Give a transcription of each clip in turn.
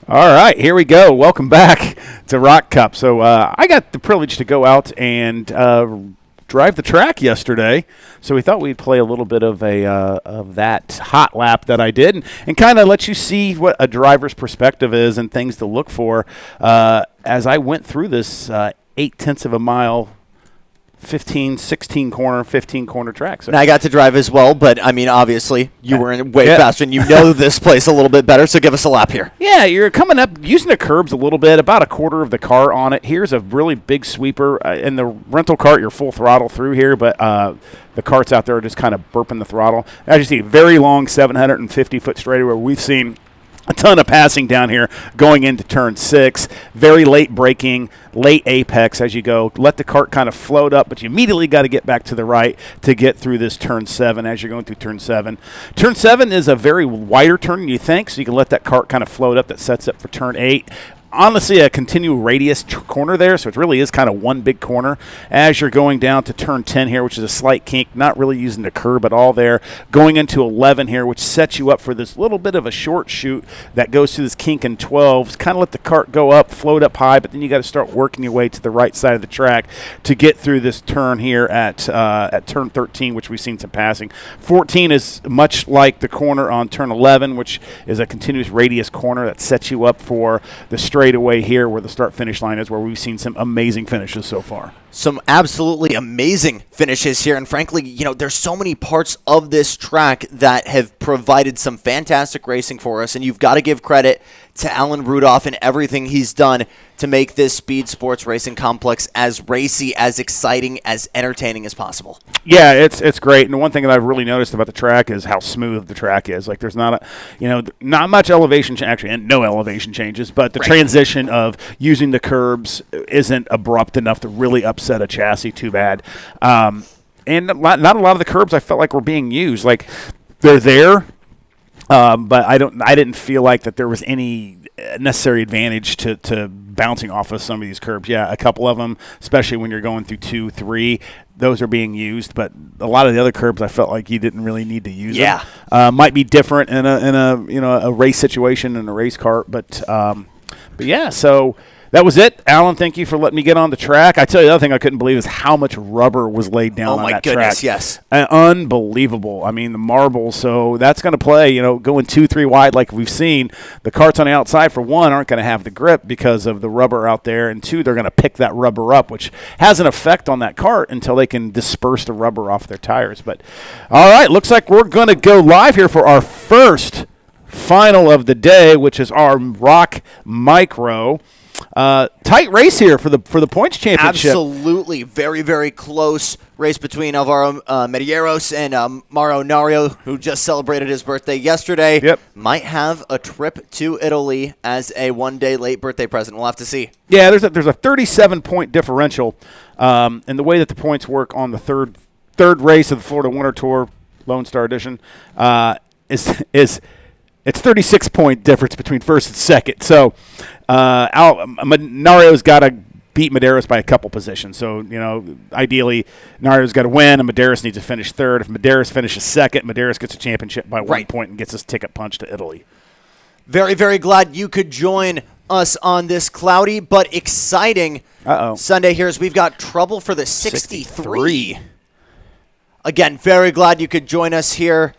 All right, here we go. Welcome back to ROK Cup. So I got the privilege to go out and drive the track yesterday. So we thought we'd play a little bit of that hot lap that I did and kind of let you see what a driver's perspective is and things to look for as I went through this 0.8 of a mile 15 corner track. So and I got to drive as well, but I mean, obviously, you were in way faster, and you know this place a little bit better, so give us a lap here. Yeah, you're coming up, using the curbs a little bit, about a quarter of the car on it. Here's a really big sweeper. In the rental cart, you're full throttle through here, but the carts out there are just kind of burping the throttle. As you see, very long 750-foot straightaway. We've seen a ton of passing down here going into turn 6. Very late braking, late apex as you go. Let the cart kind of float up, but you immediately got to get back to the right to get through this turn 7 as you're going through turn 7. Turn 7 is a very wider turn than you think, so you can let that cart kind of float up. That sets up for turn 8. Honestly, a continual radius corner there, so it really is kind of one big corner. As you're going down to turn 10 here, which is a slight kink, not really using the curb at all there. Going into 11 here, which sets you up for this little bit of a short shoot that goes through this kink in 12. Kind of let the cart go up, float up high, but then you got to start working your way to the right side of the track to get through this turn here at turn 13, which we've seen some passing. 14 is much like the corner on turn 11, which is a continuous radius corner that sets you up for the straight away here where the start-finish line is, where we've seen some amazing finishes so far. Some absolutely amazing finishes here, and frankly, you know, there's so many parts of this track that have provided some fantastic racing for us, and you've got to give credit to Alan Rudolph and everything he's done to make this Speedsportz racing complex as racy, as exciting, as entertaining as possible. Yeah, it's great. And the one thing that I've really noticed about the track is how smooth the track is. Like, there's not not much elevation actually, and no elevation changes, but the transition of using the curbs isn't abrupt enough to really upset a chassis too bad. And not a lot of the curbs I felt like were being used. Like, they're there, but I didn't feel like that there was any necessary advantage to bouncing off of some of these curbs. Yeah, a couple of them, especially when you're going through 2, 3, those are being used. But a lot of the other curbs, I felt like you didn't really need to use them. Might be different in a race situation in a race cart, but yeah. So that was it. Alan, thank you for letting me get on the track. I tell you, the other thing I couldn't believe is how much rubber was laid down on that track. Oh, my goodness, yes. Unbelievable. I mean, the marble. So that's going to play, going 2, 3 wide like we've seen. The carts on the outside, for one, aren't going to have the grip because of the rubber out there. And two, they're going to pick that rubber up, which has an effect on that cart until they can disperse the rubber off their tires. But, all right, looks like we're going to go live here for our first final of the day, which is our ROK Micro. Tight race here for the points championship. Absolutely. Very, very close race between Alvaro Medeiros and Mauro Nario, who just celebrated his birthday yesterday. Yep. Might have a trip to Italy as a one-day late birthday present. We'll have to see. Yeah, there's a 37-point differential, and the way that the points work on the third race of the Florida Winter Tour Lone Star Edition is it's 36-point difference between first and second. So Nario's got to beat Medeiros by a couple positions. So, ideally, Nario's got to win, and Medeiros needs to finish third. If Medeiros finishes second, Medeiros gets a championship by 1 point and gets his ticket punched to Italy. Very, very glad you could join us on this cloudy but exciting Sunday here as we've got trouble for the 63. Again, very glad you could join us here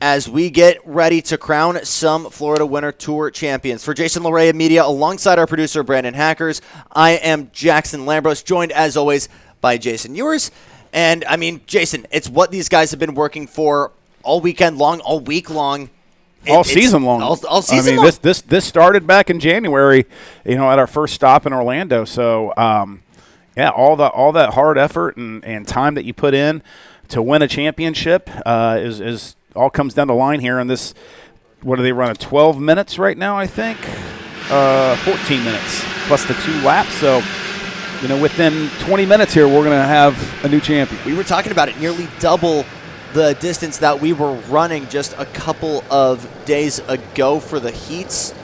as we get ready to crown some Florida Winter Tour champions. For Jason Larrea Media, alongside our producer, Brandon Hackers, I am Jackson Lambros, joined, as always, by Jason Ewers. And, I mean, Jason, it's what these guys have been working for all weekend long, all week long. All season long. All season long. This started back in January, at our first stop in Orlando. So, all that hard effort and time that you put in to win a championship is all comes down the line here. And this, what do they run, 12 minutes right now, I think? 14 minutes plus the 2 laps. So, within 20 minutes here, we're going to have a new champion. We were talking about it, nearly double the distance that we were running just a couple of days ago for the heats.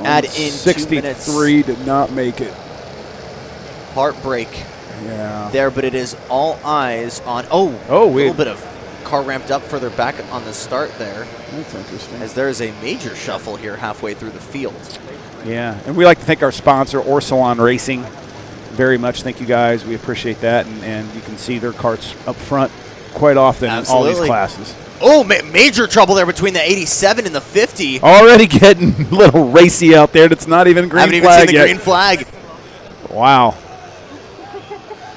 Add in 63 2 minutes. did not make it. Heartbreak there, but it is all eyes on, a little bit of car ramped up further back on the start there. That's interesting. As there is a major shuffle here halfway through the field. Yeah, and we like to thank our sponsor, Orsalon Racing, very much. Thank you guys. We appreciate that, and you can see their carts up front quite often in all these classes. Oh, major trouble there between the 87 and the 50. Already getting a little racy out there. That's not even green flag yet. Haven't even seen the green flag. Wow.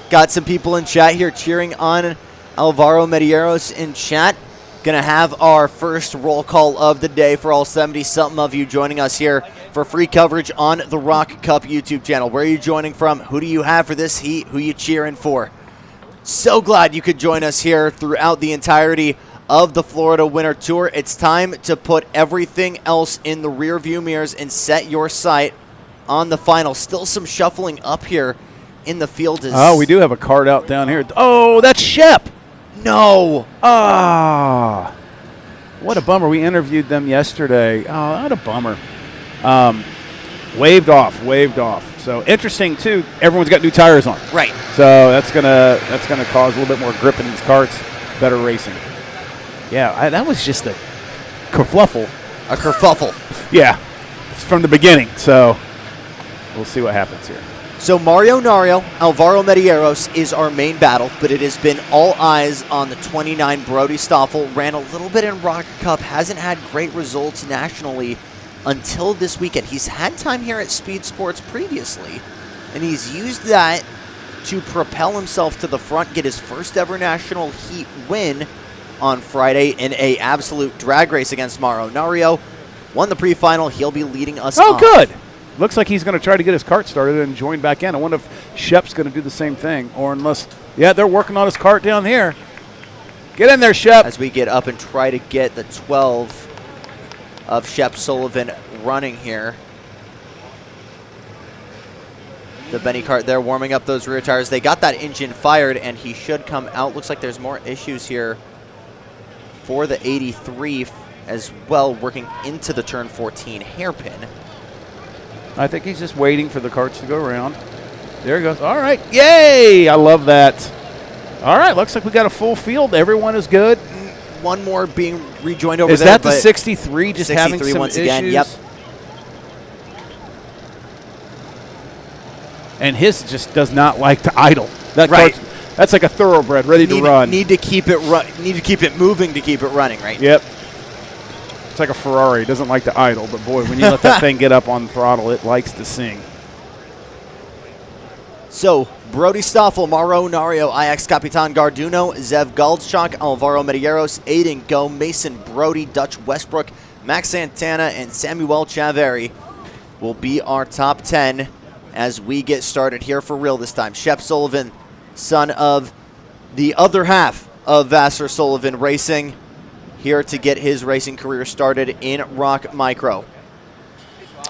Got some people in chat here cheering on Alvaro Medeiros in chat. Gonna have our first roll call of the day for all 70-something of you joining us here for free coverage on the ROK Cup YouTube channel. Where are you joining from? Who do you have for this heat? Who you cheering for? So glad you could join us here throughout the entirety of the Florida Winter Tour. It's time to put everything else in the rear view mirrors and set your sight on the final. Still some shuffling up here in the field. Oh, we do have a card out down here. Oh, that's Shep. No. Ah. What a bummer. We interviewed them yesterday. Oh, what a bummer. Waved off. So interesting too. Everyone's got new tires on. Right. So that's gonna cause a little bit more grip in these carts. Better racing. Yeah, that was just a kerfluffle. A kerfuffle. Yeah, from the beginning. So we'll see what happens here. So Mario Nario, Alvaro Medeiros is our main battle, but it has been all eyes on the 29 Brody Stoffel. Ran a little bit in ROK Cup, hasn't had great results nationally until this weekend. He's had time here at Speedsportz previously, and he's used that to propel himself to the front, get his first ever national heat win on Friday in a absolute drag race against Mario Nario. Won the pre-final. He'll be leading us on. Good. Looks like he's going to try to get his cart started and join back in. I wonder if Shep's going to do the same thing, or unless, yeah, they're working on his cart down here. Get in there, Shep. As we get up and try to get the 12 of Shep Sullivan running here. The Benny cart there warming up those rear tires. They got that engine fired, and he should come out. Looks like there's more issues here for the 83 as well, working into the turn 14 hairpin. I think he's just waiting for the carts to go around. There he goes. All right. Yay! I love that. All right. Looks like we got a full field. Everyone is good. One more being rejoined over there. Is that the 63 just 63 having some once issues? again. Yep. And his just does not like to idle. That right. That's like a thoroughbred ready to run. Need to keep it moving to keep it running, right? Yep. It's like a Ferrari. It doesn't like to idle, but boy, when you let that thing get up on throttle, it likes to sing. So, Brody Stoffel, Mauro Nario, IX Capitan Garduno, Zev Goldschok, Alvaro Medeiros, Aiden Go, Mason Brody, Dutch Westbrook, Max Santana, and Samuel Chaveri will be our top 10 as we get started here for real this time. Shep Sullivan, son of the other half of Vassar Sullivan Racing, here to get his racing career started in ROK Micro.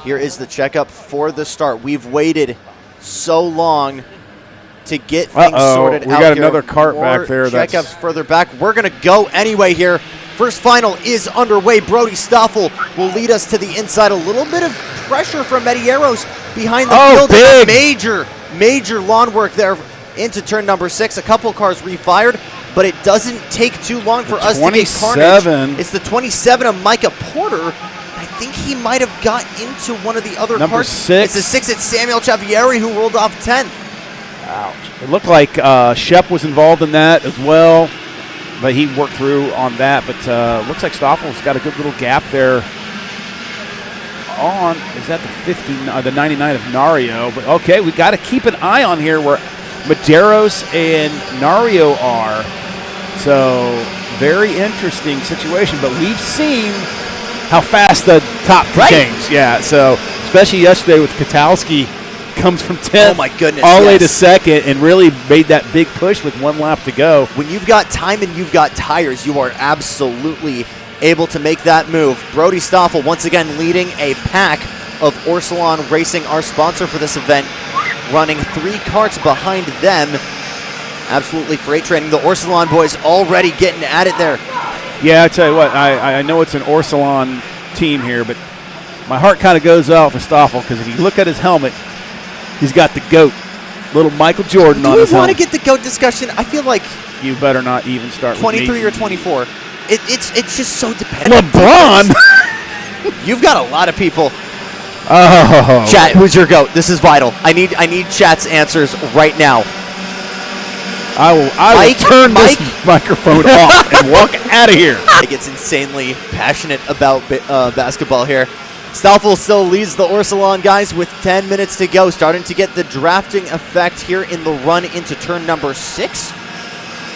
Here is the checkup for the start. We've waited so long to get things sorted out. We got another cart back there. Checkups further back. We're going to go anyway here. First final is underway. Brody Stoffel will lead us to the inside. A little bit of pressure from Medeiros behind the field. Big. Major lawn work there into turn number 6. A couple cars refired, but it doesn't take too long for us to get carnage. It's the 27 of Micah Porter. I think he might have got into one of the other number cars. 6. It's the 6. It's Samuel Chavieri who rolled off 10th. Ouch. It looked like Shep was involved in that as well, but he worked through on that. But looks like Stoffel's got a good little gap there on, is that the 50, the 99 of Nario? But okay, we got to keep an eye on here where Medeiros and Nario are. So very interesting situation, but we've seen how fast the top can change. Yeah, so especially yesterday with Katalski, comes from 10th, oh my goodness, all the way to 2nd, and really made that big push with 1 lap to go. When you've got time and you've got tires, you are absolutely able to make that move. Brody Stoffel once again leading a pack of Orsalon Racing, our sponsor for this event, running 3 carts behind them. Absolutely freight training. The Orsalon boys already getting at it there. Yeah, I tell you what, I know it's an Orsalon team here, but my heart kind of goes out for Stoffel because if you look at his helmet, he's got the GOAT Little Michael Jordan on his Do we want helmet. to get the GOAT discussion? I feel like You better not even start 23 with me. or 24. It's just so dependent. LeBron! You've got a lot of people. Oh. Chat, who's your GOAT? This is vital. I need chat's answers right now. I will turn this microphone off and walk out of here. He gets insanely passionate about basketball here. Stoffel still leads the Orsalon guys with 10 minutes to go, starting to get the drafting effect here in the run into turn number 6.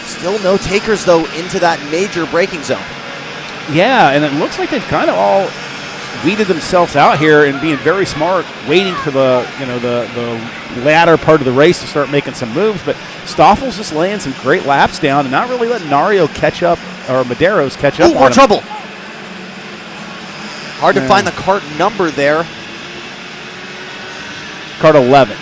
Still no takers, though, into that major braking zone. Yeah, and it looks like they've kind of all weeded themselves out here and being very smart, waiting for the latter part of the race to start making some moves. But Stoffel's just laying some great laps down and not really letting Nario catch up, or Medeiros catch up. Ooh, more trouble. Hard to find the cart number there. Cart 11.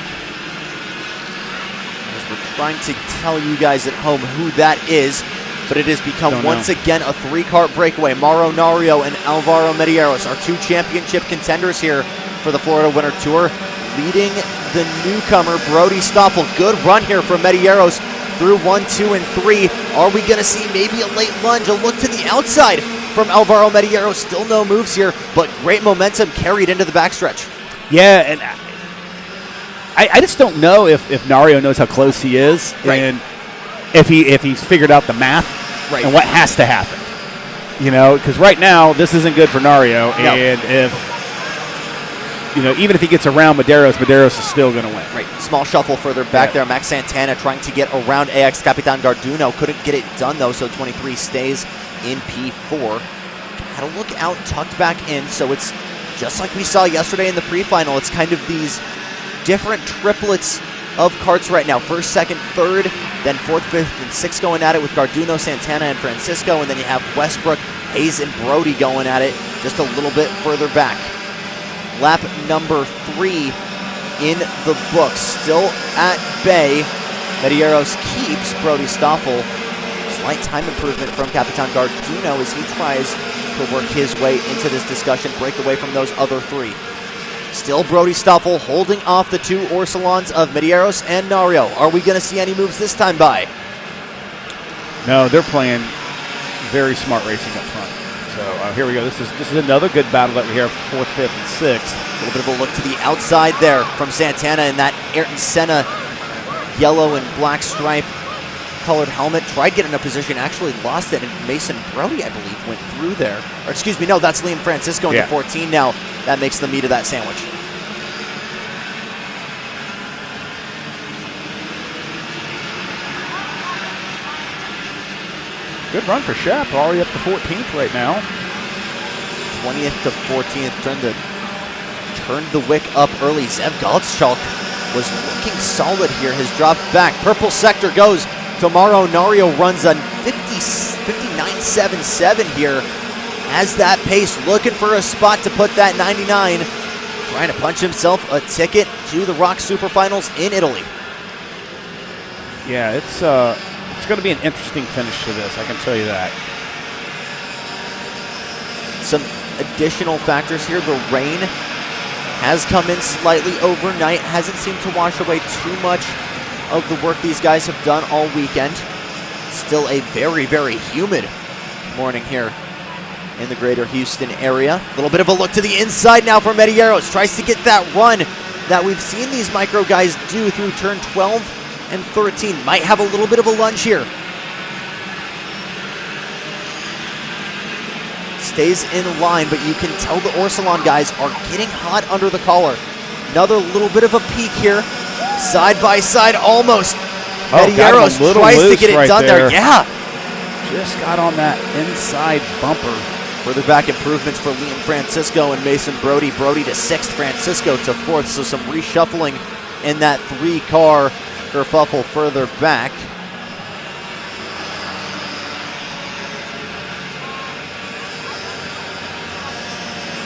As we're trying to tell you guys at home who that is, but it has become once again a 3-cart breakaway. Mauro Nario and Alvaro Medeiros are 2 championship contenders here for the Florida Winter Tour, leading the newcomer Brody Stoffel. Good run here from Medeiros through 1, 2, and 3. Are we going to see maybe a late lunge, a look to the outside from Alvaro Medeiros? Still no moves here, but great momentum carried into the backstretch. Yeah, and I just don't know if Nario knows how close he is, and if he's figured out the math and what has to happen. You know, because right now this isn't good for Nario, and even if he gets around Medeiros is still going to win. Right, small shuffle further back there. Max Santana trying to get around AX Capitan Garduno. Couldn't get it done, though, so 23 stays in P4. Had a look out, tucked back in, so it's just like we saw yesterday in the pre-final. It's kind of these different triplets of carts right now. First, second, third, then fourth, fifth, and sixth going at it with Garduno, Santana, and Francisco, and then you have Westbrook, Hayes, and Brody going at it just a little bit further back. Lap number 3 in the books. Still at bay. Medeiros keeps Brody Stoffel. Slight time improvement from Capitan Garduno as he tries to work his way into this discussion, break away from those other 3. Still Brody Stoffel holding off the 2 Orsalons of Medeiros and Nario. Are we going to see any moves this time by? No, they're playing very smart racing up front. So here we go. This is another good battle that we have, 4th, 5th, and 6th. A little bit of a look to the outside there from Santana in that Ayrton Senna yellow and black stripe colored helmet. Tried getting a position, actually lost it, and Mason Brody, I believe, went through there. Or excuse me, no, that's Liam Francisco in the 14 now. That makes the meat of that sandwich. Good run for Shep, already up to 14th right now. 20th to 14th, turned the wick up early. Zev Gottschalk was looking solid here. Has dropped back. Purple sector goes to Mauro Nario, runs on 59.77 here. Has that pace, looking for a spot to put that 99. Trying to punch himself a ticket to the ROK Superfinals in Italy. Yeah, it's going to be an interesting finish to this, I can tell you that. Some additional factors here. The rain has come in slightly overnight. Hasn't seemed to wash away too much of the work these guys have done all weekend. Still a very, very humid morning here in the greater Houston area. A little bit of a look to the inside now for Medeiros. Tries to get that run that we've seen these micro guys do through turn 12 and 13. Might have a little bit of a lunge here. Stays in line, but you can tell the Orsalon guys are getting hot under the collar. Another little bit of a peak here. Side by side, almost. Medeiros tries to get it done there. Yeah. Just got on that inside bumper. Further back improvements for Liam Francisco and Mason Brody. Brody to 6th, Francisco to 4th. So some reshuffling in that 3-car kerfuffle further back.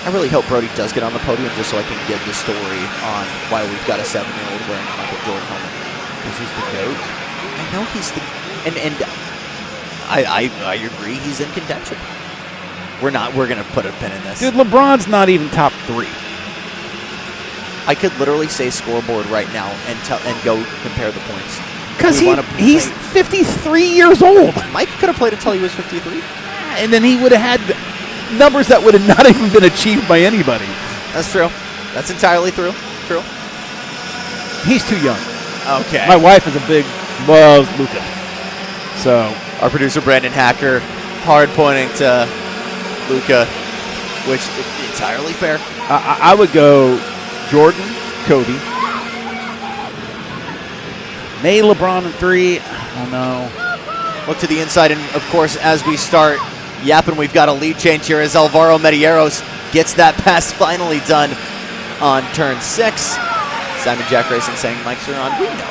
I really hope Brody does get on the podium just so I can get the story on why we've got a 7-year-old wearing a Michael Jordan helmet. Because he's the GOAT. I know he's the... And I agree he's in contention. We're going to put a pin in this. Dude, LeBron's not even top 3. I could literally say scoreboard right now and go compare the points. Because he's 53 years old. Mike could have played until he was 53. And then he would have had numbers that would have not even been achieved by anybody. That's true. That's entirely true. He's too young. Okay. My wife is loves Luka. So our producer Brandon Hacker hard pointing to Luka, which is entirely fair. I would go Jordan, Kobe. Maybe LeBron at 3. I don't know. Look to the inside, and of course, as we start yapping, we've got a lead change here as Alvaro Medeiros gets that pass finally done on turn 6. Simon Jack Racing saying, mics are on. We know.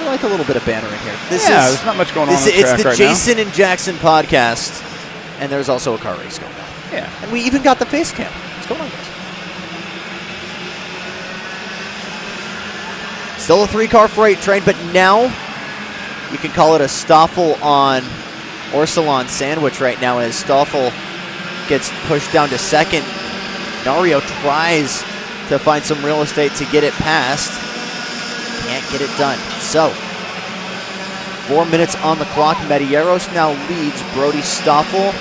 We like a little bit of banner in here. There's not much going on the track It's the right Jason and Jackson podcast, and there's also a car race going on. Yeah. And we even got the face cam. What's going on, guys? Still a 3-car freight train, but now you can call it a Stoffel on Orsilon sandwich right now as Stoffel gets pushed down to second. Nario tries to find some real estate to get it past. Can't get it done. So, 4 minutes on the clock. Medeiros now leads Brody Stoffel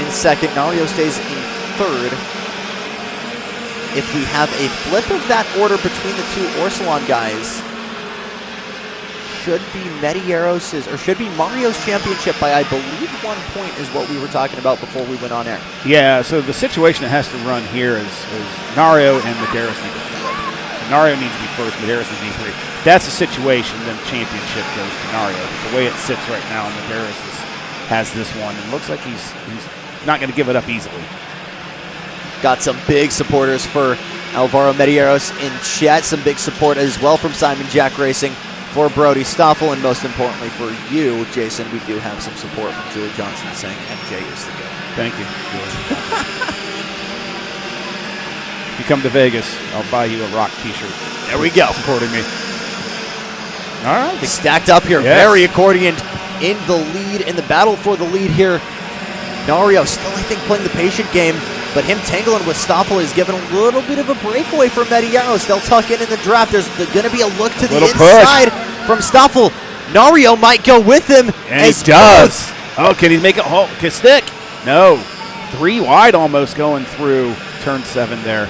in second. Nario stays in third. If we have a flip of that order between the two Orsilon guys, should be Mario's championship by, I believe, 1 point is what we were talking about before we went on air. Yeah, so the situation that has to run here is Nario and Medeiros need to flip. So Nario needs to be first, Medeiros needs to be 3. That's the situation, then the championship goes to Nario. But the way it sits right now, Medeiros has this one, and looks like he's not going to give it up easily. Got some big supporters for Alvaro Medeiros in chat. Some big support as well from Simon Jack Racing for Brody Stoffel, and most importantly for you, Jason, we do have some support from Julie Johnson saying MJ is the GOAT. Thank you, Julie. If you come to Vegas, I'll buy you a ROK t-shirt. There we go. Supporting me. All right. Stacked up here, yes. Very accordion in the lead, in the battle for the lead here. Nario still, I think, playing the patient game, but him tangling with Stoffel is giving a little bit of a breakaway for Medeiros. They'll tuck in the draft. There's going to be a look to the inside from Stoffel. Nario might go with him. And he does. Oh, can he make it home? Can stick? No. 3 wide almost going through turn 7 there.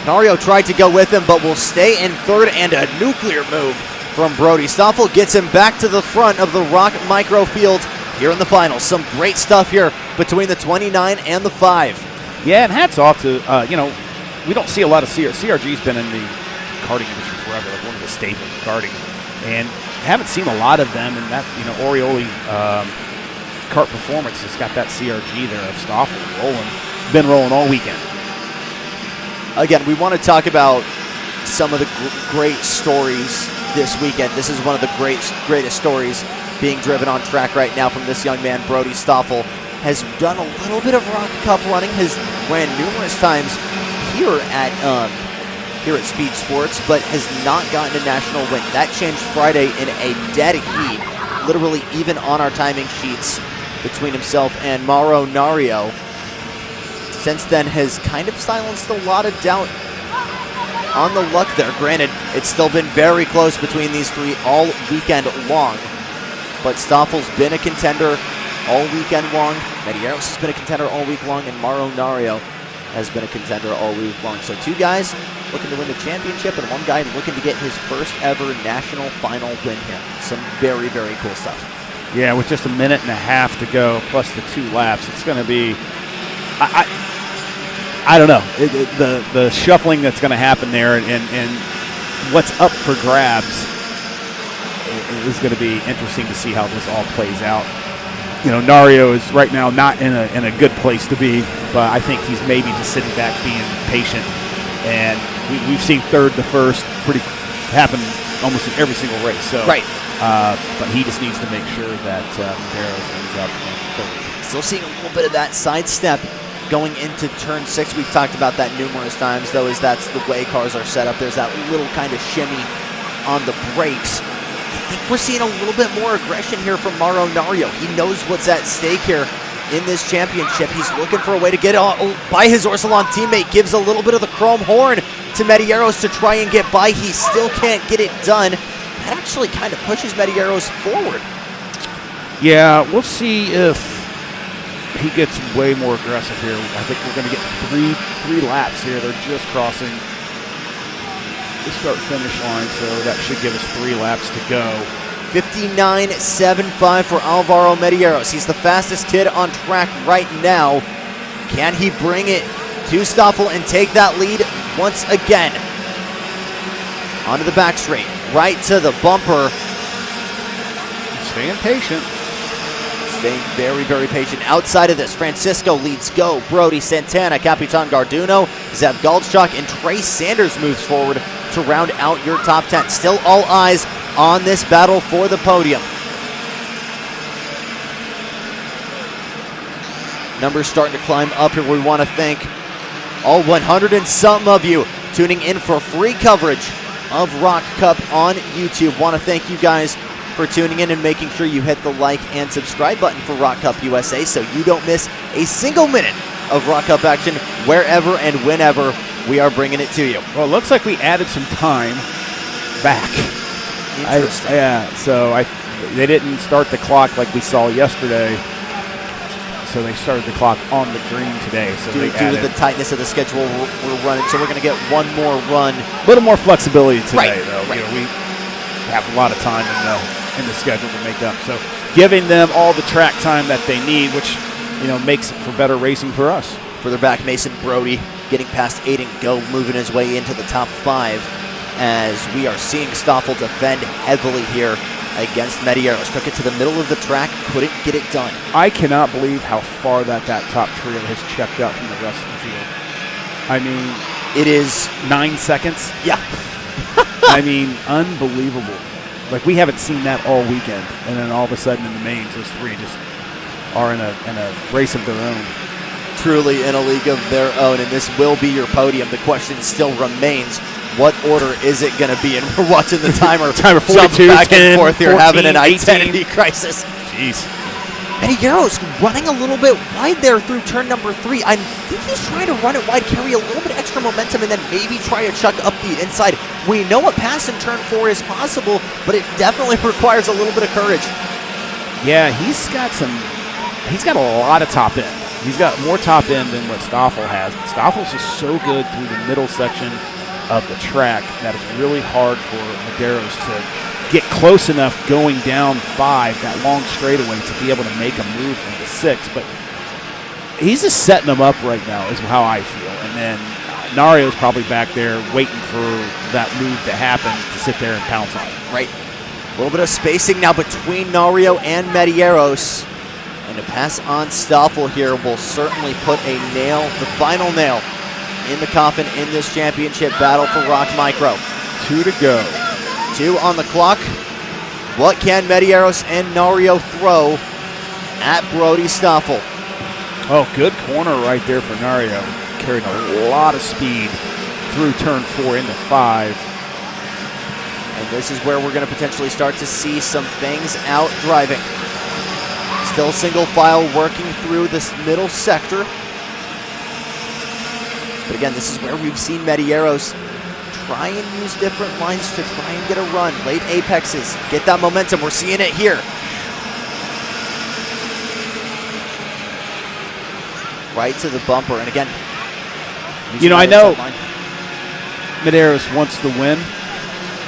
Nario tried to go with him, but will stay in third, and a nuclear move from Brody Stoffel gets him back to the front of the ROK Micro Field here in the finals. Some great stuff here between the 29 and the 5. Yeah, and hats off to, we don't see a lot of CRG's been in the karting industry forever, like one of the staples of karting, and haven't seen a lot of them, and that, Orioli kart performance has got that CRG there of Stoffel been rolling all weekend. Again, we want to talk about some of the great stories this weekend. This is one of the greatest stories being driven on track right now from this young man, Brody Stoffel. Has done a little bit of ROK Cup running, has ran numerous times here at Speedsportz, but has not gotten a national win. That changed Friday in a dead heat, literally even on our timing sheets between himself and Mauro Nario. Since then has kind of silenced a lot of doubt on the luck there. Granted, it's still been very close between these 3 all weekend long, but Stoffel's been a contender all weekend long. Medeiros has been a contender all week long, and Mauro Nario has been a contender all week long. So 2 guys looking to win the championship, and 1 guy looking to get his first ever national final win here. Some very, very cool stuff. Yeah, with just a minute and a half to go, plus the 2 laps, it's going to be, I don't know, the shuffling that's going to happen there, and what's up for grabs is going to be interesting to see how this all plays out. Nario is right now not in a good place to be, but I think he's maybe just sitting back being patient. And we've seen third to first happen almost in every single race. So, right. But he just needs to make sure that Medeiros ends up in third. Still seeing a little bit of that sidestep going into turn 6. We've talked about that numerous times, though, as that's the way cars are set up. There's that little kind of shimmy on the brakes. I think we're seeing a little bit more aggression here from Mauro Nario. He knows what's at stake here in this championship. He's looking for a way to get by his Orsilon teammate. Gives a little bit of the chrome horn to Medeiros to try and get by. He still can't get it done. That actually kind of pushes Medeiros forward. Yeah, we'll see if he gets way more aggressive here. I think we're going to get three laps here. They're just crossing the start-finish line, so that should give us 3 laps to go. 59.75 for Alvaro Medeiros. He's the fastest kid on track right now. Can he bring it to Stoffel and take that lead once again? Onto the back straight, right to the bumper. Staying patient. Staying very, very patient. Outside of this, Francisco leads go. Brody, Santana, Capitan Garduno, Zev Goldstock, and Trey Sanders moves forward to round out your top 10. Still all eyes on this battle for the podium. Numbers starting to climb up here. We want to thank all 100 and something of you tuning in for free coverage of ROK Cup on YouTube. Want to thank you guys for tuning in and making sure you hit the like and subscribe button for ROK Cup USA so you don't miss a single minute of ROK Cup action wherever and whenever we are bringing it to you. Well, it looks like we added some time back. Interesting. They didn't start the clock like we saw yesterday. So they started the clock on the green today. So due to the tightness of the schedule we're running, so we're going to get one more run. A little more flexibility today, though. Right. You know, we have a lot of time in the schedule to make up. So giving them all the track time that they need, which makes it for better racing for us. Further back, Mason Brody getting past Aiden Go, moving his way into the top 5 as we are seeing Stoffel defend heavily here against Medeiros. Took it to the middle of the track, couldn't get it done. I cannot believe how far that top trio has checked out from the rest of the field. I mean, it is 9 seconds. Yeah. I mean, unbelievable. Like, we haven't seen that all weekend, and then all of a sudden in the mains, those 3 just are in a race of their own. Truly in a league of their own, and this will be your podium. The question still remains, what order is it going to be? And we're watching the timer jump 42, back 10, and forth here, 14, having an 18. identity crisis. Jeez. Medeiros running a little bit wide there through turn number 3. I think he's trying to run it wide, carry a little bit extra momentum, and then maybe try to chuck up the inside. We know a pass in turn 4 is possible, but it definitely requires a little bit of courage. Yeah, he's got a lot of top end. He's got more top end than what Stoffel has. Stoffel's just so good through the middle section of the track that it's really hard for Medeiros to get close enough going down 5, that long straightaway, to be able to make a move into 6. But he's just setting them up right now is how I feel. And then Nario's probably back there waiting for that move to happen to sit there and pounce on it. Right. A little bit of spacing now between Nario and Medeiros. And to pass on Stoffel here will certainly put the final nail in the coffin in this championship battle for ROK Micro. 2 to go. 2 on the clock. What can Medeiros and Nario throw at Brody Stoffel? Oh, good corner right there for Nario. Carried a lot of speed through turn 4 into 5. And this is where we're going to potentially start to see some things out driving. Still single file working through this middle sector. But again, this is where we've seen Medeiros try and use different lines to try and get a run. Late apexes, get that momentum. We're seeing it here. Right to the bumper. And again, I know Medeiros wants the win,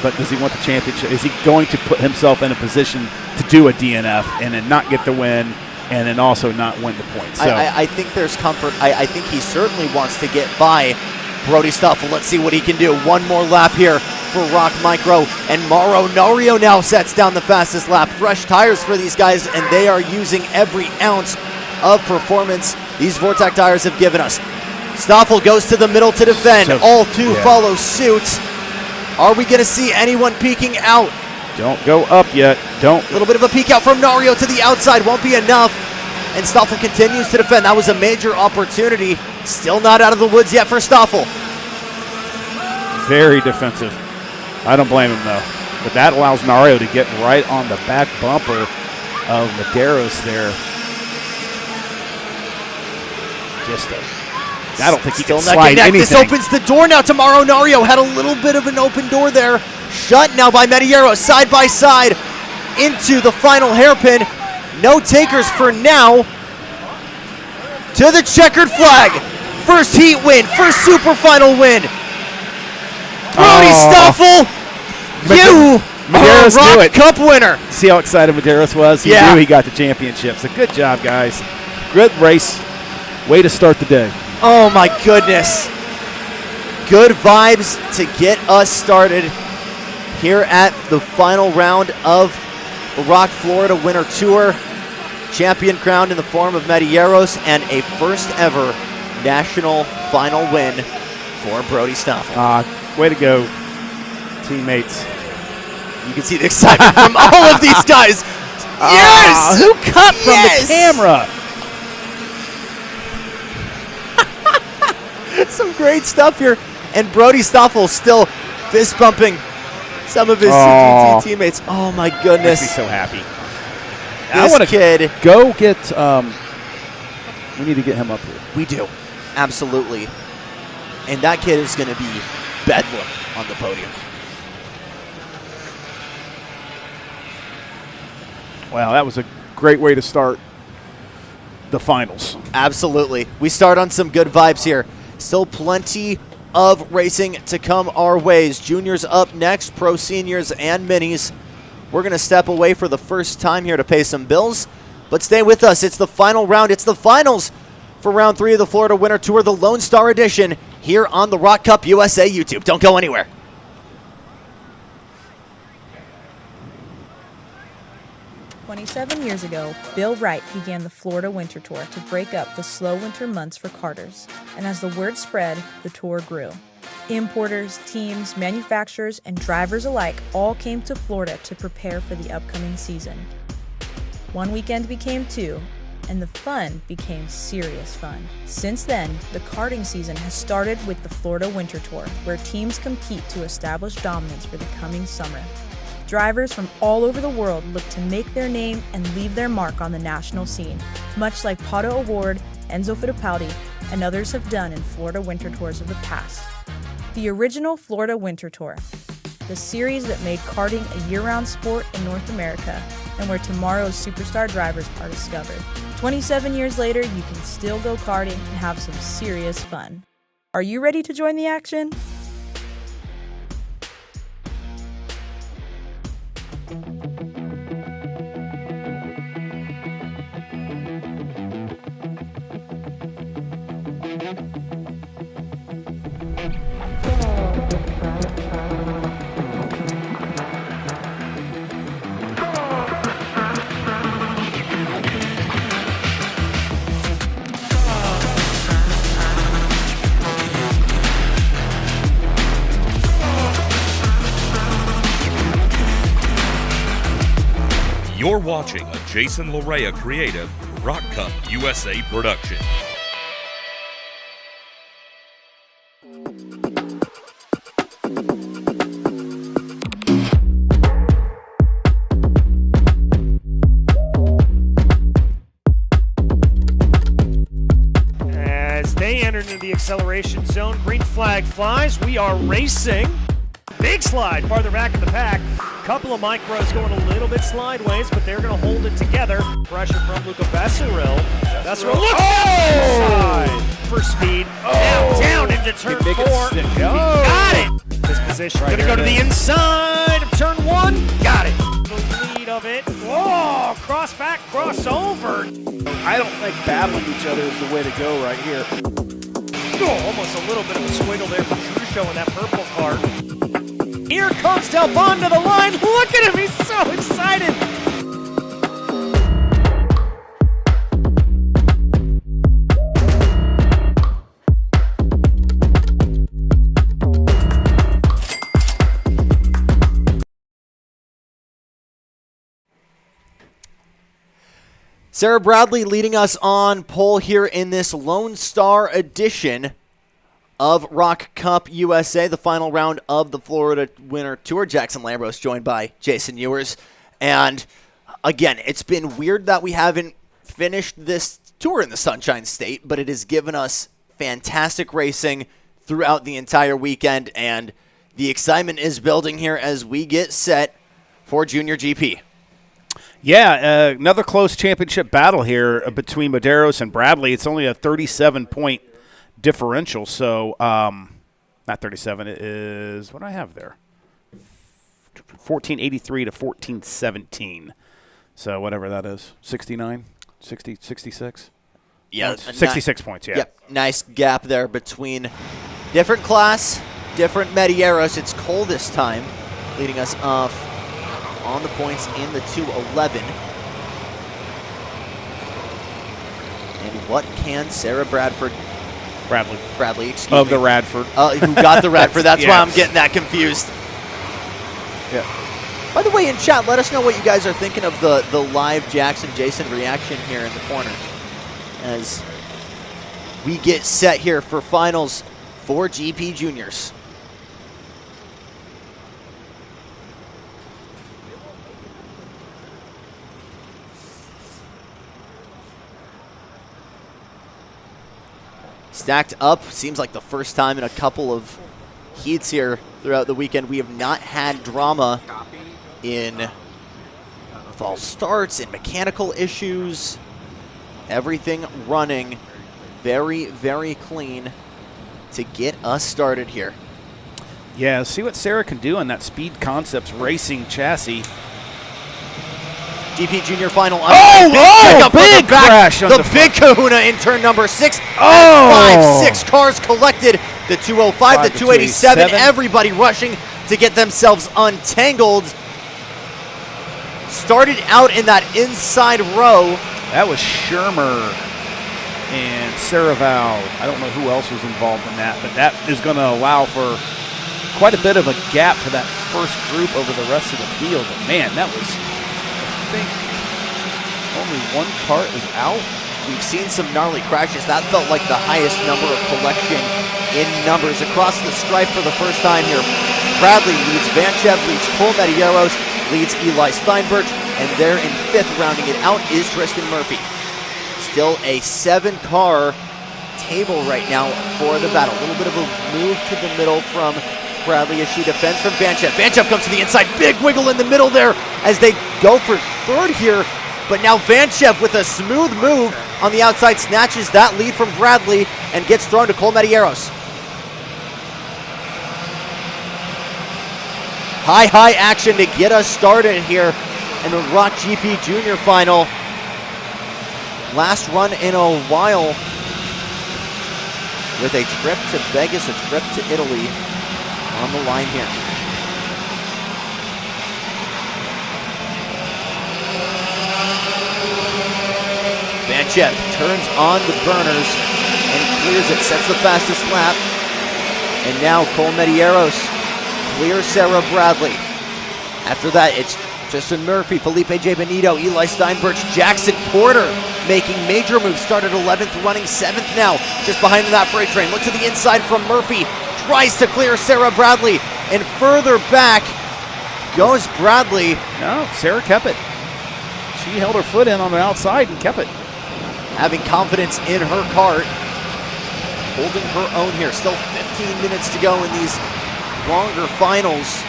but does he want the championship? Is he going to put himself in a position to do a DNF and then not get the win and then also not win the points? So I think there's comfort. I think he certainly wants to get by Brody Stoffel. Let's see what he can do. One more lap here for ROK Micro, and Mauro Nario now sets down the fastest lap. Fresh tires for these guys, and they are using every ounce of performance these Vortec tires have given us. Stoffel goes to the middle to defend. All 2 follow suit. Are we going to see anyone peeking out? Don't go up yet. Don't. A little bit of a peek out from Nario to the outside. Won't be enough. And Stoffel continues to defend. That was a major opportunity. Still not out of the woods yet for Stoffel. Very defensive. I don't blame him, though. But that allows Nario to get right on the back bumper of Medeiros there. Just a I don't think he can Still slide anything. This opens the door now to Maronario. Had a little bit of an open door there. Shut now by Mediero, side by side into the final hairpin. No takers for now. To the checkered flag. First heat win, first super final win. Brody Stoffel, you are a ROK Cup winner. See how excited Medeiros was? He knew he got the championship. So good job, guys. Good race. Way to start the day. Oh my goodness. Good vibes to get us started here at the final round of the ROK Florida Winter Tour. Champion crowned in the form of Medeiros and a first ever national final win for Brody Stoffel. Way to go, teammates. You can see the excitement from all of these guys. Yes! Who cut from the camera? Some great stuff here. And Brody Stoffel still fist bumping some of his CGT teammates. Oh my goodness. Makes me so happy. I want kid. Go get, we need to get him up here. We do. Absolutely. And that kid is going to be bedlam on the podium. Wow, that was a great way to start the finals. Absolutely. We start on some good vibes here. Still plenty of racing to come our ways. Juniors up next, pro seniors and minis. We're going to step away for the first time here to pay some bills, but stay with us. It's the final round. It's the finals for round 3 of the Florida Winter Tour, the Lone Star Edition, here on the ROK Cup USA YouTube. Don't go anywhere. "27 years ago, Bill Wright began the Florida Winter Tour to break up the slow winter months for karters, and as the word spread, the tour grew. Importers, teams, manufacturers, and drivers alike all came to Florida to prepare for the upcoming season. One weekend became 2, and the fun became serious fun. Since then, the karting season has started with the Florida Winter Tour, where teams compete to establish dominance for the coming summer. Drivers from all over the world look to make their name and leave their mark on the national scene, much like Pato Award, Enzo Fittipaldi, and others have done in Florida Winter Tours of the past. The original Florida Winter Tour, the series that made karting a year-round sport in North America and where tomorrow's superstar drivers are discovered. 27 years later, you can still go karting and have some serious fun. Are you ready to join the action? You're watching a Jason Larea creative ROK Cup USA production. As they enter into the acceleration zone, green flag flies. We are racing. Big slide farther back in the pack. Couple of micros going a little bit slideways, but they're going to hold it together. Pressure from Luca Besseril. Besseril, look outside for speed. Now down into turn 4. Got it. This position going to go to the inside of turn 1. Got it. The lead of it. Whoa, cross back, crossover. I don't think battling each other is the way to go right here. Oh, almost a little bit of a squiggle there for Trusho in that purple car. Here comes Delbon to the line. Look at him, he's so excited. Sarah Bradley leading us on pole here in this Lone Star edition of ROK Cup USA, the final round of the Florida Winter Tour. Jackson Lambros joined by Jason Ewers. And again, it's been weird that we haven't finished this tour in the Sunshine State, but it has given us fantastic racing throughout the entire weekend, and the excitement is building here as we get set for Junior GP. Yeah, another close championship battle here between Medeiros and Bradley. It's only a 37-point differential, so not 37. It is, what do I have there? 1483 to 1417. So whatever that is, 69, 60, 66? Yeah, 66 points, yeah. Yep, nice gap there between different class, different Medeiros. It's Cole this time, leading us off on the points in the 211. And what can Sarah Bradley, excuse me. Of the Radford. Who got the Radford. That's yeah. why I'm getting that confused. Yeah. By the way, in chat, let us know what you guys are thinking of the live Jackson-Jason reaction here in the corner as we get set here for finals for GP Juniors. Stacked up, seems like the first time in a couple of heats here throughout the weekend. We have not had drama in false starts and mechanical issues. Everything running very, very clean to get us started here. Yeah, see what Sarah can do on that Speed Concepts racing chassis. GP Junior final. Big crash. The big kahuna in turn number 6. Oh! 5-6 cars collected. The 205, the 287. Everybody rushing to get themselves untangled. Started out in that inside row. That was Shermer and Sarah Val. I don't know who else was involved in that, but that is going to allow for quite a bit of a gap for that first group over the rest of the field. But man, that was, I think, only one car is out. We've seen some gnarly crashes. That felt like the highest number of collection in numbers across the stripe for the first time here. Bradley leads Vanchev, leads Cole Medeiros, leads Eli Steinberg, and there in 5th, rounding it out, is Tristan Murphy. Still a 7-car table right now for the battle. A little bit of a move to the middle from Bradley as she defends from Vanchev. Vanchev comes to the inside. Big wiggle in the middle there as they go for 3rd here. But now Vanchev with a smooth move on the outside snatches that lead from Bradley and gets thrown to Cole Medeiros. High action to get us started here in the ROK GP Junior final. Last run in a while with a trip to Vegas, a trip to Italy on the line here. Vanchev turns on the burners and clears it, sets the fastest lap. And now Cole Medeiros clears Sarah Bradley. After that, it's Tristan Murphy, Felipe J. Benito, Eli Steinberg, Jackson Porter making major moves. Started 11th, running 7th now, just behind that freight train. Look to the inside from Murphy. Tries to clear Sarah Bradley. And further back goes Bradley. No, Sarah kept it. She held her foot in on the outside and kept it. Having confidence in her cart. Holding her own here. Still 15 minutes to go in these longer finals.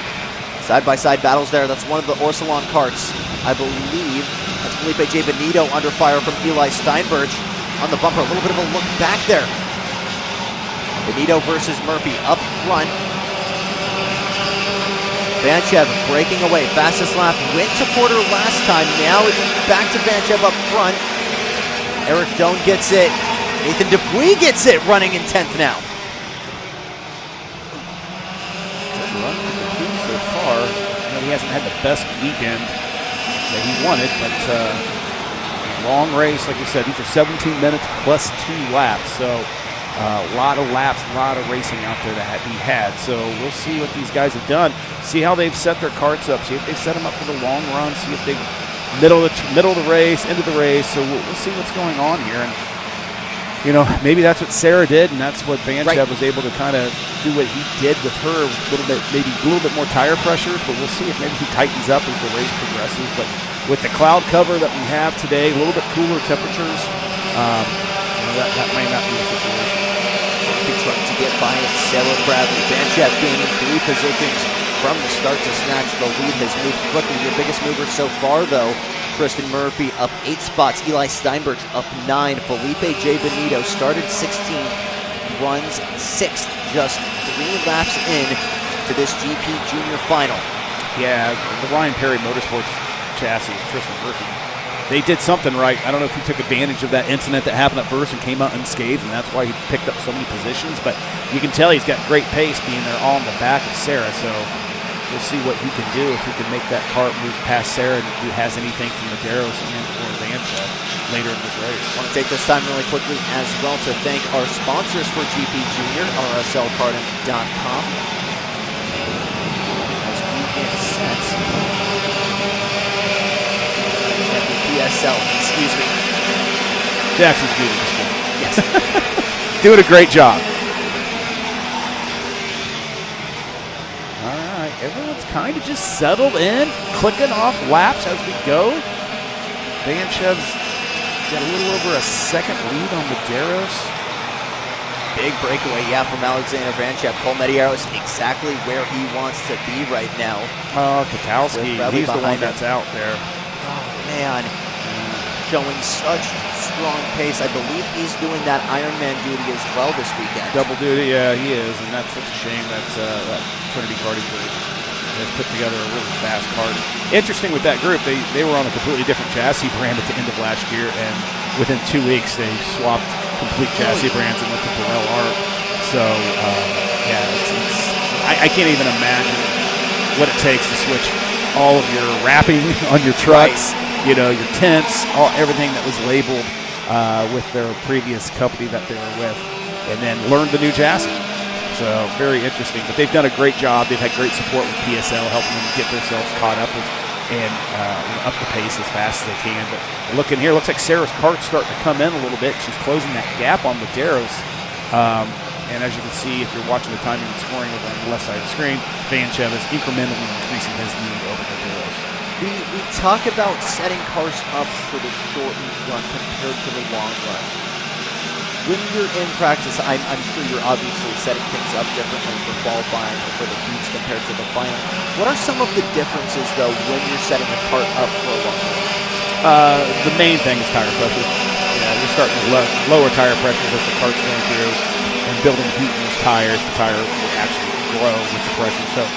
Side-by-side battles there. That's one of the Orsilon carts, I believe. That's Felipe J. Benito under fire from Eli Steinberg on the bumper. A little bit of a look back there. Benito versus Murphy up front. Vanchev breaking away. Fastest lap went to Porter last time. Now it's back to Vanchev up front. Eric Doan gets it. Nathan Dupuis gets it, running in 10th now. Run for Dupuis so far. He hasn't had the best weekend that he wanted, but long race, like you said, these are 17 minutes plus 2 laps. So a lot of laps, a lot of racing out there that he had. So we'll see what these guys have done. See how they've set their carts up. See if they set them up for the long run. See if they middle of the race, end of the race. So we'll see what's going on here. And you know, maybe that's what Sarah did, and that's what Vanchev was able to kind of do what he did with her, a little bit, maybe a little bit more tire pressures, but we'll see if maybe he tightens up as the race progresses. But with the cloud cover that we have today, a little bit cooler temperatures, that may not be the situation. Murphy trying to get by it. Sarah Bradley. Vanchev gaining 3 positions from the start to snatch the lead. Has moved quickly. Your biggest mover so far, though, Tristan Murphy up 8 spots. Eli Steinberg up 9. Felipe J. Benito started 16, runs 6th, just 3 laps in to this GP Junior final. Yeah, the Ryan Perry Motorsports chassis, Tristan Murphy, they did something right. I don't know if he took advantage of that incident that happened at first and came out unscathed, and that's why he picked up so many positions. But you can tell he's got great pace being there all in the back of Sarah. So we'll see what he can do if he can make that cart move past Sarah and if he has anything from Medeiros and or Vanchev later in this race. I want to take this time really quickly as well to thank our sponsors for GP Junior, RSLCarting.com. As we get set. PSL, excuse me. Jackson's beating this one. Yes. Doing a great job. All right, everyone's kind of just settled in, clicking off laps as we go. Vanchev's got a little over a second lead on Medeiros. Big breakaway, yeah, from Alexander Vanchev. Cole Medeiros exactly where he wants to be right now. Oh, Katalski, he's the one that's out there. Oh, man. Showing such strong pace. I believe he's doing that Ironman duty as well this weekend. Double duty, yeah, he is, and that's such a shame that that Trinity Karting Group has put together a really fast kart. Interesting with that group, they were on a completely different chassis brand at the end of last year, and within 2 weeks they swapped complete chassis brands and went to Burrell Art. So, yeah, I can't even imagine what it takes to switch all of your wrapping on your trucks. Right. You know, your tents, everything that was labeled with their previous company that they were with, and then learn the new chassis. So very interesting. But they've done a great job. They've had great support with PSL, helping them get themselves caught up and up the pace as fast as they can. But looking here, looks like Sarah's kart's starting to come in a little bit. She's closing that gap on Medeiros. And as you can see, if you're watching the timing and scoring over on the left side of the screen, Vanchev is incrementally increasing his lead over Medeiros. We talk about setting cars up for the short run compared to the long run. When you're in practice, I'm sure you're obviously setting things up differently for qualifying or for the heats compared to the final. What are some of the differences, though, when you're setting a car up for a long run? The main thing is tire pressure. Yeah, you're starting to lower tire pressures as the cart's going through and building heat in those tires. The tire will actually grow with the pressure. So,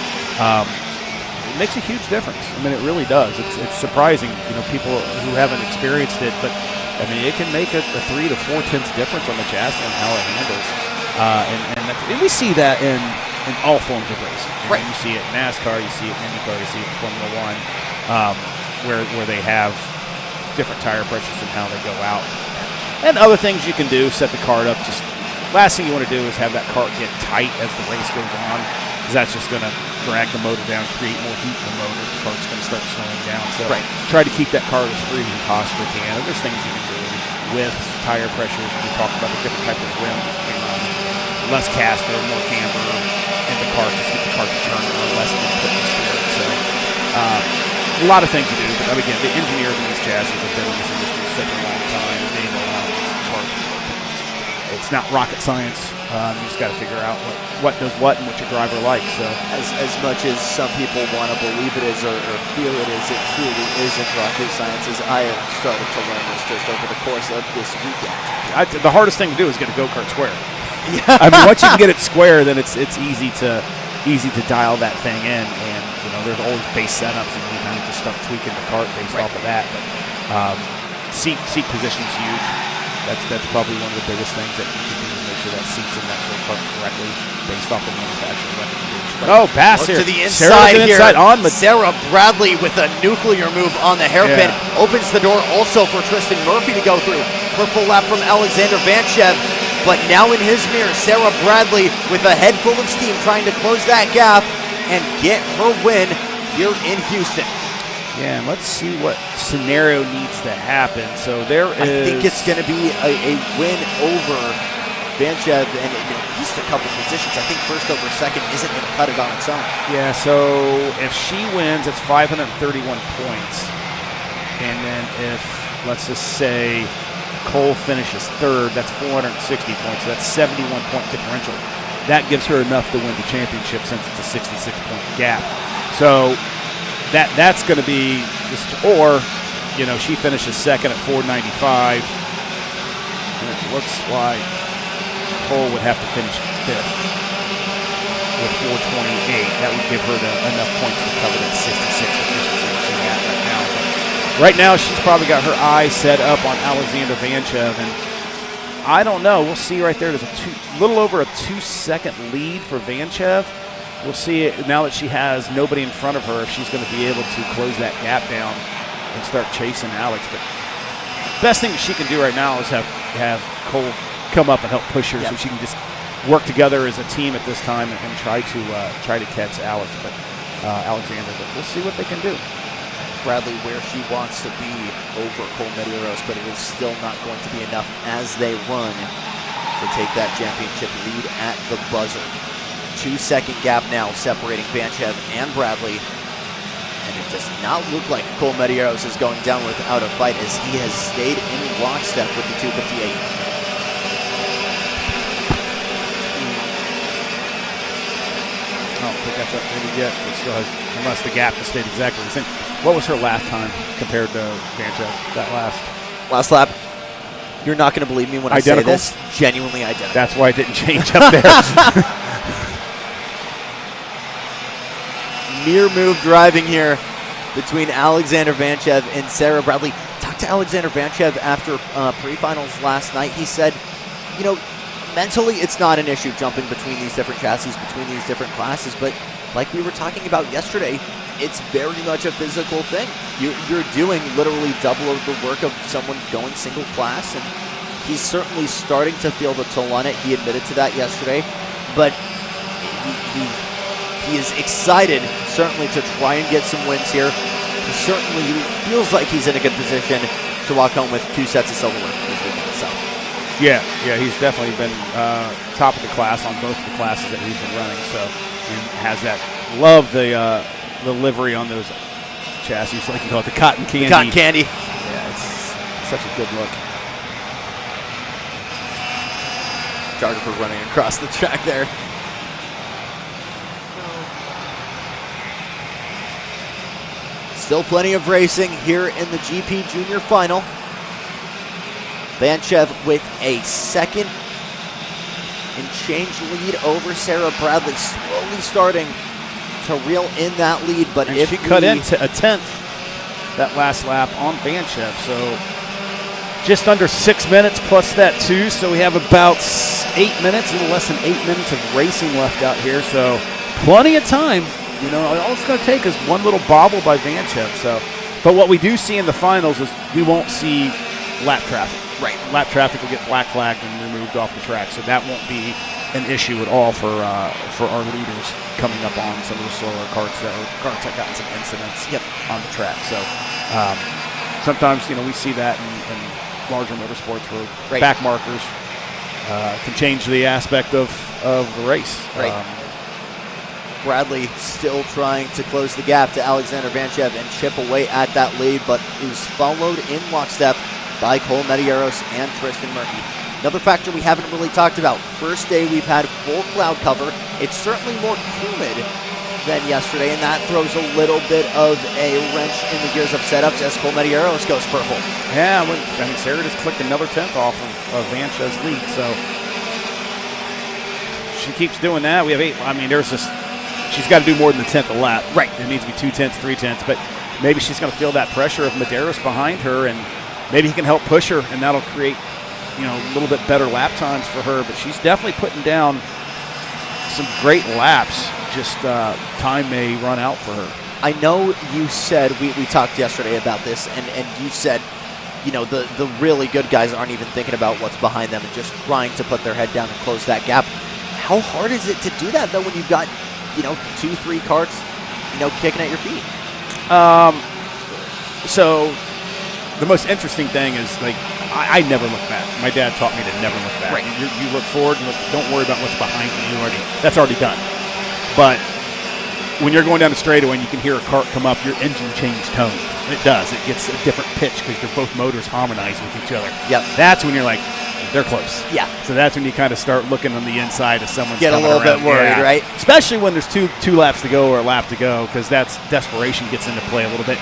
it makes a huge difference. I mean, it really does. It's surprising, people who haven't experienced it, but I mean, it can make a 3 to 4 tenths difference on the chassis and how it handles. And we see that in all forms of racing. Right. You see it in NASCAR, you see it in IndyCar, you see it in Formula One, where they have different tire pressures and how they go out. And other things you can do, set the cart up. Just last thing you want to do is have that cart get tight as the race goes on, because that's just going to drag the motor down, create more heat in the motor. The cart's going to start slowing down. So try to keep that cart as free as you possibly can. And there's things you can do with tire pressures. We talked about the different types of rims. Less caster, more camber in the cart, just get the cart to turn or less input in the steering. So a lot of things to do. But again, the engineers in these chassis have been in this industry for such a long time. They know how this cart. It's not rocket science. You just got to figure out what does what and what your driver likes. So, as much as some people want to believe it is or feel it is, it truly isn't rocket science. As I have started to learn this just over the course of this weekend. The hardest thing to do is get a go-kart square. Yeah. I mean, once you can get it square, then it's easy to dial that thing in. And there's always base setups, and you kind of just start tweaking the cart based off of that. But seat position is huge. That's probably one of the biggest things that you can do to make sure that seat's in that go-kart correctly based off the manufacturer recommendation. Oh, pass here. To the inside here. On Sarah Bradley with a nuclear move on the hairpin. Opens the door also for Tristan Murphy to go through. Purple lap from Alexander Vanchev. But now in his mirror, Sarah Bradley with a head full of steam trying to close that gap and get her win here in Houston. Yeah, and let's see what scenario needs to happen. So I think it's going to be a win over Vanchev and at least a couple positions. I think first over second isn't going to cut it on its own. Yeah, so if she wins, it's 531 points. And then if, let's just say, Cole finishes third. That's 460 points. So that's 71-point differential. That gives her enough to win the championship since it's a 66-point gap. So that's going to be just, or, you know, she finishes second at 495. And it looks like Cole would have to finish fifth with 428. That would give her enough points to cover that 66 efficiency that she has right now. But right now, she's probably got her eye set up on Alexander Vanchev, and I don't know. We'll see right there. There's a little over a 2-second lead for Vanchev. We'll see it now that she has nobody in front of her if she's going to be able to close that gap down and start chasing Alex. But the best thing that she can do right now is have Cole come up and help push her, so she can just work together as a team at this time and try to catch Alex. But Alexander, but we'll see what they can do. Bradley where she wants to be over Cole Medeiros, but it is still not going to be enough as they run to take that championship lead at the buzzer. 2-second gap now separating Vanchev and Bradley, and it does not look like Cole Medeiros is going down without a fight as he has stayed in lockstep with the 258. I don't think that's updated yet. It still has, unless the gap has stayed exactly the same. What was her lap time compared to Vanchev, that last lap? You're not going to believe me when I say this. Genuinely identical. That's why it didn't change up there. Mere move driving here between Alexander Vanchev and Sarah Bradley. Talked to Alexander Vanchev after pre-finals last night. He said, you know, mentally it's not an issue jumping between these different chassis, between these different classes, but like we were talking about yesterday, it's very much a physical thing. You're doing literally double of the work of someone going single class, and he's certainly starting to feel the toll on it. He admitted to that yesterday, but he is excited, certainly, to try and get some wins here. He certainly feels like he's in a good position to walk home with 2 sets of silverware this weekend. So. Yeah, he's definitely been top of the class on both of the classes that he's been running. So, and has that. Love the livery on those chassis, like you call it, the cotton candy. The cotton candy. Yeah, it's such a good look. Photographer running across the track there. Still plenty of racing here in the GP Junior Final. Vanchev with a second and change lead over Sarah Bradley, slowly starting to reel in that lead, but and if she cut into a 10th that last lap on Vanchev, so just under 6 minutes plus that 2, so we have about 8 minutes, a little less than 8 minutes of racing left out here, so plenty of time. You know, all it's going to take is one little bobble by Vanchev. So, but what we do see in the finals is we won't see lap traffic. Right, lap traffic will get black flagged and removed off the track, so that won't be an issue at all for our leaders coming up on some of the slower carts that got some incidents on the track. So sometimes, you know, we see that in larger motorsports where back markers can change the aspect of the race. Right. Bradley still trying to close the gap to Alexander Vanchev and chip away at that lead, but is followed in lockstep by Cole Medeiros and Tristan Murphy. Another factor we haven't really talked about, first day we've had full cloud cover. It's certainly more humid than yesterday, and that throws a little bit of a wrench in the gears of setups as Cole Medeiros goes purple. Yeah, Sarah just clicked another 10th off of Vanchev's lead, so she keeps doing that. We have 8. I mean, there's this. She's got to do more than the 10th a lap. Right. It needs to be 2 tenths, 3 tenths, but maybe she's going to feel that pressure of Medeiros behind her, and maybe he can help push her, and that'll create, you know, a little bit better lap times for her. But she's definitely putting down some great laps. Just time may run out for her. I know you said, we talked yesterday about this, and you said, you know, the really good guys aren't even thinking about what's behind them and just trying to put their head down and close that gap. How hard is it to do that, though, when you've got, you know, 2-3 carts, you know, kicking at your feet? So the most interesting thing is, like, I never look back. My dad taught me to never look back. Right. You look forward and don't worry about what's behind you. That's already done. But when you're going down the straightaway and you can hear a cart come up, your engine changed tone. It does. It gets a different pitch because they're both motors harmonized with each other. Yep. That's when you're like, they're close. Yeah. So that's when you kind of start looking on the inside of someone's Get a coming little around. bit worried, right? Especially when there's two laps to go or a lap to go, because that's desperation gets into play a little bit.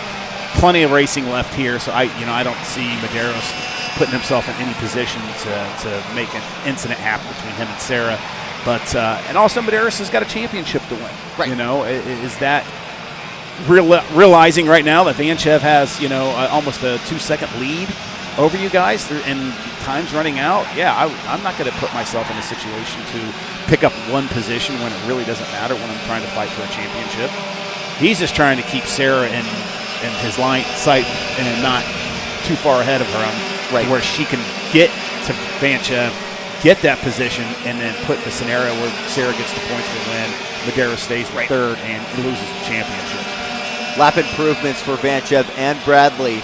Plenty of racing left here, so I don't see Medeiros putting himself in any position to make an incident happen between him and Sarah. But and also Medeiros has got a championship to win. Right. You know, is that realizing right now that Vanchev has almost a 2-second lead over you guys, and time's running out. Yeah, I'm not going to put myself in a situation to pick up one position when it really doesn't matter when I'm trying to fight for a championship. He's just trying to keep Sarah in his line sight and not too far ahead of her, right, where she can get to Vanchev, get that position, and then put the scenario where Sarah gets the points to win. Medeiros stays third and loses the championship. Lap improvements for Vanchev and Bradley.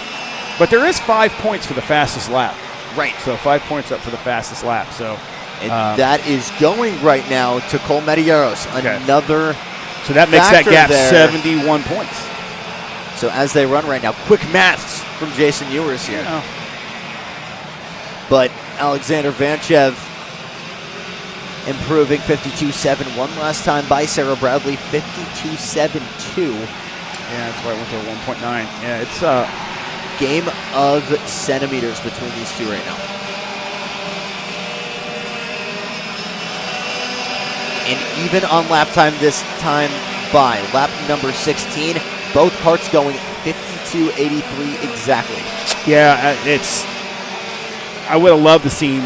But there is 5 points for the fastest lap. Right. So 5 points up for the fastest lap. So and that is going right now to Cole Medeiros. Okay. Another So that makes that gap there. 71 points. So as they run right now, quick maths from Jason Ewers here. Yeah. But Alexander Vanchev improving 52.71 last time by Sarah Bradley, 52.72. Yeah, that's why I went to a 1.9. Yeah, it's game of centimeters between these two right now. And even on lap time this time by lap number 16, both carts going 52.83 exactly. Yeah, I would have loved to see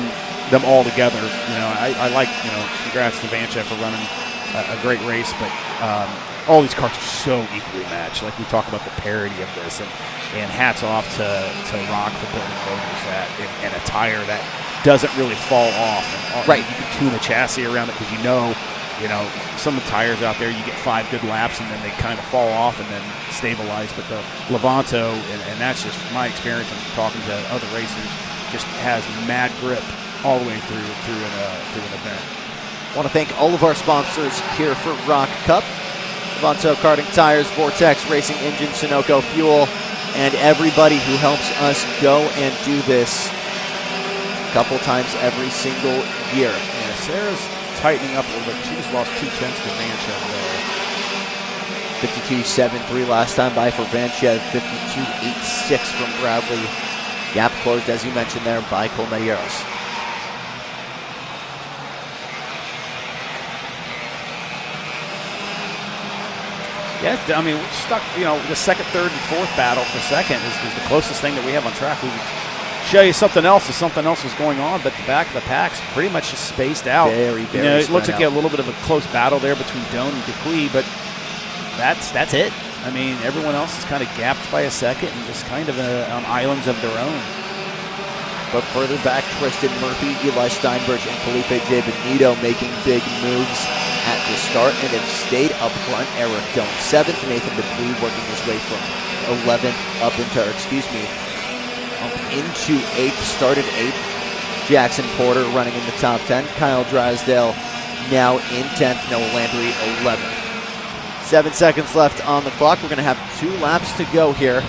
them all together. I like, congrats to Vanchev for running a great race, but all these carts are so equally matched. Like, we talk about the parity of this, and hats off to ROK for building motors and a tire that doesn't really fall off. And, right. You can tune a chassis around it because you know, some of the tires out there, you get 5 good laps and then they kind of fall off and then stabilize. But the Levanto, and that's just my experience from talking to other racers, just has mad grip all the way through an event. I want to thank all of our sponsors here for ROK Cup. Levanto Karting Tires, Vortex Racing Engine, Sunoco Fuel, and everybody who helps us go and do this a couple times every single year. Yeah, Sarah's tightening up a little bit. She just lost 2/10 to Vanchev there. 52.73 last time by for Vanchev, 52.86 from Bradley. Gap closed, as you mentioned there, by Cole Medeiros. Yeah, I mean, we're stuck, the second, third, and fourth battle for second is the closest thing that we have on track. We would show you something else if something else was going on, but the back of the pack's pretty much just spaced out. Very it looks like you have a little bit of a close battle there between Doan and Dupuis, but that's it. I mean, everyone else is kind of gapped by a second and just kind of on islands of their own. But further back, Tristan Murphy, Eli Steinberg, and Felipe J. Benito making big moves at the start and have stayed up front. Eric Doan 7th, Nathan Dupuis working his way from 11th up into 8th, started 8th. Jackson Porter running in the top 10. Kyle Drysdale now in 10th. Noah Landry 11th. 7 seconds left on the clock. We're going to have 2 laps to go here.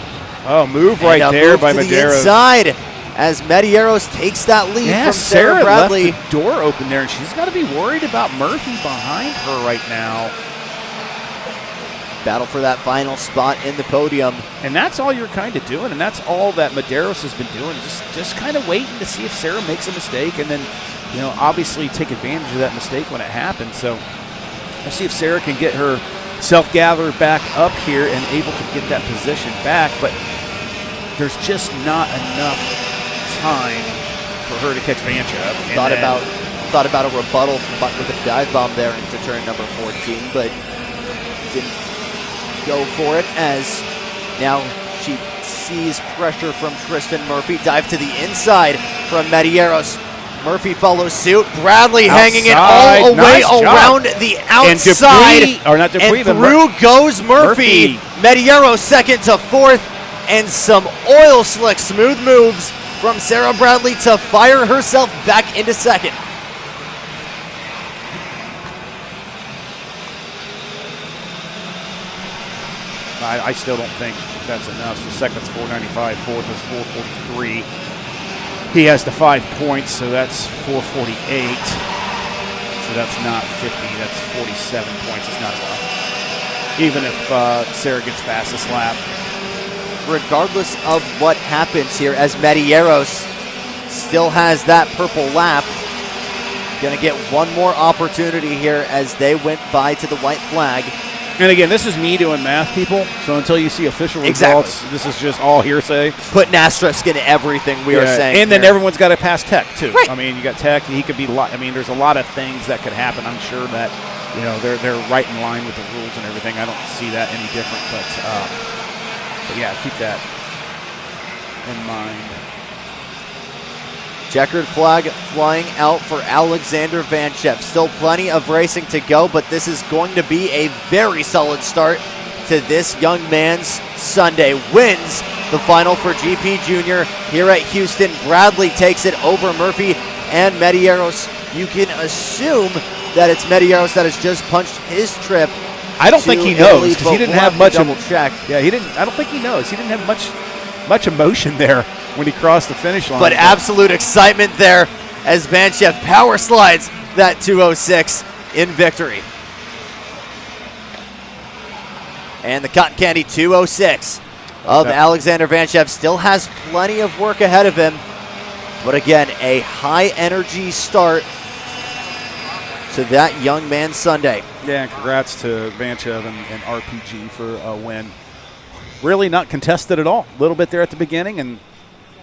Oh, move right there move by to Medeiros. The inside as Medeiros takes that lead from Sarah Bradley. left the door open there, and she's got to be worried about Murphy behind her right now. Battle for that final spot in the podium. And that's all you're kind of doing, and that's all that Medeiros has been doing, just kind of waiting to see if Sarah makes a mistake, and then, obviously take advantage of that mistake when it happens. So we'll see if Sarah can get her self-gathered back up here and able to get that position back, but there's just not enough time for her to catch Vanchev. Thought about a rebuttal with a dive bomb there into turn number 14, but didn't go for it as now she sees pressure from Tristan Murphy. Dive to the inside from Medeiros. Murphy follows suit. Bradley hanging it all the way around the outside. And through goes Murphy. Medeiros second to 4th, and some oil slick smooth moves from Sarah Bradley to fire herself back into second. I still don't think that's enough. So second's 495, fourth is 443. He has the 5 points, so that's 448. So that's not 50, that's 47 points. It's not enough. Even if Sarah gets fastest lap. Regardless of what happens here, as Medeiros still has that purple lap, gonna get one more opportunity here as they went by to the white flag. And again, this is me doing math, people. So until you see official results, this is just all hearsay. Putting asterisk in everything we are saying. And then here. everyone's got to pass tech too. Right. I mean, you got tech. He could be. I mean, there's a lot of things that could happen. I'm sure that they're right in line with the rules and everything. I don't see that any different. But yeah, keep that in mind. Checkered flag flying out for Alexander Vanchev. Still plenty of racing to go, but this is going to be a very solid start to this young man's Sunday. Wins the final for GP Junior here at Houston. Bradley takes it over Murphy and Medeiros. You can assume that it's Medeiros that has just punched his trip. I don't think he knows because he didn't have much. Double check. Yeah, he didn't. I don't think he knows. He didn't have much emotion there when he crossed the finish line. But absolute excitement there as Vanchev power slides that 206 in victory. And the Cotton Candy 206 of Alexander Vanchev still has plenty of work ahead of him. But again, a high energy start to that young man's Sunday. Yeah, and congrats to Vanchev and RPG for a win. Really not contested at all. A little bit there at the beginning, and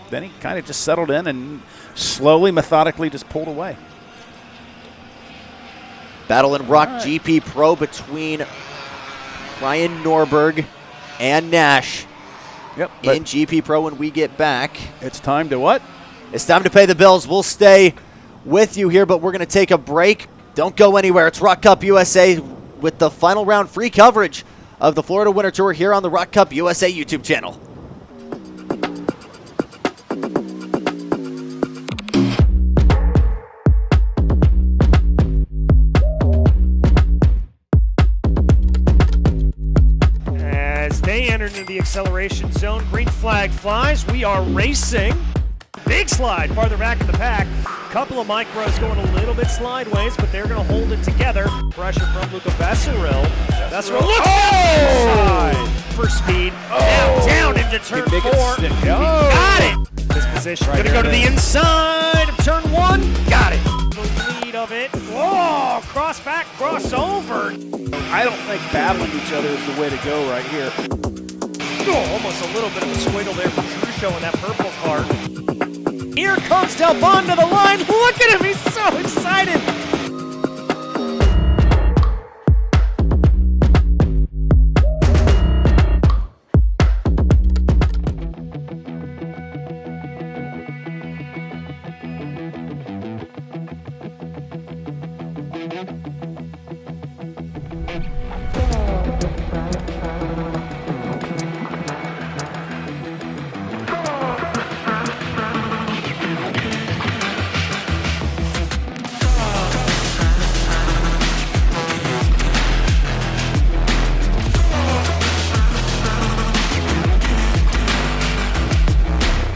then he kind of just settled in and slowly, methodically just pulled away. Battle in ROK GP Pro between Ryan Norberg and Nash. Yep. In GP Pro when we get back. It's time to what? It's time to pay the bills. We'll stay with you here, but we're going to take a break. Don't go anywhere. It's ROK Cup USA with the final round free coverage of the Florida Winter Tour here on the ROK Cup USA YouTube channel. As they enter into the acceleration zone, green flag flies. We are racing. Big slide farther back in the pack. Couple of micros going a little bit slideways, but they're going to hold it together. Pressure from Luca Besseril. Besseril looks outside for speed. Now down into turn 4. Got it. This position going to go to the inside of turn 1. Got it. The lead of it. Whoa, cross back, crossover. I don't think battling each other is the way to go right here. Oh, almost a little bit of a swiggle there for Trusho in that purple car. Here comes Del Bon to the line. Look at him, he's so excited.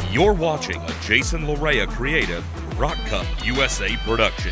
You're watching a Jason Larea creative ROK Cup USA production.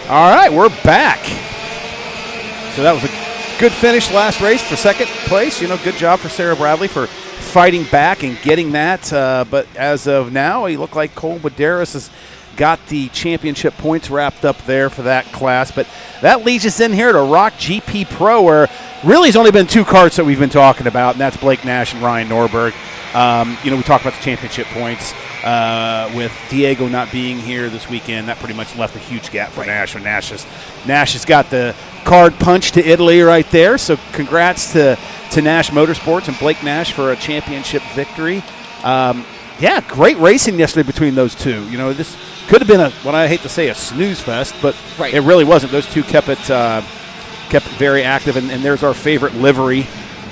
All right, we're back. So that was a good finish last race for second place. Good job for Sarah Bradley for fighting back and getting that. But as of now, he looked like Cole Medeiros has got the championship points wrapped up there for that class. But that leads us in here to ROK GP Pro, where really has only been 2 carts that we've been talking about, and that's Blake Nash and Ryan Norberg. We talked about the championship points. With Diego not being here this weekend, that pretty much left a huge gap for Nash. And Nash has got the card punch to Italy right there. So congrats to Nash Motorsports and Blake Nash for a championship victory. Great racing yesterday between those two. This could have been what I hate to say, a snooze fest, but it really wasn't. Those two kept it very active, and there's our favorite livery.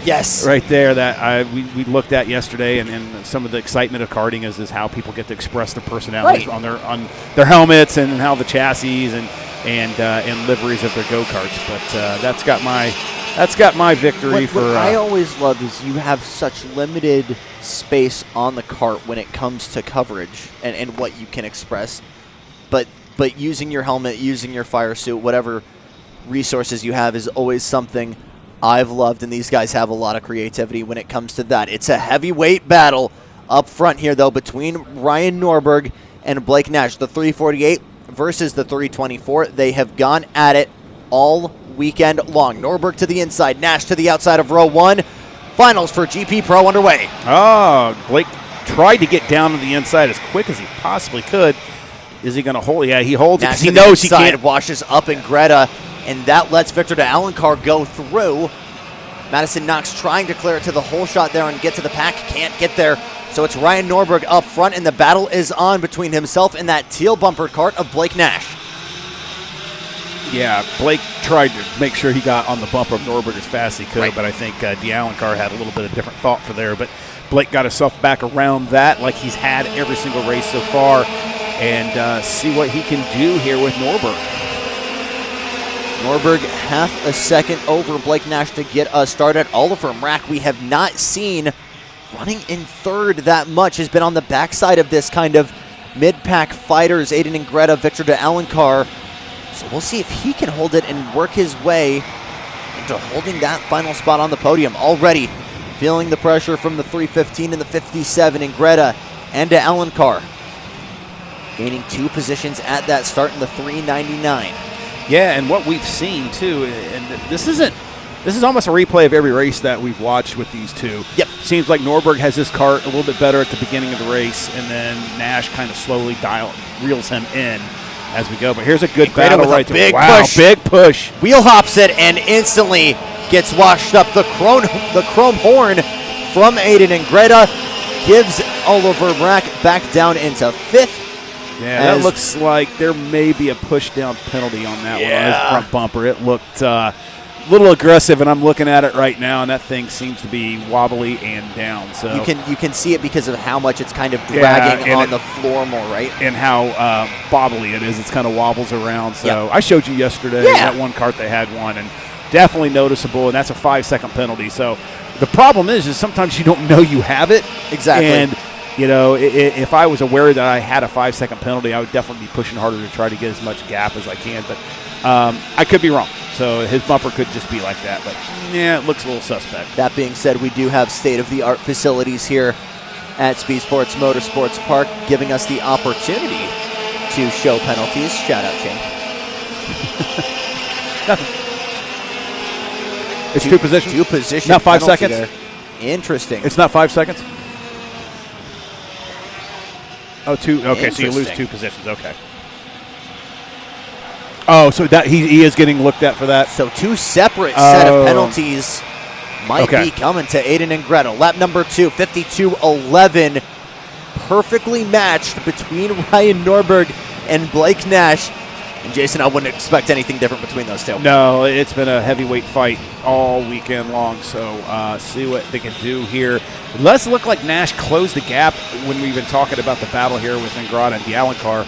Yes. Right there that we looked at yesterday, and some of the excitement of karting is how people get to express their personalities on their helmets and how the chassis and liveries of their go-karts. But that's got my victory what I always love is you have such limited space on the kart when it comes to coverage and what you can express. But using your helmet, using your fire suit, whatever resources you have is always something I've loved, and these guys have a lot of creativity when it comes to that. It's a heavyweight battle up front here, though, between Ryan Norberg and Blake Nash. The 348 versus the 324. They have gone at it all weekend long. Norberg to the inside, Nash to the outside of row 1. Finals for GP Pro underway. Blake tried to get down to the inside as quick as he possibly could. Is he going to hold? Yeah, he holds it because he knows he can't. Washes up in Greta, and that lets Victor de Alencar go through. Madison Knox trying to clear it to the hole shot there and get to the pack. Can't get there. So it's Ryan Norberg up front, and the battle is on between himself and that teal bumper cart of Blake Nash. Yeah, Blake tried to make sure he got on the bumper of Norberg as fast as he could, but I think de Alencar had a little bit of different thought for there. But Blake got himself back around that like he's had every single race so far, and see what he can do here with Norberg. Norberg half a second over Blake Nash to get us started. Oliver Mrack, we have not seen running in third that much, has been on the backside of this kind of mid-pack fighters, Aiden and Greta, Victor de Alencar. So we'll see if he can hold it and work his way into holding that final spot on the podium. Already feeling the pressure from the 315 and the 57 in Greta and de Alencar. Gaining 2 positions at that start in the 399. Yeah, and what we've seen too, and this is almost a replay of every race that we've watched with these two. Yep. Seems like Norberg has his cart a little bit better at the beginning of the race, and then Nash kind of slowly reels him in as we go. But here's a good battle right there. Wow, big push. Wheel hops it and instantly gets washed up. The chrome horn from Aiden and Greta gives Oliver Brack back down into 5th. Yeah, that looks like there may be a push-down penalty on that one, on his front bumper. It looked a little aggressive, and I'm looking at it right now, and that thing seems to be wobbly and down. So you can see it because of how much it's kind of dragging on the floor more, right? And how bobbly it is. It's kind of wobbles around. So I showed you yesterday that one cart they had one, and definitely noticeable, and that's a 5-second penalty. So the problem is sometimes you don't know you have it. Exactly. And if I was aware that I had a 5-second penalty, I would definitely be pushing harder to try to get as much gap as I can. But I could be wrong. So his bumper could just be like that. But, it looks a little suspect. That being said, we do have state-of-the-art facilities here at Speedsportz Motorsports Park, giving us the opportunity to show penalties. Shout out, Shane. It's 2 positions. 2 positions. Not 5 seconds. There. Interesting. It's not 5 seconds? Oh, 2. Okay, so you lose 2 positions. Okay. Oh, so that he is getting looked at for that. So 2 separate set of penalties might be coming to Aiden and Greta. Lap number 2, 52.11. Perfectly matched between Ryan Norberg and Blake Nash. And Jason, I wouldn't expect anything different between those two. No, it's been a heavyweight fight all weekend long. So see what they can do here. It does look like Nash closed the gap when we've been talking about the battle here with Ingrata and de Alencar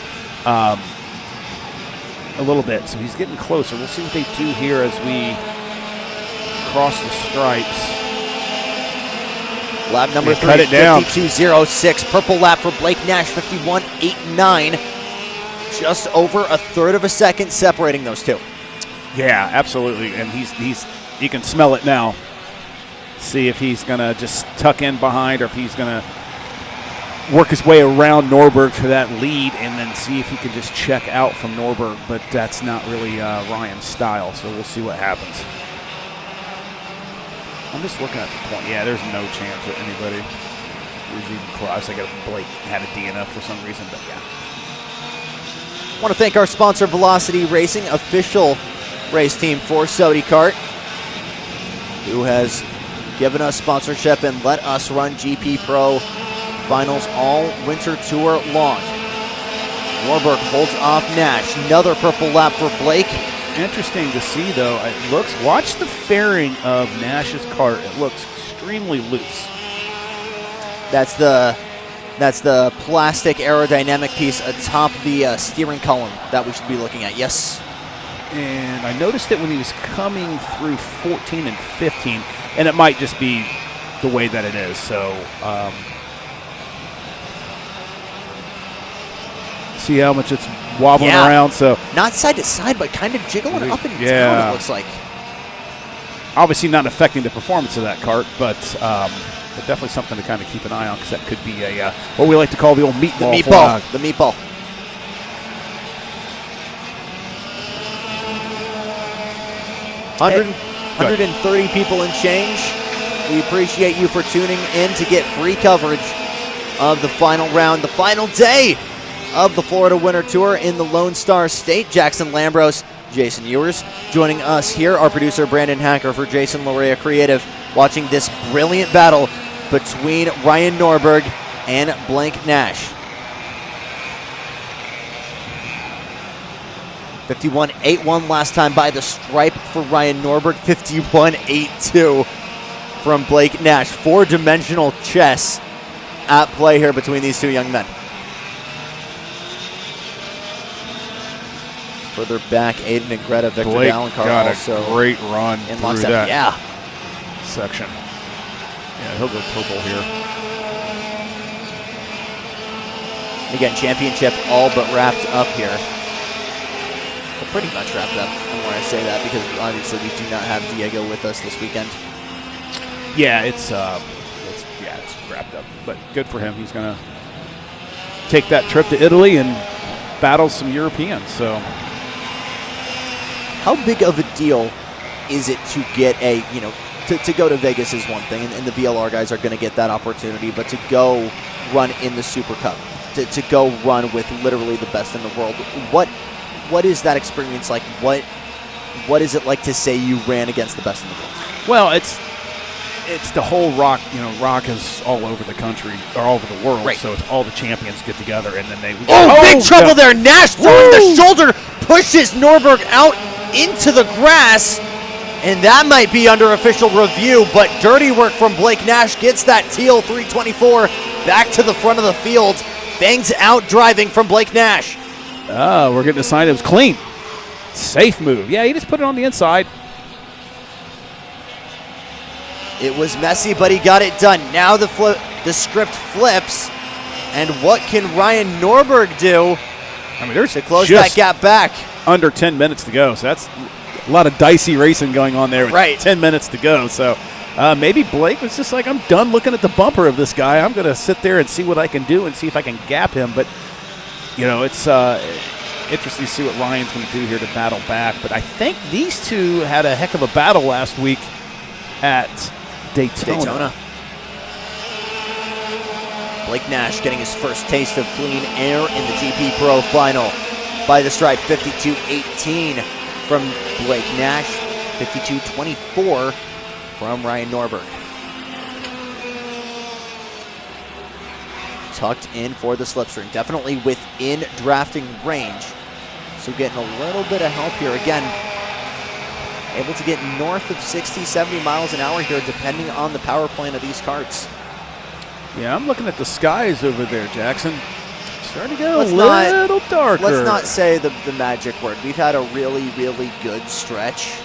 a little bit. So he's getting closer. We'll see what they do here as we cross the stripes. Lap number 3, 52.06. Purple lap for Blake Nash, 51.89. Just over a third of a second separating those two. Yeah, absolutely. And he can smell it now. see if he's going to just tuck in behind or if he's going to work his way around Norberg for that lead and then see if he can just check out from Norberg. But that's not really Ryan's style, so we'll see what happens. I'm just looking at the point. Yeah, there's no chance that anybody is even close. I got Blake had a DNF for some reason, but yeah. I want to thank our sponsor, Velocity Racing, official race team for Sodi Kart, who has given us sponsorship and let us run GP Pro Finals all winter tour long. Norberg holds off Nash. Another purple lap for Blake. Interesting to see, though. It looks. Watch the fairing of Nash's cart. It looks extremely loose. That's the plastic aerodynamic piece atop the steering column that we should be looking at. Yes. And I noticed it when he was coming through 14 and 15, and it might just be the way that it is. So. See how much it's wobbling around. So not side to side, but kind of jiggling up and down, it looks like. Obviously not affecting the performance of that kart, but definitely something to kind of keep an eye on because that could be a what we like to call the old meatball flag. The meatball. Hey. 130 people and change. We appreciate you for tuning in to get free coverage of the final round, the final day of the Florida Winter Tour in the Lone Star State. Jackson Lambros, Jason Ewers joining us here. Our producer Brandon Hacker for Jason Lorea Creative, watching this brilliant battle between Ryan Norberg and Blake Nash. 51.81 last time by the stripe for Ryan Norberg. 51.82 from Blake Nash. Four-dimensional chess at play here between these two young men. Further back, Aiden and Greta, Victor Blake Dallencar got also a great run in through lockstep. that Yeah. section. Yeah, he'll go purple here. Again, championship all but wrapped up here. Well, pretty much wrapped up, when I say that, because obviously we do not have Diego with us this weekend. Yeah, it's wrapped up. But good for him. He's gonna take that trip to Italy and battle some Europeans. So. How big of a deal is it to get to go to Vegas is one thing, and the VLR guys are going to get that opportunity, but to go run in the Super Cup, to go run with literally the best in the world, what is that experience like? What is it like to say you ran against the best in the world? Well, it's the whole ROK. ROK is all over the country, or all over the world. Right. So it's all the champions get together, and then they. Big trouble there! Nash throwing the shoulder, pushes Norberg out into the grass, and that might be under official review, but dirty work from Blake Nash gets that teal 324 back to the front of the field. Bangs out driving from Blake Nash. We're getting a sign it was clean. Safe move. Yeah, he just put it on the inside. It was messy, but he got it done. Now the script flips, and what can Ryan Norberg do there's to close that gap back? Under 10 minutes to go, so that's a lot of dicey racing going on there with 10 minutes to go. So maybe Blake was just like, I'm done looking at the bumper of this guy. I'm going to sit there and see what I can do and see if I can gap him. But, it's interesting to see what Ryan's going to do here to battle back. But I think these two had a heck of a battle last week at Daytona. Blake Nash getting his first taste of clean air in the GP Pro Final by the stripe. 52.18 from Blake Nash. 52.24 from Ryan Norberg. Tucked in for the slipstream. Definitely within drafting range. So getting a little bit of help here. Again, able to get north of 60, 70 miles an hour here, depending on the power plant of these karts. Yeah, I'm looking at the skies over there, Jackson. Starting to get a little darker. Let's not say the magic word. We've had a really, really good stretch.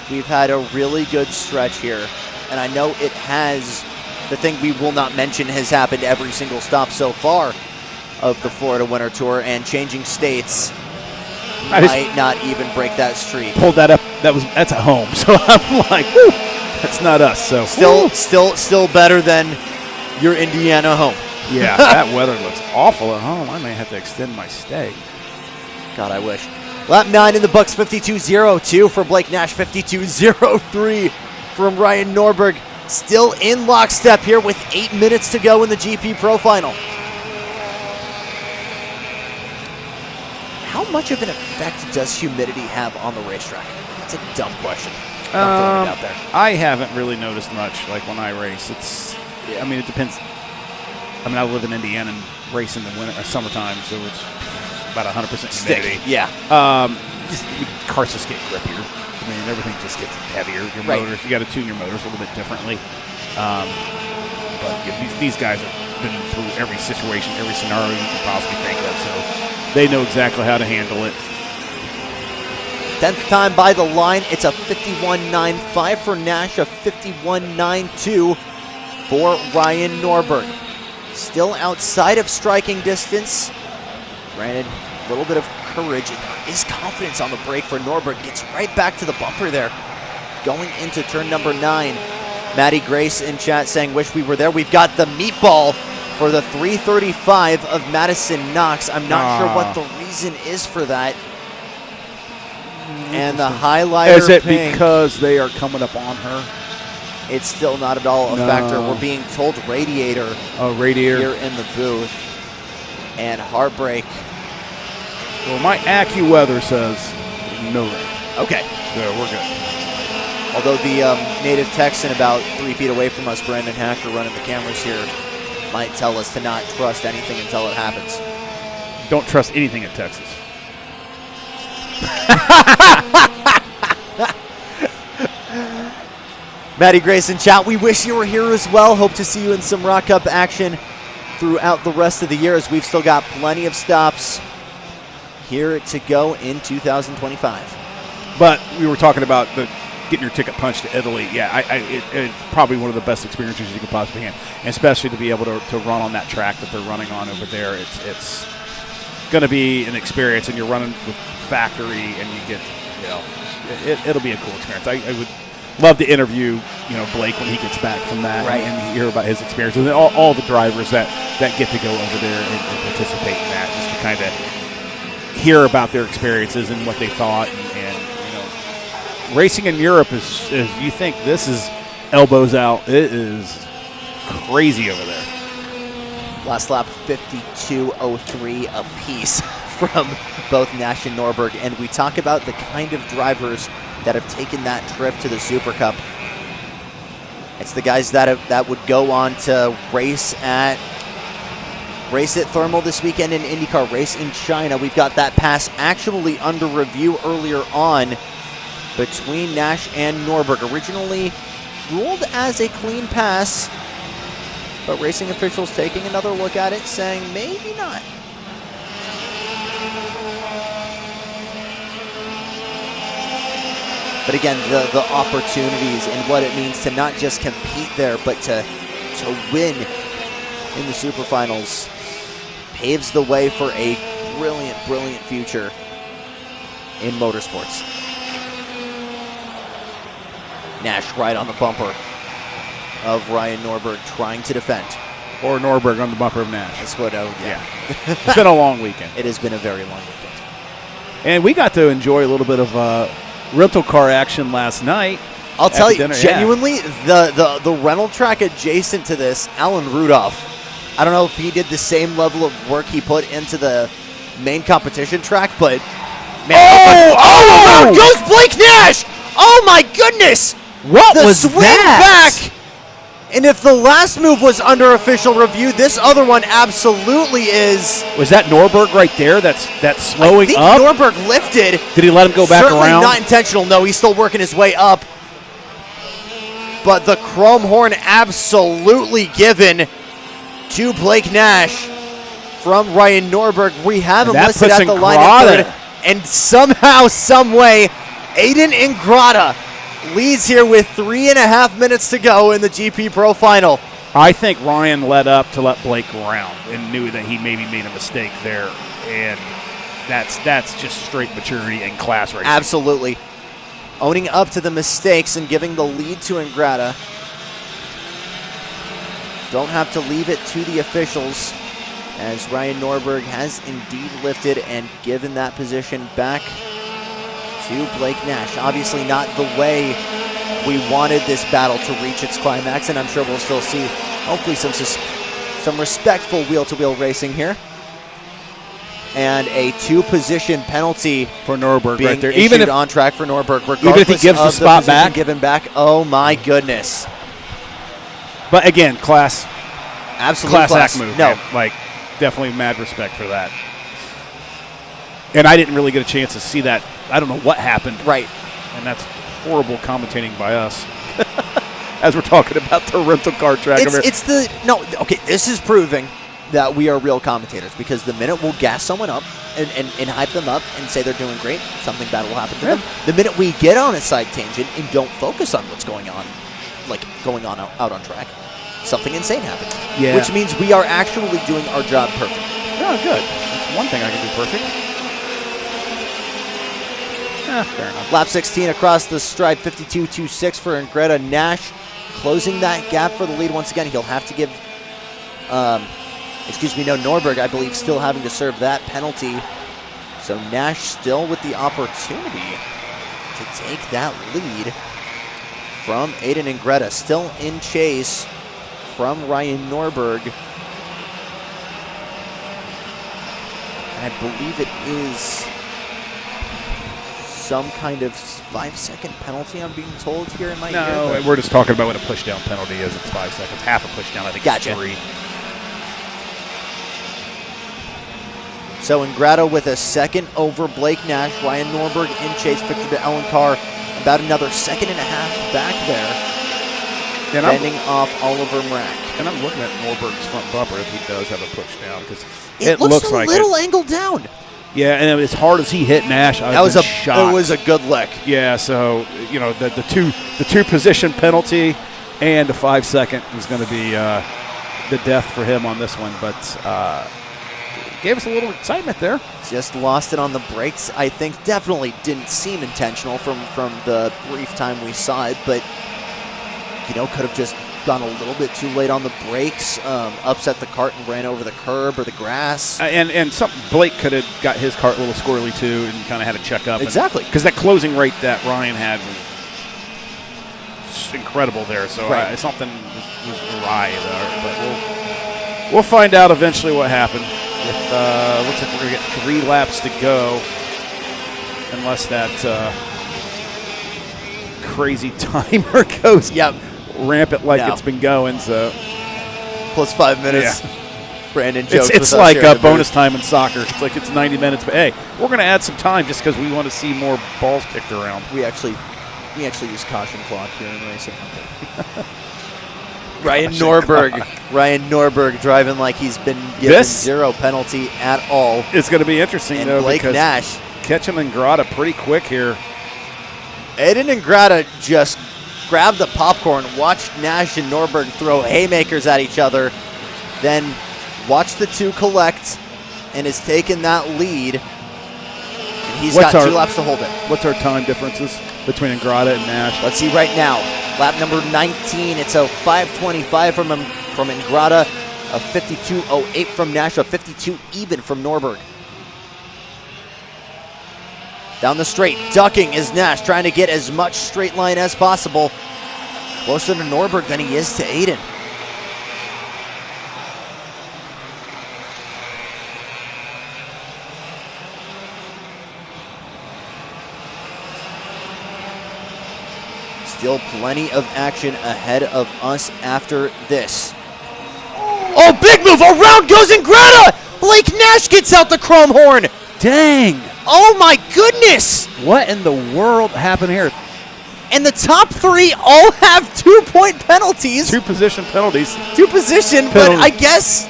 We've had a really good stretch here. And I know it has, the thing we will not mention has happened every single stop so far of the Florida Winter Tour, and changing states might not even break that streak. Pulled that up. That's at home. So I'm like, whoo. That's not us. So Still better than your Indiana home. yeah, that weather looks awful at home. I may have to extend my stay. God, I wish. Lap 9 in the books, 52.02 for Blake Nash, 52.03 from Ryan Norberg. Still in lockstep here with 8 minutes to go in the GP Pro Final. How much of an effect does humidity have on the racetrack? That's a dumb question. I'm throwing it out there. I haven't really noticed much, like when I race. I mean, it depends. I mean, I live in Indiana and race in the winter, summertime, so it's about 100% humidity. Yeah. Cars just get grippier. I mean, everything just gets heavier. Your motors, you got to tune your motors a little bit differently. But yeah, these guys have been through every situation, every scenario you can possibly think of, so they know exactly how to handle it. 10th time by the line. It's a 51.95 for Nash, a 51.92 for Ryan Norberg. Still outside of striking distance. Granted, a little bit of courage and his confidence on the brake for Norberg. Gets right back to the bumper there. Going into turn number 9. Maddie Grace in chat saying, wish we were there. We've got the meatball for the 335 of Madison Knox. I'm not sure what the reason is for that. And the highlighter Is it ping, because they are coming up on her? it's still not at all a factor. We're being told radiator. Oh, radiator. Here in the booth. And heartbreak. Well, my AccuWeather says no rain. Okay. So we're good. Although the native Texan about 3 feet away from us, Brandon Hacker, running the cameras here, might tell us to not trust anything until it happens. Don't trust anything in Texas. Maddie Grace in chat, we wish you were here as well. Hope to see you in some ROK Cup action throughout the rest of the year, as we've still got plenty of stops here to go in 2025. But we were talking about getting your ticket punched to Italy. Yeah, it's probably one of the best experiences you could possibly have, and especially to be able to run on that track that they're running on over there. It's going to be an experience, and you're running with factory, and you get, it'll be a cool experience. I would love to interview, Blake when he gets back from that, right, and hear about his experiences, and all the drivers that get to go over there and participate in that, just to kind of hear about their experiences and what they thought. And racing in Europe is you think this is elbows out. It is crazy over there. Last lap, 52.03 apiece from both Nash and Norberg. And we talk about the kind of drivers that have taken that trip to the Super Cup. It's the guys that would go on to race at Thermal this weekend in IndyCar, race in China. We've got that pass actually under review earlier on between Nash and Norberg. Originally ruled as a clean pass, but racing officials taking another look at it, saying maybe not. But again, the opportunities and what it means to not just compete there, but to win in the Super Finals paves the way for a brilliant, brilliant future in motorsports. Nash right on the bumper of Ryan Norberg, trying to defend. Or Norberg on the bumper of Nash. That's what, yeah. It's been a long weekend. It has been a very long weekend. And we got to enjoy a little bit of rental car action last night. I'll tell you, genuinely, the rental track adjacent to this, Alan Rudolph, I don't know if he did the same level of work he put into the main competition track, but man, there goes Blake Nash! Oh my goodness! What was swing that? Back. And if the last move was under official review, this other one absolutely is. Was that Norberg right there? That's slowing up. I think Norberg lifted. Did he let him go back Certainly around? Not intentional. No, he's still working his way up. But the chrome horn absolutely given to Blake Nash from Ryan Norberg. We have him listed at the line at third. And somehow, some way, Aiden Ingrata leads here with 3.5 minutes to go in the GP Pro Final. I think Ryan let up to let Blake around and knew that he maybe made a mistake there. And that's just straight maturity and class racing. Absolutely. owning up to the mistakes and giving the lead to Ingrata. Don't have to leave it to the officials, as Ryan Norberg has indeed lifted and given that position back to Blake Nash. Obviously not the way we wanted this battle to reach its climax, and I'm sure we'll still see hopefully some respectful wheel-to-wheel racing here. And a 2-position penalty for Norberg being right there. Even if on track for Norberg, regardless even if he gives the spot back, given back. Oh my goodness! But again, class class act move. No, man. Like definitely mad respect for that. And I didn't really get a chance to see that. I don't know what happened. Right. And that's horrible commentating by us. As we're talking about the rental car track. Okay, this is proving that we are real commentators, because the minute we'll gas someone up and hype them up and say they're doing great, something bad will happen to them. The minute we get on a side tangent and don't focus on what's going on, like going on out on track, something insane happens. Yeah. Which means we are actually doing our job perfectly. Yeah, good. That's one thing I can do perfect. Fair enough. Lap 16 across the stripe, 52.26 for Ingrata. Nash closing that gap for the lead once again. He'll have to give, Norberg, I believe, still having to serve that penalty. So Nash still with the opportunity to take that lead from Aiden Ingrata. Still in chase from Ryan Norberg. And I believe it is some kind of 5-second penalty, I'm being told here in my ear. No, we're just talking about what a pushdown penalty is. It's 5 seconds. Half a pushdown, I think Gotcha. It's 3. So Ingrata with a second over Blake Nash. Ryan Norberg in chase. Victor de Elencar about another 1.5 seconds back there. Fending off Oliver Mrak. And I'm looking at Norberg's front bumper if he does have a pushdown, because it looks a little angled down. Yeah, and as hard as he hit Nash, I was shocked. It was a good lick. Yeah, so the two position penalty and a 5-second is going to be the death for him on this one, but gave us a little excitement there. Just lost it on the brakes. I think definitely didn't seem intentional from the brief time we saw it, but could have just gone a little bit too late on the brakes, upset the cart and ran over the curb or the grass. And Blake could have got his cart a little squirrely too, and kind of had to check up. Exactly. Because that closing rate that Ryan had was incredible there. So something was awry there. But we'll find out eventually what happened. Looks like we're going to get 3 laps to go, unless that crazy timer goes. Yep. Rampant like it's been going, so plus 5 minutes. Yeah. Brandon jokes it's like bonus time in soccer. It's like it's 90 minutes, but hey, we're going to add some time just because we want to see more balls kicked around. We actually use caution clock here in racing. Ryan Norberg driving like he's been given 0 penalty at all. It's going to be interesting, and though, Blake because Nash catching Ingrata pretty quick here. Aiden Ingrata just grabbed the popcorn, watched Nash and Norberg throw haymakers at each other, then watched the two collect, and has taken that lead. And he's got 2 laps to hold it. What's our time differences between Ingrata and Nash? Let's see right now. Lap number 19, it's a 5:25 from Ingrata, a 52:08 from Nash, a 52 even from Norberg. Down the straight, ducking is Nash, trying to get as much straight line as possible. Closer to Norberg than he is to Aiden. Still plenty of action ahead of us after this. Oh, big move! Around goes Ingrata! Blake Nash gets out the chrome horn! Dang! Oh my goodness! What in the world happened here? And the top 3 all have 2-point penalties. 2 position penalties. 2 position, but I guess,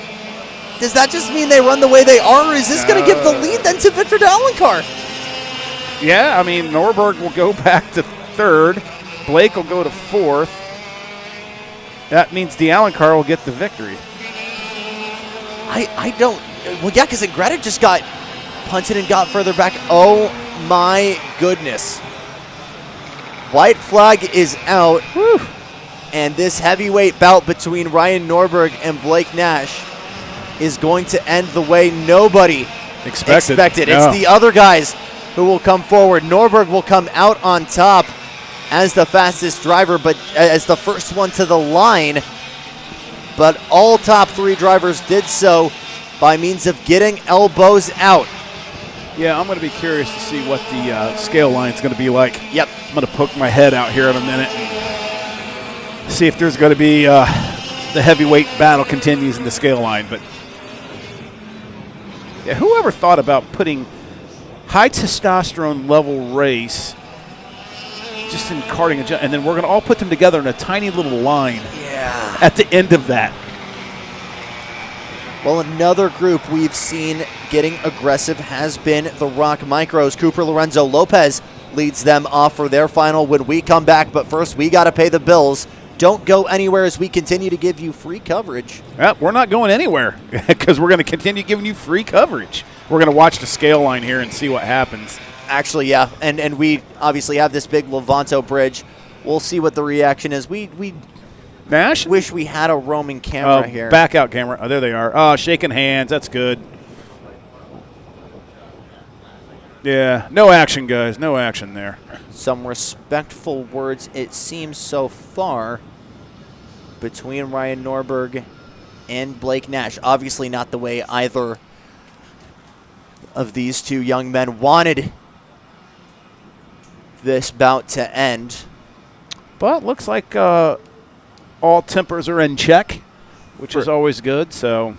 does that just mean they run the way they are, or is this going to give the lead then to Victor de Elencar? Yeah, I mean, Norberg will go back to 3rd. Blake will go to 4th. That means de Elencar will get the victory. I don't, well, yeah, because Ingrata just got punted and got further back. Oh my goodness. White flag is out. Whew. And this heavyweight bout between Ryan Norberg and Blake Nash is going to end the way nobody expected. Yeah. It's the other guys who will come forward. Norberg will come out on top as the fastest driver, but as the first one to the line. But all top 3 drivers did so by means of getting elbows out. Yeah, I'm going to be curious to see what the scale line is going to be like. Yep. I'm going to poke my head out here in a minute and see if there's going to be the heavyweight battle continues in the scale line. But yeah, whoever thought about putting high testosterone level race just in karting, and then we're going to all put them together in a tiny little line at the end of that. Well, another group we've seen getting aggressive has been the ROK Micros. Cooper Lorenzo Lopez leads them off for their final when we come back. But first, we got to pay the bills. Don't go anywhere as we continue to give you free coverage. We're not going anywhere because we're going to continue giving you free coverage. We're going to watch the scale line here and see what happens. Actually, yeah, and we obviously have this big Levanto bridge. We'll see what the reaction is. We Nash? wish we had a roaming camera here. Back out camera. Oh, there they are. Oh, shaking hands. That's good. Yeah, no action, guys. No action there. Some respectful words, it seems so far, between Ryan Norberg and Blake Nash. Obviously not the way either of these two young men wanted this bout to end. But looks like all tempers are in check, which is always good. So,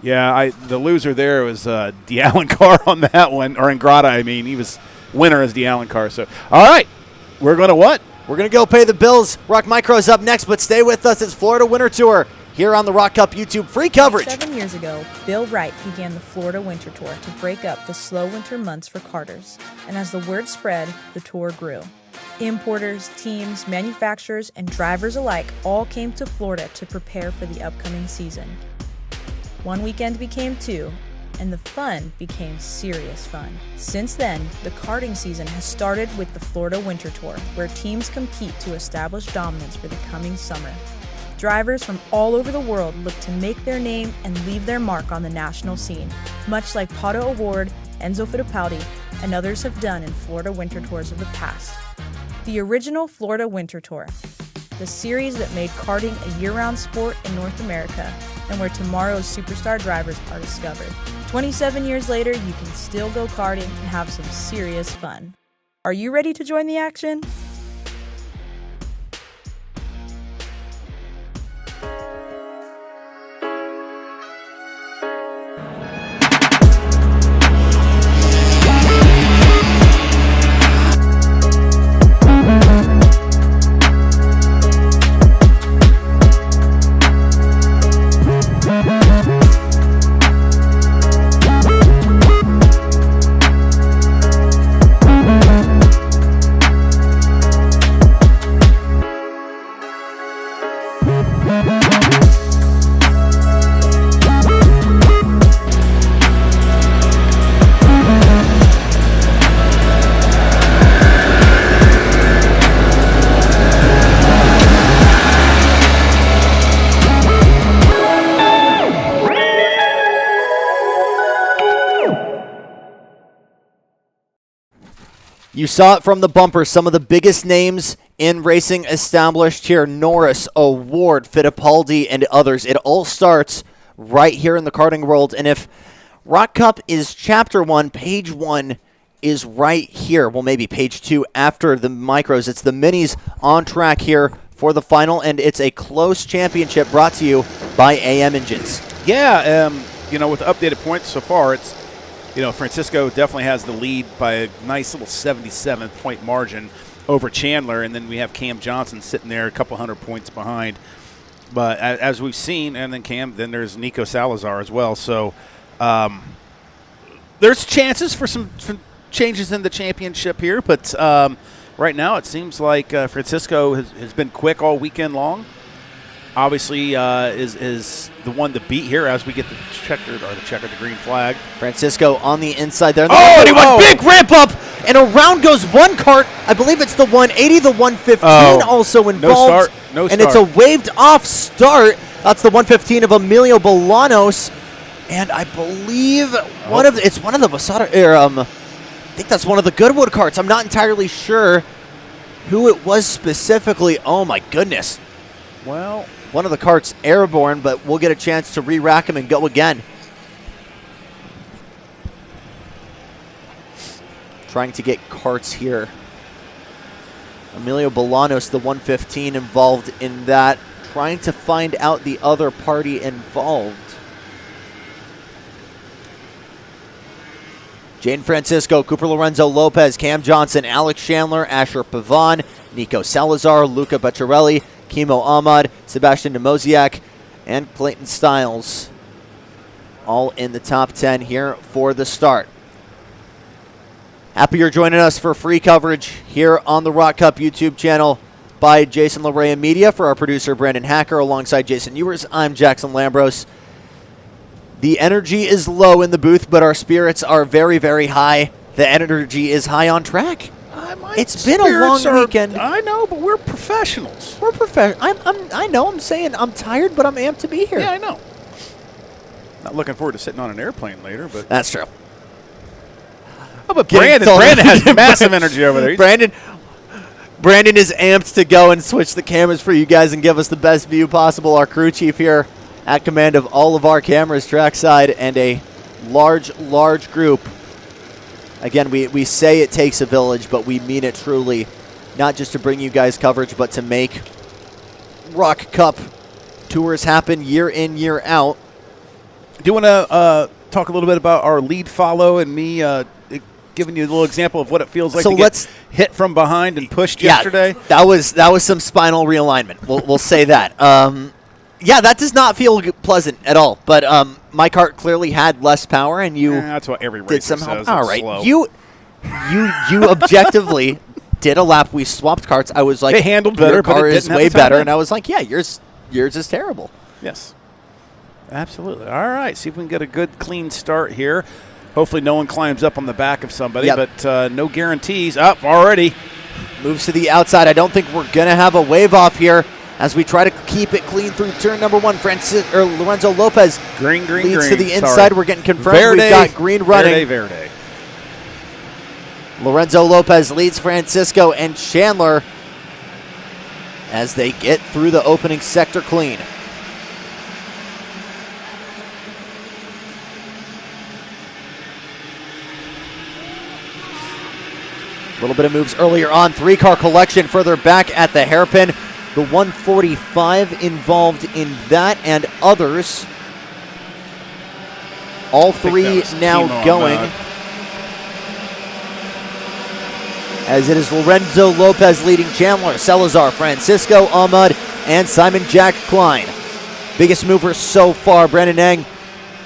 yeah, the loser there was D'Alencar on that one, or Ingrata, I mean. He was winner as D'Alencar. So, all right, we're going to what? We're going to go pay the bills. ROK Micros up next, but stay with us. It's Florida Winter Tour here on the ROK Cup YouTube. Free coverage. 7 years ago, Bill Wright began the Florida Winter Tour to break up the slow winter months for karters. And as the word spread, the tour grew. Importers, teams, manufacturers, and drivers alike all came to Florida to prepare for the upcoming season. One weekend became 2, and the fun became serious fun. Since then, the karting season has started with the Florida Winter Tour, where teams compete to establish dominance for the coming summer. Drivers from all over the world look to make their name and leave their mark on the national scene, much like Pato O'Ward, Enzo Fittipaldi, and others have done in Florida Winter Tours of the past. The original Florida Winter Tour, the series that made karting a year-round sport in North America and where tomorrow's superstar drivers are discovered. 27 years later, you can still go karting and have some serious fun. Are you ready to join the action? You saw it from the bumper. Some of the biggest names in racing established here. Norris, O'Ward, Fittipaldi, and others. It all starts right here in the karting world. And if ROK Cup is Chapter 1, Page 1 is right here. Well, maybe Page 2 after the micros. It's the minis on track here for the final, and it's a close championship brought to you by AM Engines. Yeah, with updated points so far, it's Francisco definitely has the lead by a nice little 77-point margin over Chandler, and then we have Cam Johnson sitting there a couple hundred points behind. But as we've seen, and then there's Nico Salazar as well. So there's chances for some changes in the championship here, but right now it seems like Francisco has been quick all weekend long. obviously is the one to beat here as we get the green flag. Francisco on the inside there. Oh, he went big ramp up, and around goes one kart. I believe it's the 180, the 115 also involved. No start. And it's a waved off start. That's the 115 of Emilio Bolanos. And I believe it's one of the Masada, I think that's one of the Goodwood carts. I'm not entirely sure who it was specifically. Oh my goodness. Well, one of the carts airborne, but we'll get a chance to re-rack him and go again. Trying to get carts here. Emilio Bolanos, the 115, involved in that. Trying to find out the other party involved. Jane Francisco, Cooper Lorenzo Lopez, Cam Johnson, Alex Chandler, Asher Pavan, Nico Salazar, Luca Becciarelli, Kimo Ahmad, Sebastian Demosiak, and Clayton Stiles. All in the top 10 here for the start. Happy you're joining us for free coverage here on the Rock Cup YouTube channel by Jason Larea Media. For our producer, Brandon Hacker, alongside Jason Ewers, I'm Jackson Lambros. The energy is low in the booth, but our spirits are very, very high. The energy is high on track. It's been a long weekend. I know, but we're professionals. We're professionals. I know. I'm saying I'm tired, but I'm amped to be here. Yeah, I know. Not looking forward to sitting on an airplane later, but that's true. Oh, but Brandon has massive energy over there. Brandon is amped to go and switch the cameras for you guys and give us the best view possible. Our crew chief here at command of all of our cameras trackside, and a large group. Again, we say it takes a village, but we mean it truly. Not just to bring you guys coverage, but to make Rock Cup tours happen year in, year out. Do you want to talk a little bit about our lead follow and me giving you a little example of what it feels like to get hit from behind and pushed yesterday? That was some spinal realignment. We'll say that. Yeah, that does not feel pleasant at all. But my cart clearly had less power, and you that's what every racer says. All right, slow. you objectively did a lap. We swapped carts. I was like, they handled better, your car but is way better, and I was like, yeah, yours is terrible. Yes, absolutely. All right, see if we can get a good, clean start here. Hopefully, no one climbs up on the back of somebody, but no guarantees. Up already. Moves to the outside. I don't think we're gonna have a wave off here as we try to keep it clean through turn number one. Lorenzo Lopez green leads to the inside. Sorry. We're getting confirmed. Verde, we've got green running. Verde. Lorenzo Lopez leads Francisco and Chandler as they get through the opening sector clean. A little bit of moves earlier on. 3-car collection further back at the hairpin. The 145 involved in that and others. All three now going. As it is Lorenzo Lopez leading Chandler, Salazar, Francisco, Ahmad, and Simon Jack Klein. Biggest mover so far, Brandon Eng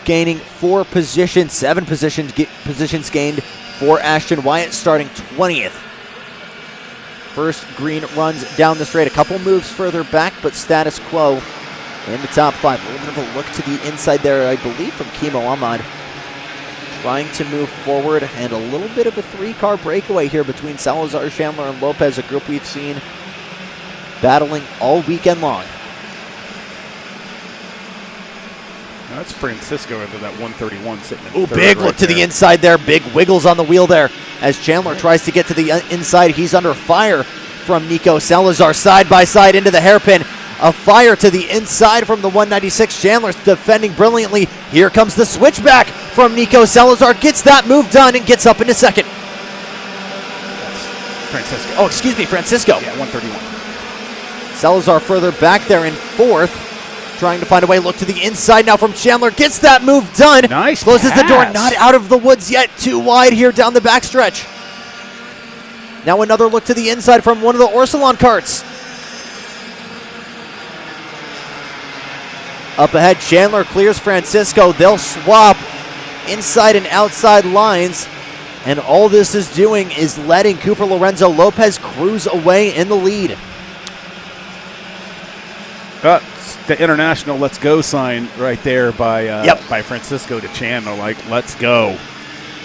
gaining 4 positions, 7 positions gained for Ashton Wyatt, starting 20th. First green runs down the straight. A couple moves further back, but status quo in the top 5. A little bit of a look to the inside there, I believe, from Kimo Ahmad. Trying to move forward, and a little bit of a 3-car breakaway here between Salazar, Chandler, and Lopez, a group we've seen battling all weekend long. That's Francisco into that 131 sitting in Ooh, third big right look to there. the inside there. Big wiggles on the wheel there as Chandler tries to get to the inside. He's under fire from Nico Salazar, side by side into the hairpin. A fire to the inside from the 196. Chandler's defending brilliantly. Here comes the switchback from Nico Salazar. Gets that move done and gets up into second. Francisco. Oh, excuse me, Francisco. Yeah, 131. Salazar further back there in 4th. Trying to find a way. Look to the inside now from Chandler. Gets that move done. Nice. Closes pass. the door. Not out of the woods yet. Too wide here down the backstretch. Now another look to the inside from one of the Orsolon carts. Up ahead, Chandler clears Francisco. They'll swap inside and outside lines. And all this is doing is letting Cooper Lorenzo Lopez cruise away in the lead. the international "Let's Go" sign right there by Francisco to Chandler, like "Let's go."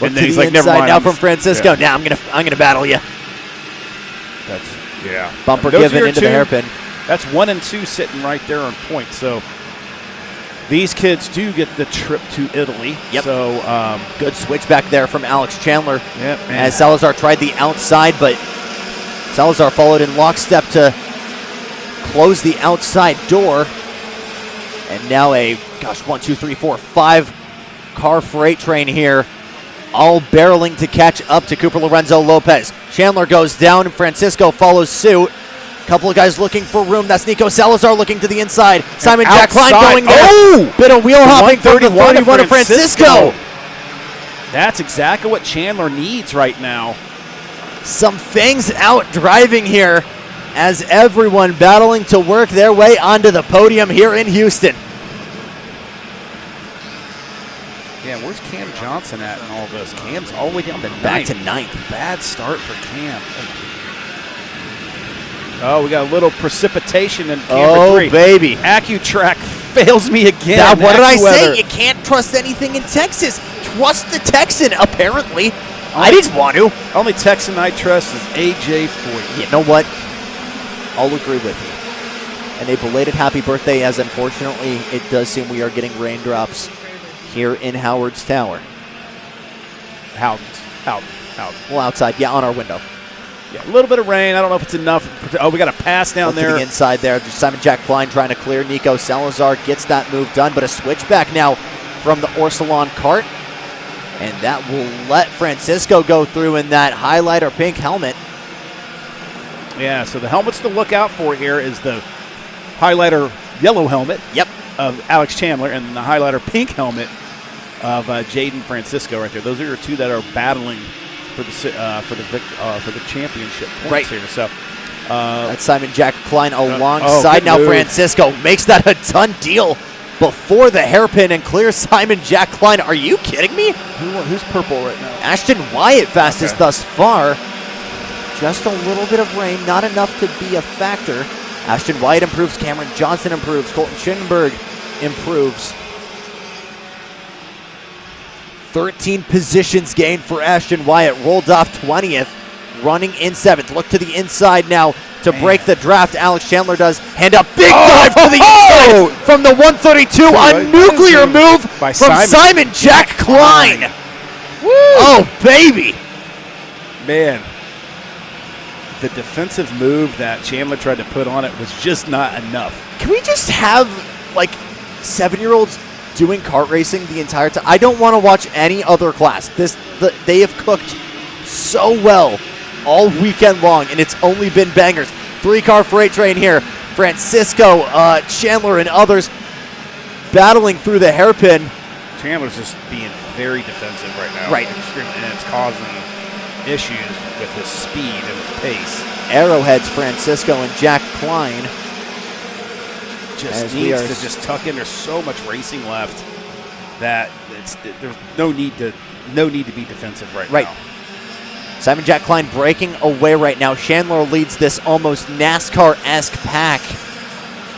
And then he's like, "Never mind." Now from Francisco, now I'm gonna battle you. Bumper given into the hairpin. That's 1 and 2 sitting right there on point. So these kids do get the trip to Italy. Yep. So good switch back there from Alex Chandler. Yep. As Salazar tried the outside, but Salazar followed in lockstep to close the outside door. And now a 1, 2, 3, 4, 5 car freight train here, all barreling to catch up to Cooper Lorenzo Lopez. Chandler goes down, Francisco follows suit. Couple of guys looking for room. That's Nico Salazar looking to the inside. Simon Jack Klein going there. Oh! Bit of wheel hopping from the 31 of Francisco. That's exactly what Chandler needs right now. Some fangs out driving here as everyone battling to work their way onto the podium here in Houston. Yeah, where's Cam Johnson at in all this? Cam's all the way down to back ninth. to ninth. Bad start for Cam. Oh, we got a little precipitation in camera 3. Oh, baby. AccuTrack fails me again. Now, what did I say? You can't trust anything in Texas. Trust the Texan, apparently. I didn't want to. Only Texan I trust is AJ Foyt. You know what? I'll agree with you. And a belated happy birthday, as unfortunately it does seem we are getting raindrops here in Howard's Tower. Howden. Well, outside, yeah, on our window. Yeah, a little bit of rain. I don't know if it's enough. Oh, we got a pass down there. To the inside there. Just Simon Jack Klein trying to clear. Nico Salazar gets that move done, but a switchback now from the Orsilon cart. And that will let Francisco go through in that highlighter pink helmet. Yeah, so the helmets to look out for here is the highlighter yellow helmet of Alex Chandler and the highlighter pink helmet of Jaden Francisco right there. Those are your two that are battling for the championship points here. So that's Simon Jack Klein alongside now. Francisco makes that a done deal before the hairpin and clears Simon Jack Klein. Are you kidding me? Who's purple right now? Ashton Wyatt fastest thus far. Just a little bit of rain, not enough to be a factor. Ashton Wyatt improves, Cameron Johnson improves, Colton Schindenberg improves. 13 positions gained for Ashton Wyatt, rolled off 20th, running in 7th. Look to the inside now to break the draft. Alex Chandler does hand up big dive to the inside from the 132. A nuclear move from Simon Jack Klein. Woo. Oh, baby. Man. The defensive move that Chandler tried to put on it was just not enough. Can we just have, like, 7-year-olds doing kart racing the entire time? I don't want to watch any other class. They have cooked so well all weekend long, and it's only been bangers. 3-car freight train here. Francisco, Chandler, and others battling through the hairpin. Chandler's just being very defensive right now. Right. And it's causing issues with his speed and his pace. Arrowheads, Francisco and Jack Klein. Just needs to just tuck in. There's so much racing left that there's no need to be defensive right now. Simon Jack Klein breaking away right now. Chandler leads this almost NASCAR-esque pack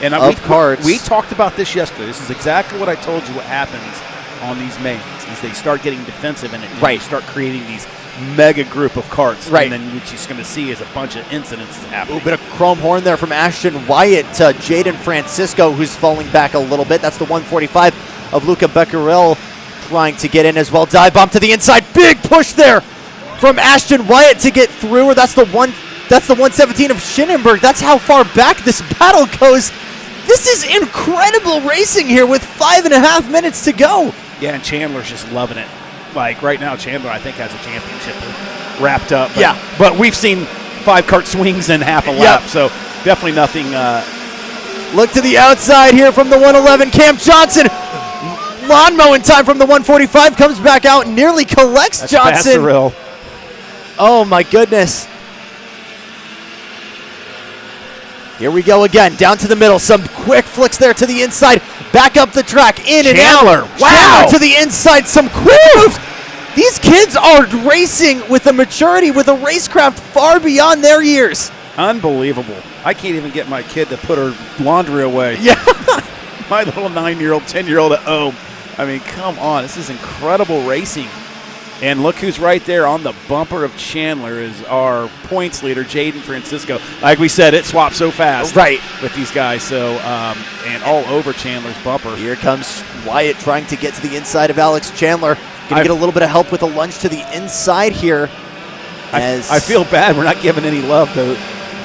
of carts. We talked about this yesterday. This is exactly what I told you what happens on these mains is they start getting defensive and you start creating these mega group of carts. And then what you're going to see is a bunch of incidents happening. A little bit of chrome horn there from Ashton Wyatt to Jaden Francisco, who's falling back a little bit. That's the 145 of Luca Becquerel trying to get in as well. Dive bomb to the inside. Big push there from Ashton Wyatt to get through. Or that's the 117 of Schindenberg. That's how far back this battle goes. This is incredible racing here with 5.5 minutes to go. Yeah, and Chandler's just loving it. Like right now, Chandler, I think, has a championship wrapped up. But we've seen 5-cart swings in half a lap, so definitely nothing. Look to the outside here from the 111. Cam Johnson, lawn mowing time from the 145, comes back out and nearly collects Johnson. Passerelle. Oh, my goodness. Here we go again, down to the middle. Some quick flicks there to the inside. Back up the track, in and out. Wow. Chandler to the inside, some quick moves. These kids are racing with a maturity, with a racecraft far beyond their years. Unbelievable. I can't even get my kid to put her laundry away. Yeah. My little 9-year-old, 10-year-old at home. I mean, come on. This is incredible racing. And look who's right there on the bumper of Chandler is our points leader, Jaden Francisco. Like we said, it swaps so fast with these guys. So, and all over Chandler's bumper. Here comes Wyatt trying to get to the inside of Alex Chandler. Going to get a little bit of help with a lunge to the inside here. I feel bad we're not giving any love to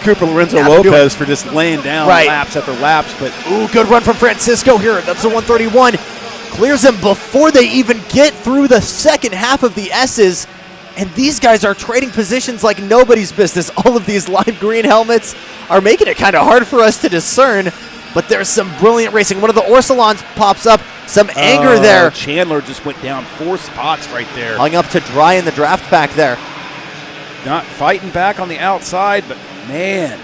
Cooper Lorenzo Lopez for just laying down laps after laps. But ooh, good run from Francisco here. That's a 131. Clears them before they even get through the second half of the S's. And these guys are trading positions like nobody's business. All of these lime green helmets are making it kind of hard for us to discern. But there's some brilliant racing. One of the Orsolans pops up. Some anger there. Chandler just went down 4 spots right there. Hung up to dry in the draft pack there. Not fighting back on the outside, but man.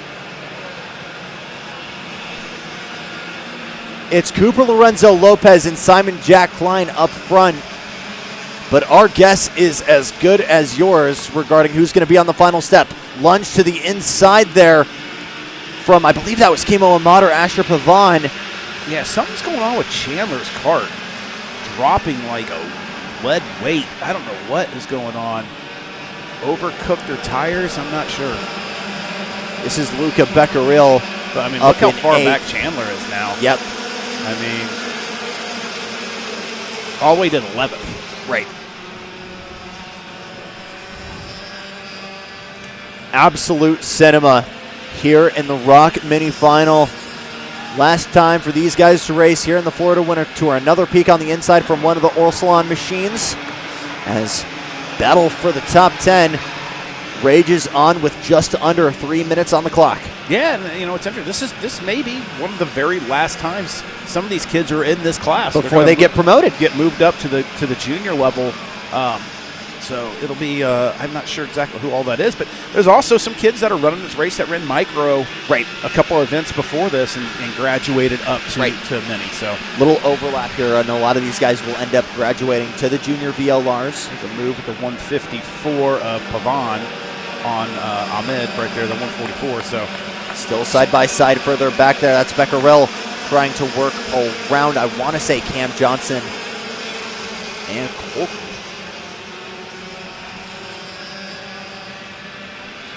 It's Cooper Lorenzo Lopez and Simon Jack Klein up front. But our guess is as good as yours regarding who's going to be on the final step. Lunge to the inside there from, I believe that was Kimo Ahmad or Asher Pavan. Yeah, something's going on with Chandler's cart. Dropping like a lead weight. I don't know what is going on. Overcooked their tires? I'm not sure. This is Luca Becquerel. But, I mean, look how far back Chandler is now. Yep. I mean, all the way to 11th. Right. Absolute cinema here in the ROK Mini Final. Last time for these guys to race here in the Florida Winter Tour. Another peek on the inside from one of the Orsolon machines as battle for the top 10 rages on with just under 3 minutes on the clock. Yeah, and you know, it's interesting. This may be one of the very last times some of these kids are in this class before they get promoted, get moved up to the junior level. So it'll be I'm not sure exactly who all that is, but there's also some kids that are running this race that ran micro a couple of events before this and graduated up to mini. So little overlap here, and a lot of these guys will end up graduating to the junior VLRs. There's a move with the 154 of Pavan on Ahmed right there, the 144. So still side by side further back there. That's Becquerel trying to work around, I want to say, Cam Johnson and Cole.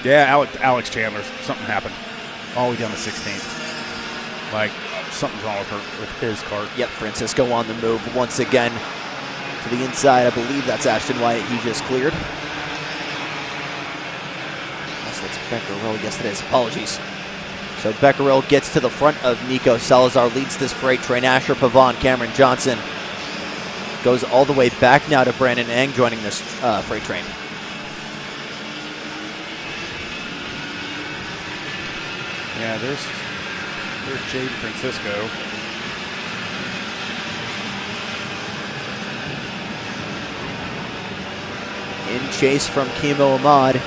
Yeah, Alex Chandler, something happened all the way down to 16th. Like, something's wrong with his cart. Yep, Francisco on the move once again to the inside. I believe that's Ashton Wyatt he just cleared. Yes, that's Becquerel. Yes, it is. Apologies. So Becquerel gets to the front of Nico Salazar, leads this freight train. Asher Pavan, Cameron Johnson goes all the way back now to Brandon Eng joining this freight train. Yeah, there's Jaden Francisco. In chase from Kimo Ahmad.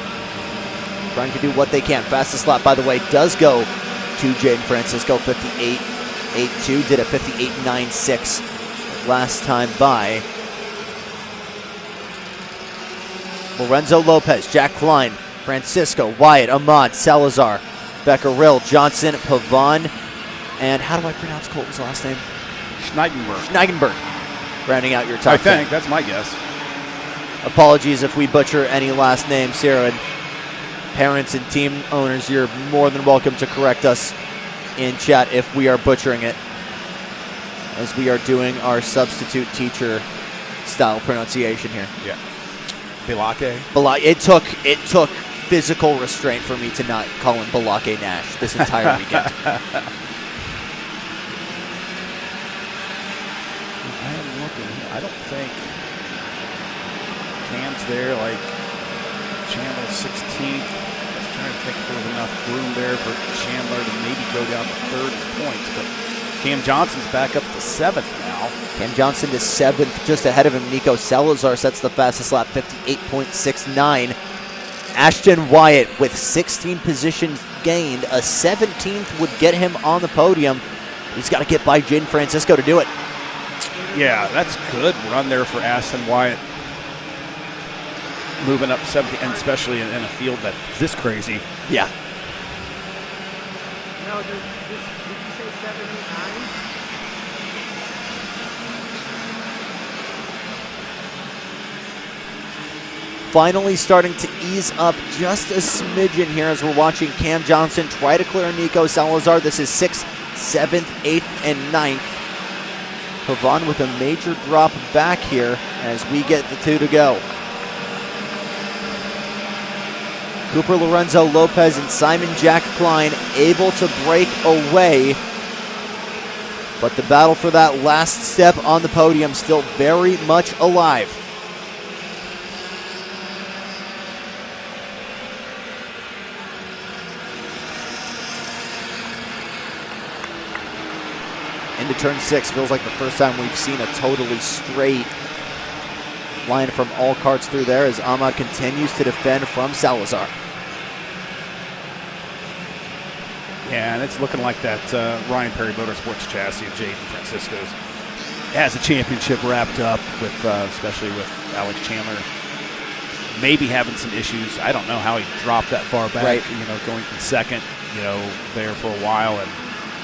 Trying to do what they can. Fastest lap, by the way, does go to Jaden Francisco, 58.82. Did a 58.96 last time by. Lorenzo Lopez, Jack Klein, Francisco, Wyatt, Ahmad, Salazar, Becquerel, Johnson, Pavan, and how do I pronounce Colton's last name? Schneidenberg. Rounding out your top 10. I think, that's my guess. Apologies if we butcher any last names here, and parents and team owners, you're more than welcome to correct us in chat if we are butchering it, as we are doing our substitute teacher style pronunciation here. Yeah. Bilake. It took physical restraint for me to not call him Balake Nash this entire weekend. I am looking. I don't think Cam's there. Like Chandler 16th. I was trying to think if there was enough room there for Chandler to maybe go down to third in points, but Cam Johnson's back up to 7th now. Cam Johnson is 7th, just ahead of him. Nico Salazar sets the fastest lap, 58.69. Ashton Wyatt with 16 positions gained. A 17th would get him on the podium. He's got to get by Jaden Francisco to do it. Yeah, that's good run there for Ashton Wyatt. Moving up 17, and especially in a field that's this crazy. Yeah. No, did you say 7, 8, 9? Finally starting to ease up just a smidgen here as we're watching Cam Johnson try to clear Nico Salazar. This is 6th, 7th, 8th, and 9th. Pavan with a major drop back here as we get the 2 to go. Cooper Lorenzo Lopez and Simon Jack Klein able to break away. But the battle for that last step on the podium still very much alive. Into turn 6, feels like the first time we've seen a totally straight line from all carts through there as Ahmad continues to defend from Salazar. Yeah, and it's looking like that Ryan Perry Motorsports chassis of Jaden Francisco's has a championship wrapped up with, especially with Alex Chandler maybe having some issues. I don't know how he dropped that far back, right. Going from second, there for a while, and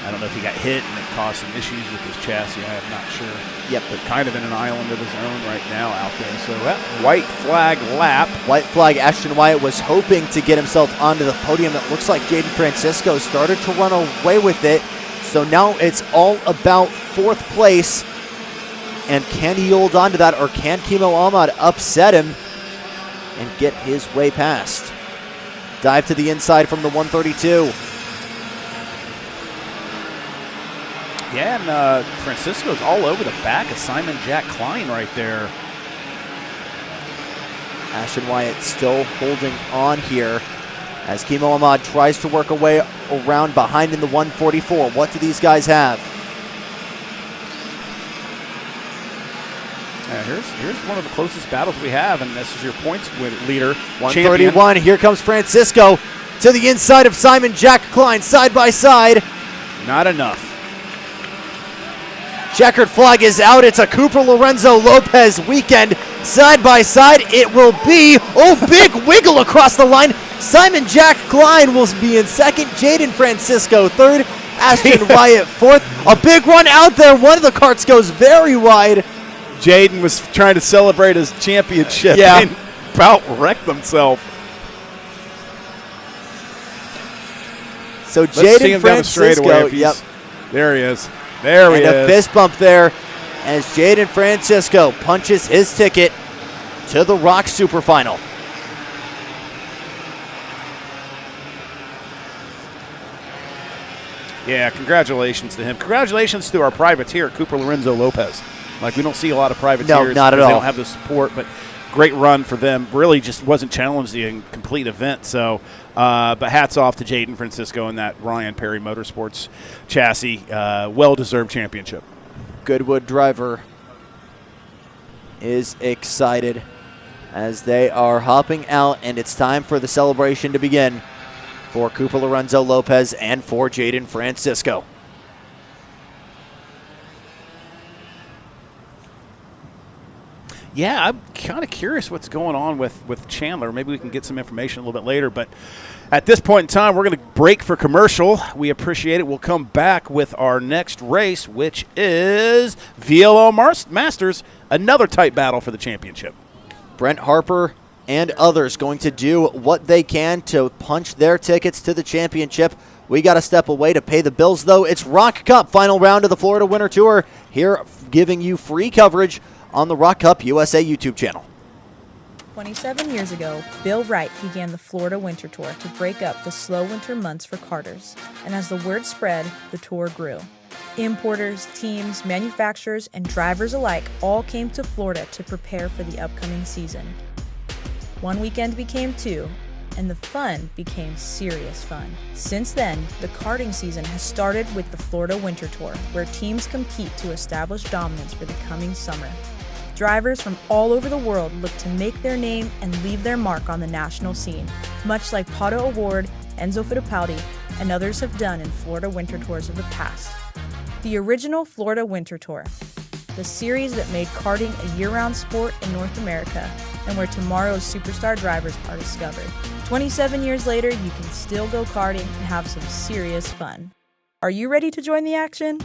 I don't know if he got hit and it caused some issues with his chassis. I'm not sure. Yep. But kind of in an island of his own right now out there. So that white flag lap. White flag. Ashton Wyatt was hoping to get himself onto the podium. It looks like Jaden Francisco started to run away with it. So now it's all about 4th place. And can he hold on to that, or can Kimo Ahmad upset him and get his way past? Dive to the inside from the 132. Yeah, and Francisco's all over the back of Simon Jack Klein right there. Ashton Wyatt still holding on here as Kimo Ahmad tries to work away around behind in the 144. What do these guys have? Here's one of the closest battles we have, and this is your points leader. 131. Champion. Here comes Francisco to the inside of Simon Jack Klein, side by side. Not enough. Checkered flag is out. It's a Cooper Lorenzo Lopez weekend. Side by side, it will be. Oh, big wiggle across the line. Simon Jack Klein will be in second. Jaden Francisco third. Ashton Wyatt fourth. A big run out there. One of the carts goes very wide. Jaden was trying to celebrate his championship. Yeah. And about wrecked himself. So Let's see Jaden him down the straightaway Francisco. if he's- Yep. There he is. There he And is. a fist bump there as Jaden Francisco punches his ticket to the ROK Super Final. Yeah, congratulations to him. Congratulations to our privateer, Cooper Lorenzo Lopez. Like, we don't see a lot of privateers. No, not at because all. They don't have the support, but great run for them. Really just wasn't challenged the complete event. So, but hats off to Jaden Francisco and that Ryan Perry Motorsports chassis. Well-deserved championship. Goodwood driver is excited as they are hopping out, and it's time for the celebration to begin for Cooper Lorenzo Lopez and for Jaden Francisco. Yeah, I'm kind of curious what's going on with Chandler. Maybe we can get some information a little bit later. But at this point in time, we're going to break for commercial. We appreciate it. We'll come back with our next race, which is VLO Masters, another tight battle for the championship. Brent Harper and others going to do what they can to punch their tickets to the championship. We got to step away to pay the bills, though. It's ROK Cup, final round of the Florida Winter Tour, here giving you free coverage on the ROK Cup USA YouTube channel. 27 years ago, Bill Wright began the Florida Winter Tour to break up the slow winter months for karters. And as the word spread, the tour grew. Importers, teams, manufacturers, and drivers alike all came to Florida to prepare for the upcoming season. One weekend became two, and the fun became serious fun. Since then, the karting season has started with the Florida Winter Tour, where teams compete to establish dominance for the coming summer. Drivers from all over the world look to make their name and leave their mark on the national scene, much like Pato O'Ward, Enzo Fittipaldi, and others have done in Florida Winter Tours of the past. The original Florida Winter Tour, the series that made karting a year-round sport in North America and where tomorrow's superstar drivers are discovered. 27 years later, you can still go karting and have some serious fun. Are you ready to join the action?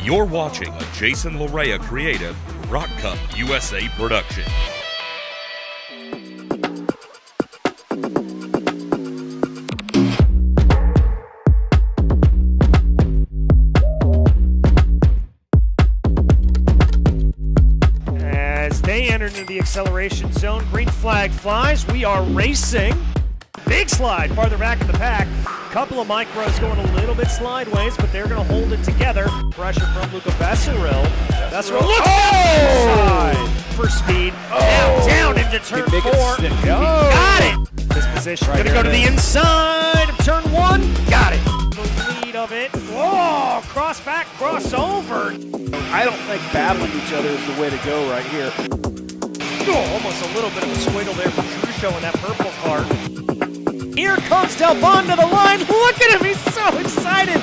You're watching a Jason Larea creative ROK Cup USA production. As they enter into the acceleration zone, green flag flies. We are racing. Big slide farther back in the pack. Couple of micros going a little bit slideways, but they're going to hold it together. Pressure from Luca Besseril. Besseril looks outside for speed. Now down into turn 4. Got it. This position going to go to the inside of turn 1. Got it. The lead of it. Whoa, cross back, crossover. I don't think battling each other is the way to go right here. Oh, almost a little bit of a swiggle there for Trusho in that purple car. Here comes Delbon to the line. Look at him, he's so excited.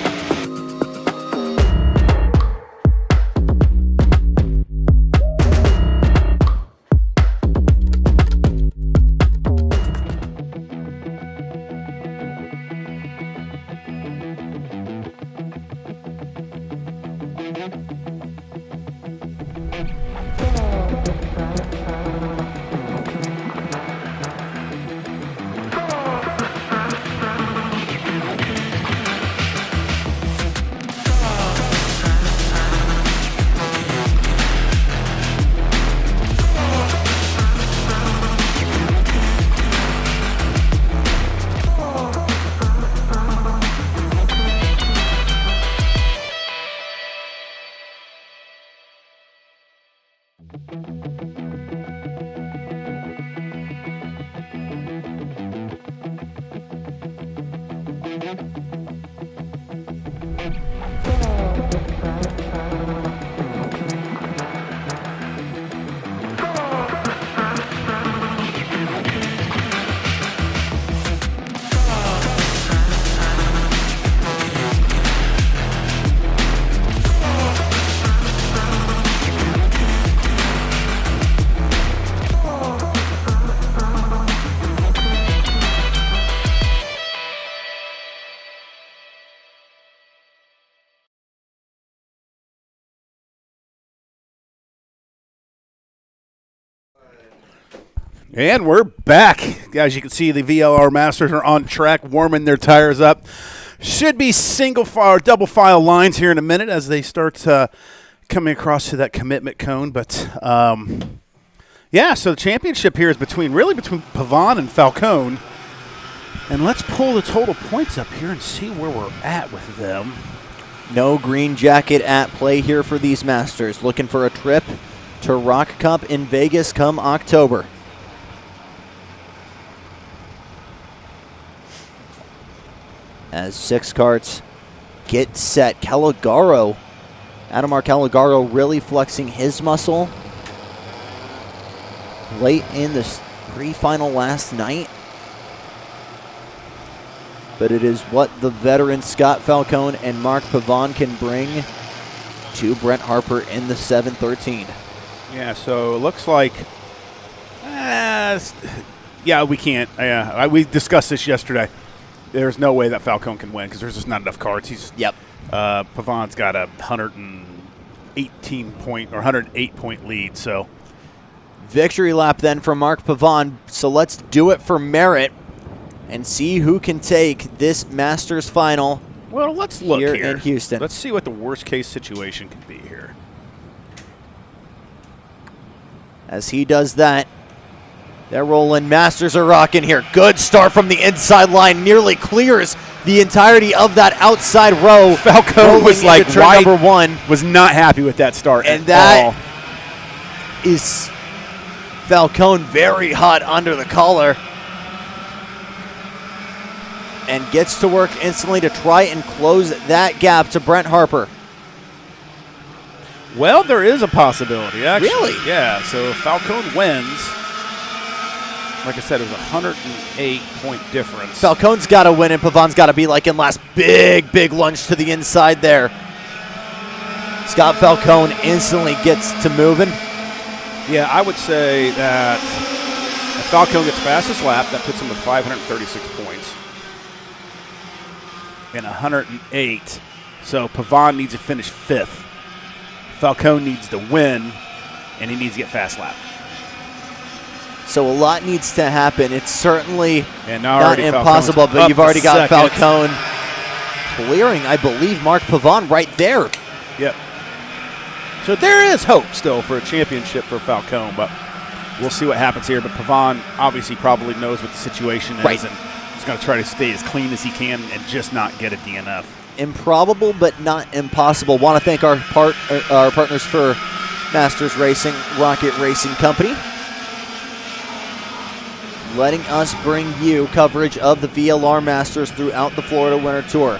And we're back. As you can see, the VLR Masters are on track, warming their tires up. Should be single file, double file lines here in a minute as they start coming across to that commitment cone. But, yeah, so the championship here is between Pavon and Falcone. And let's pull the total points up here and see where we're at with them. No green jacket at play here for these Masters. Looking for a trip to ROK Cup in Vegas come October. As 6 karts get set, Calogaro, Adamar Calogaro really flexing his muscle late in the pre-final last night. But it is what the veteran Scott Falcone and Mark Pavon can bring to Brent Harper in the 713. Yeah, so it looks like, yeah, we can't. We discussed this yesterday. There's no way that Falcone can win because there's just not enough carts. Pavon's got a 108 point lead. So victory lap then for Mark Pavon. So let's do it for merit and see who can take this Masters final. Well, let's look here in Houston. Let's see what the worst case situation could be here. As he does that, they're rolling. Masters are rocking here. Good start from the inside line. Nearly clears the entirety of that outside row. Falcone was like, turn number 1. Was not happy with that start And at that all. is Falcone very hot under the collar. And gets to work instantly to try and close that gap to Brent Harper. Well, there is a possibility, actually. Really? Yeah, so if Falcone wins, like I said, it was a 108-point difference. Falcone's got to win, and Pavon's got to be like in last. Big lunge to the inside there. Scott Falcone instantly gets to moving. Yeah, I would say that if Falcone gets fastest lap, that puts him with 536 points. And 108. So Pavon needs to finish 5th. Falcone needs to win, and he needs to get fast lap. So a lot needs to happen. It's certainly And not impossible, Falcone's but up you've a already got second. Falcone clearing, I believe, Mark Pavon right there. Yep. So there is hope still for a championship for Falcone, but we'll see what happens here. But Pavon obviously probably knows what the situation is, Right. and he's going to try to stay as clean as he can and just not get a DNF. Improbable, but not impossible. Want to thank our partners for Masters Racing, Rocket Racing Company, letting us bring you coverage of the VLR Masters throughout the Florida Winter Tour.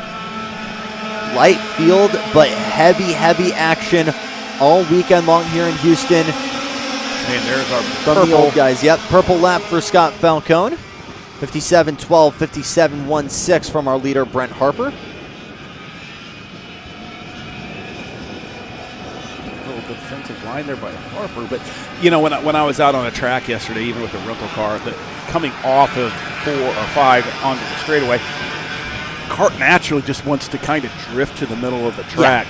Light field, but heavy action all weekend long here in Houston. And there's our From purple. the old guys. Yep, purple lap for Scott Falcone. 57-12, 57-16 from our leader, Brent Harper. Little defensive line there by Harper, but you know, when I was out on a track yesterday, even with the rental car, coming off of 4 or 5 onto the straightaway, cart naturally just wants to kind of drift to the middle of the track.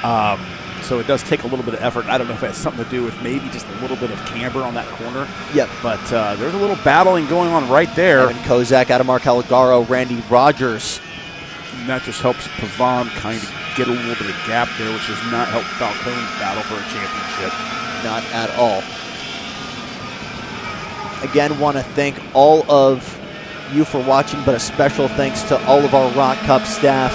Yeah. So it does take a little bit of effort. I don't know if it has something to do with maybe just a little bit of camber on that corner. Yep. But there's a little battling going on right there. Evan Kozak, Adamar Calagaro, Randy Rogers. And that just helps Pavon kind of get a little bit of gap there, which does not help Falcone's battle for a championship. Not at all. Again, want to thank all of you for watching, but a special thanks to all of our Rock Cup staff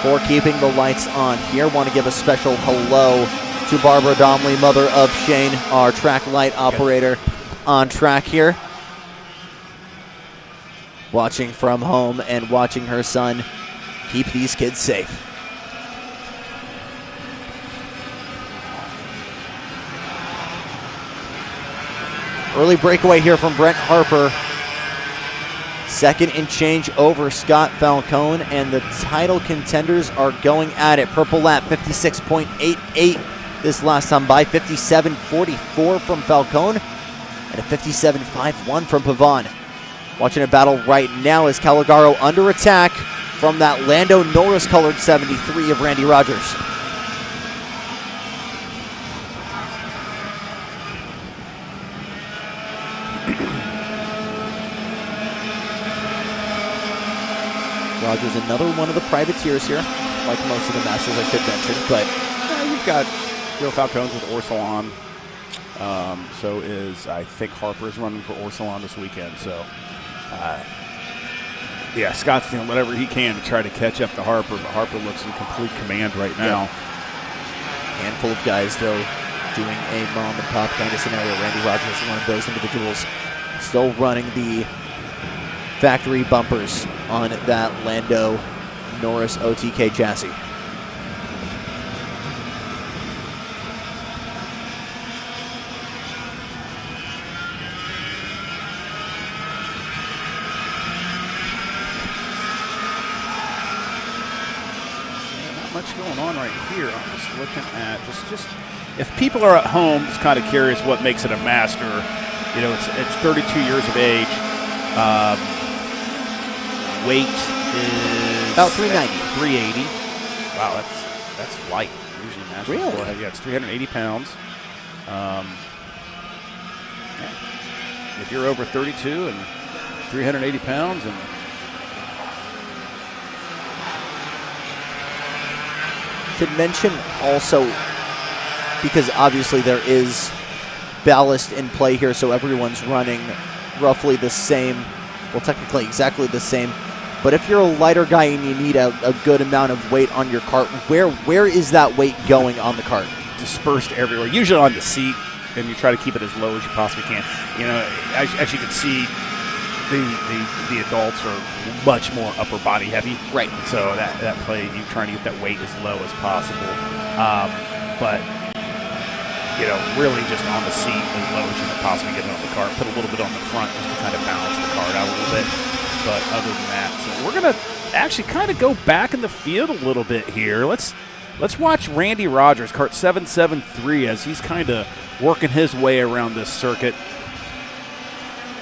for keeping the lights on here. Want to give a special hello to Barbara Domley, mother of Shane, our track light operator on track here. Watching from home and watching her son keep these kids safe. Early breakaway here from Brent Harper. Second and change over Scott Falcone, and the title contenders are going at it. Purple lap, 56.88 this last time by, 57.44 from Falcone, and a 57.51 from Pavon. Watching a battle right now is Calagaro under attack from that Lando Norris-colored 73 of Randy Rogers. Rogers, another one of the privateers here, like most of the Masters, I should mention. But you've got Real Falcones with Orsolon. So is, I think, Harper's running for Orsolon this weekend. So, yeah, Scott's doing whatever he can to try to catch up to Harper, but Harper looks in complete command right now. Yep. Handful of guys, though, doing a mom-and-pop kind of scenario. Randy Rogers is one of those individuals still running the factory bumpers on that Lando Norris OTK chassis. Not much going on right here. I'm just looking at just if people are at home, just kind of curious what makes it a master. You know, it's 32 years of age. Weight is about 390. 380. Wow, that's light. Usually Masters Really? are heavy. Yeah, it's 380 pounds. Yeah. If you're over 32 and 380 pounds, and should mention also, because obviously there is ballast in play here, so everyone's running roughly the same, well, technically exactly the same But if you're a lighter guy and you need a good amount of weight on your cart, where is that weight going on the cart? Dispersed everywhere, usually on the seat, and you try to keep it as low as you possibly can. You know, as you can see, the adults are much more upper body heavy. Right. So that play, you're trying to get that weight as low as possible. But, you know, really just on the seat as low as you can possibly get it on the cart. Put a little bit on the front just to kind of balance the cart out a little bit. But other than that, so we're going to actually kind of go back in the field a little bit here. Let's watch Randy Rogers, cart 773, as he's kind of working his way around this circuit.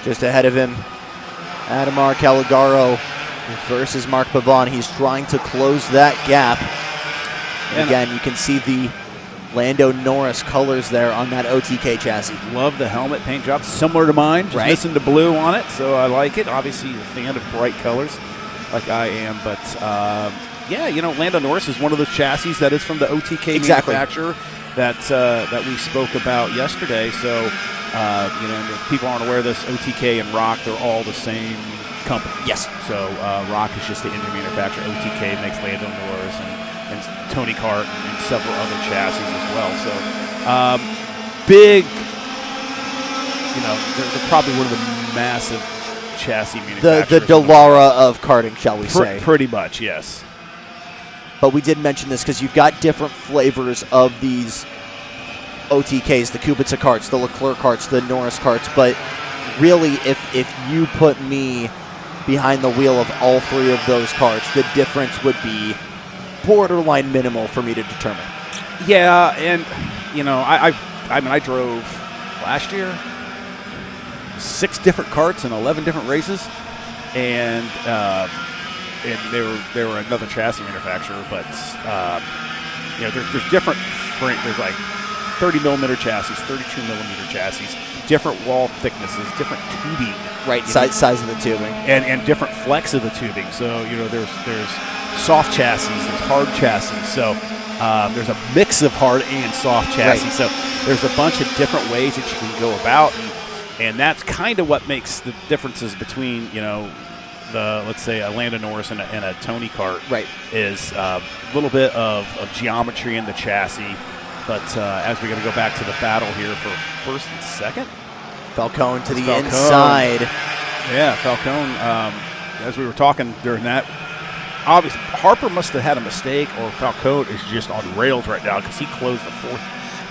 Just ahead of him, Adamar Caligaro versus Mark Pavon. He's trying to close that gap. And again, you can see the Lando Norris colors there on that OTK chassis. Love the helmet paint job, similar to mine, just missing the blue on it, so I like it. Obviously, a fan of bright colors like I am, but yeah, you know, Lando Norris is one of those chassis that is from the OTK manufacturer that we spoke about yesterday. So, you know, if people aren't aware of this, OTK and ROK, they're all the same company. Yes. So ROK is just the engine manufacturer. OTK makes Lando Norris and Tony Kart and several other chassis as well. So big, you know, they're probably one of the massive chassis manufacturers. The Dallara of karting, shall we say. Pretty much, yes. But we did mention this because you've got different flavors of these OTKs, the Kubica karts, the Leclerc karts, the Norris karts. But really, if you put me behind the wheel of all three of those karts, the difference would be borderline minimal for me to determine. Yeah, and you know, I mean, I drove last year 6 different karts in 11 different races, and they were another chassis manufacturer, but you know, there's different. There's like 30 millimeter chassis, 32 millimeter chassis, different wall thicknesses, different tubing. Right, size of the tubing, and different flex of the tubing. So you know, there's soft chassis, there's hard chassis. So there's a mix of hard and soft chassis. Right. So there's a bunch of different ways that you can go about, and that's kind of what makes the differences between, you know, let's say a Lando Norris and a Tony kart. Right. Is a little bit of geometry in the chassis. But as we're going to go back to the battle here for first and second. Falcone to the inside. Yeah, Falcone, as we were talking during that, obviously Harper must have had a mistake, or Falcone is just on rails right now because he closed the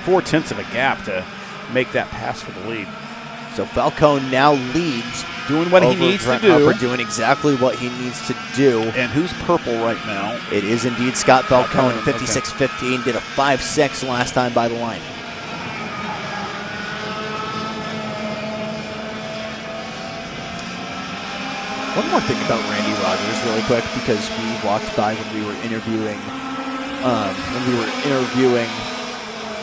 4/10 of a gap to make that pass for the lead. So Falcone now leads. Doing what he needs to do. Harper doing exactly what he needs to do. And who's purple right now? It is indeed Scott Falcone, 56.15. Did a 5.6 last time by the line. One more thing about Randy Rogers really quick, because we walked by when we were interviewing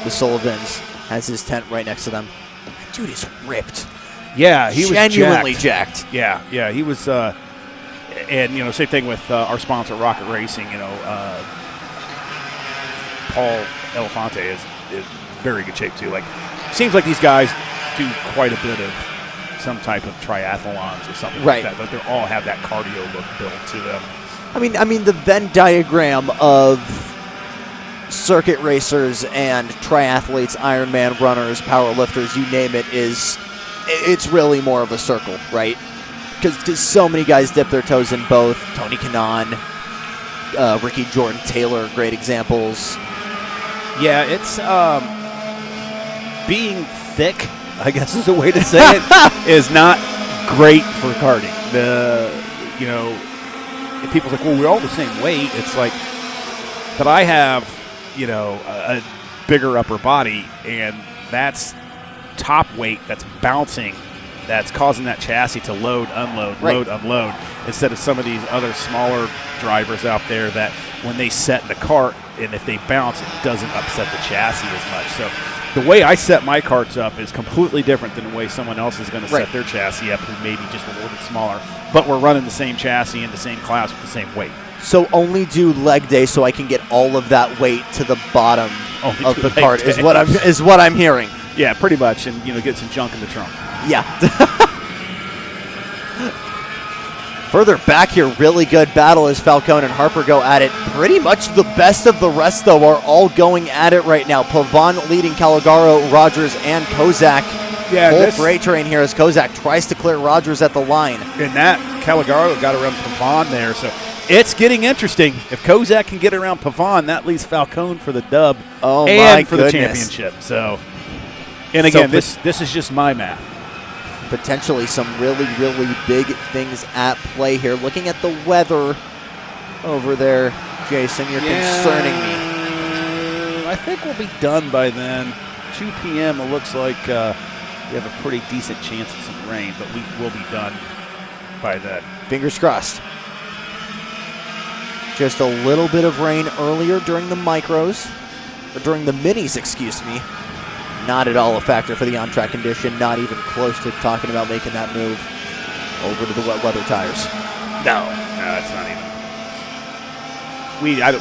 the Sullivans, has his tent right next to them. That dude is ripped. Yeah, he was genuinely jacked. Yeah, he was. And you know, same thing with our sponsor, Rocket Racing. You know, Paul Elefante is very good shape too. Like, seems like these guys do quite a bit of some type of triathlons or something like that. But they all have that cardio look built to them. I mean, the Venn diagram of circuit racers and triathletes, Ironman runners, powerlifters, you name it, it's really more of a circle, right? Because so many guys dip their toes in both. Tony Kanaan, Ricky Jordan Taylor, great examples. Yeah, it's being thick, I guess is a way to say it, is not great for karting. You know, people's like, well, we're all the same weight. It's like, but I have, you know, a bigger upper body, and that's top weight that's bouncing, that's causing that chassis to load, unload, instead of some of these other smaller drivers out there that when they set the cart and if they bounce, it doesn't upset the chassis as much. So the way I set my carts up is completely different than the way someone else is going to set their chassis up, who may be just a little bit smaller, but we're running the same chassis in the same class with the same weight. So only do leg day so I can get all of that weight to the bottom of the cart is what I'm hearing. Yeah, pretty much, and you know, get some junk in the trunk. Yeah. Further back here, really good battle as Falcone and Harper go at it. Pretty much the best of the rest, though, are all going at it right now. Pavon leading Calagaro, Rogers, and Kozak. Yeah, Full freight train here as Kozak tries to clear Rogers at the line. And that Calagaro got around Pavon there, so it's getting interesting. If Kozak can get around Pavon, that leaves Falcone for the dub and for the championship. So, and again, this is just my math. Potentially some really, really big things at play here. Looking at the weather over there, Jason, you're concerning me. I think we'll be done by then. 2 p.m. It looks like we have a pretty decent chance of some rain, but we will be done by then. Fingers crossed. Just a little bit of rain earlier during the micros, or during the minis, excuse me. Not at all a factor for the on-track condition, not even close to talking about making that move over to the wet weather tires. No, it's not even.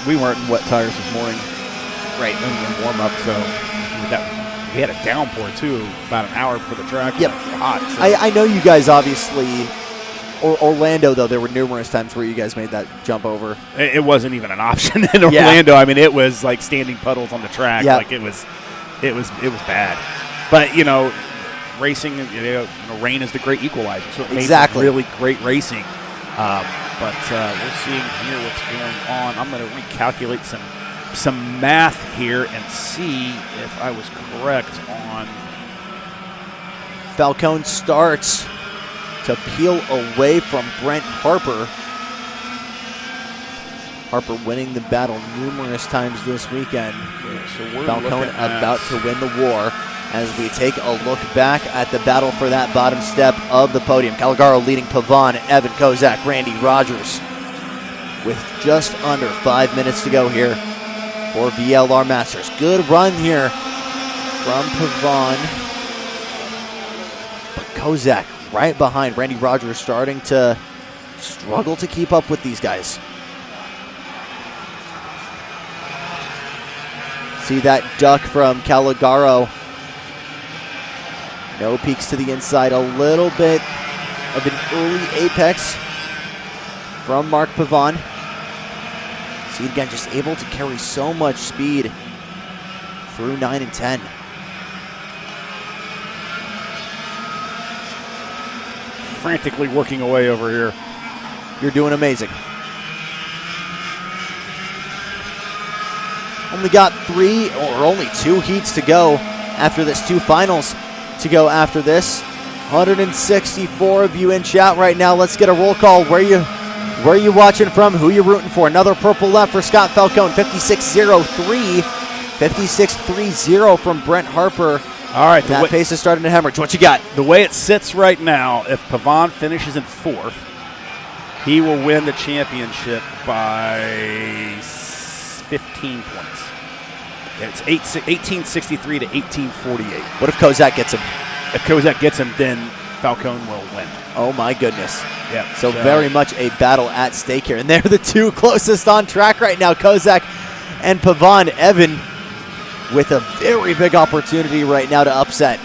We weren't in wet tires this morning. Right. In warm-up, so we had a downpour, too, about an hour before the track. Yep. It was hot. So. I know you guys obviously, Orlando, though, there were numerous times where you guys made that jump over. It wasn't even an option in Orlando. I mean, it was like standing puddles on the track. Yep. Like it was bad. But, racing, rain is the great equalizer. So it made really great racing. But we're seeing here what's going on. I'm going to recalculate some math here and see if I was correct on. Falcone starts to peel away from Brent Harper. Harper winning the battle numerous times this weekend. So we're Falcone about to win the war as we take a look back at the battle for that bottom step of the podium. Calagaro leading Pavon, Evan Kozak, Randy Rogers with just under 5 minutes to go here for VLR Masters. Good run here from Pavon. But Kozak right behind. Randy Rogers starting to struggle to keep up with these guys. See that duck from Calagaro. No peeks to the inside. A little bit of an early apex from Mark Pavon. See again, just able to carry so much speed through 9 and 10. Frantically working away over here. You're doing amazing. Only got 3 or only 2 heats to go after this, 2 finals to go after this. 164 of you in chat right now. Let's get a roll call. Where you watching from? Who you rooting for? Another purple left for Scott Falcone, 56.03. 56.30 from Brent Harper. All right. That pace is starting to hemorrhage. What you got? The way it sits right now, if Pavon finishes in 4th, he will win the championship by 15 points. It's 1863 to 1848. What if Kozak gets him? If Kozak gets him, then Falcone will win. Oh my goodness. Yeah. So very much a battle at stake here. And they're the 2 closest on track right now, Kozak and Pavon. Evan with a very big opportunity right now to upset.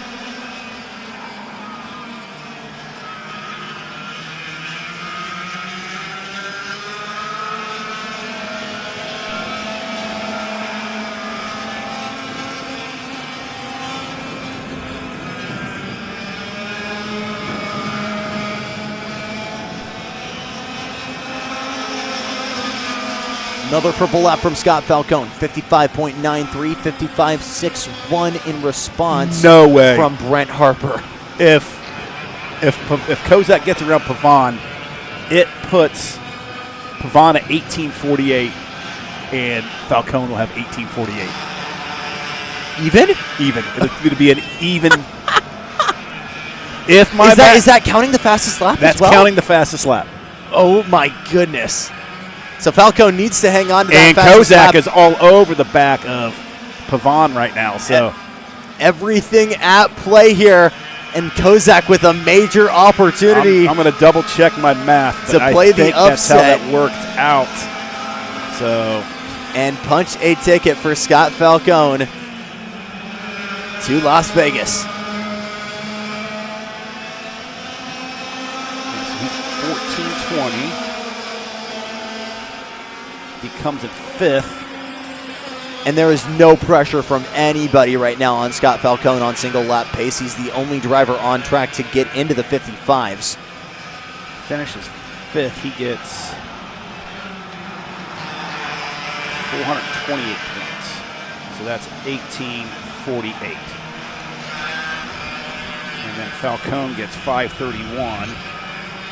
Another purple lap from Scott Falcone, 55.93, 55.61 in response. No way. From Brent Harper. If Kozak gets around Pavon, it puts Pavon at 1848, and Falcone will have 1848. Even. It's going to be an even. Is that counting the fastest lap? That's as well? counting the fastest lap. Oh my goodness. So Falcone needs to hang on to that and fastest lap. Kozak is all over the back of Pavon right now. So everything at play here, and Kozak with a major opportunity. I'm going to double check my math to play the upset. That's how that worked out. So and punch a ticket for Scott Falcone to Las Vegas. He's 14 20. He comes in 5th. And there is no pressure from anybody right now on Scott Falcone on single lap pace. He's the only driver on track to get into the 55s. Finishes 5th. He gets 428 points. So that's 1848. And then Falcone gets 531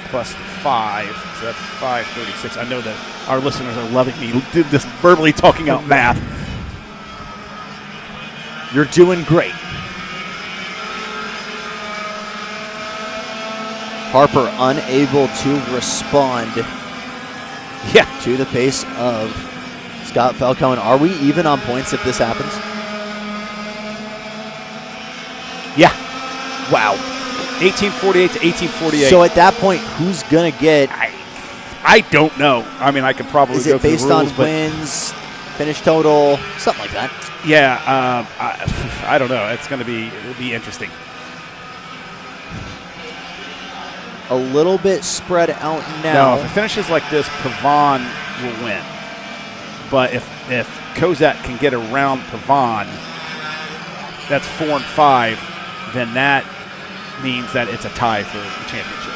plus the 5. So that's 536. I know that our listeners are loving me did this verbally talking out math. You're doing great. Harper unable to respond to the pace of Scott Falcone. Are we even on points if this happens? Yeah. Wow. 1848 to 1848. So at that point, who's going to get... I don't know. I mean, I could probably Is go it through based the rules, on wins, finish total, something like that? Yeah, I don't know. It'll be interesting. A little bit spread out now. No, if it finishes like this, Pavon will win. But if Kozak can get around Pavon, that's 4 and 5, then that means that it's a tie for the championship.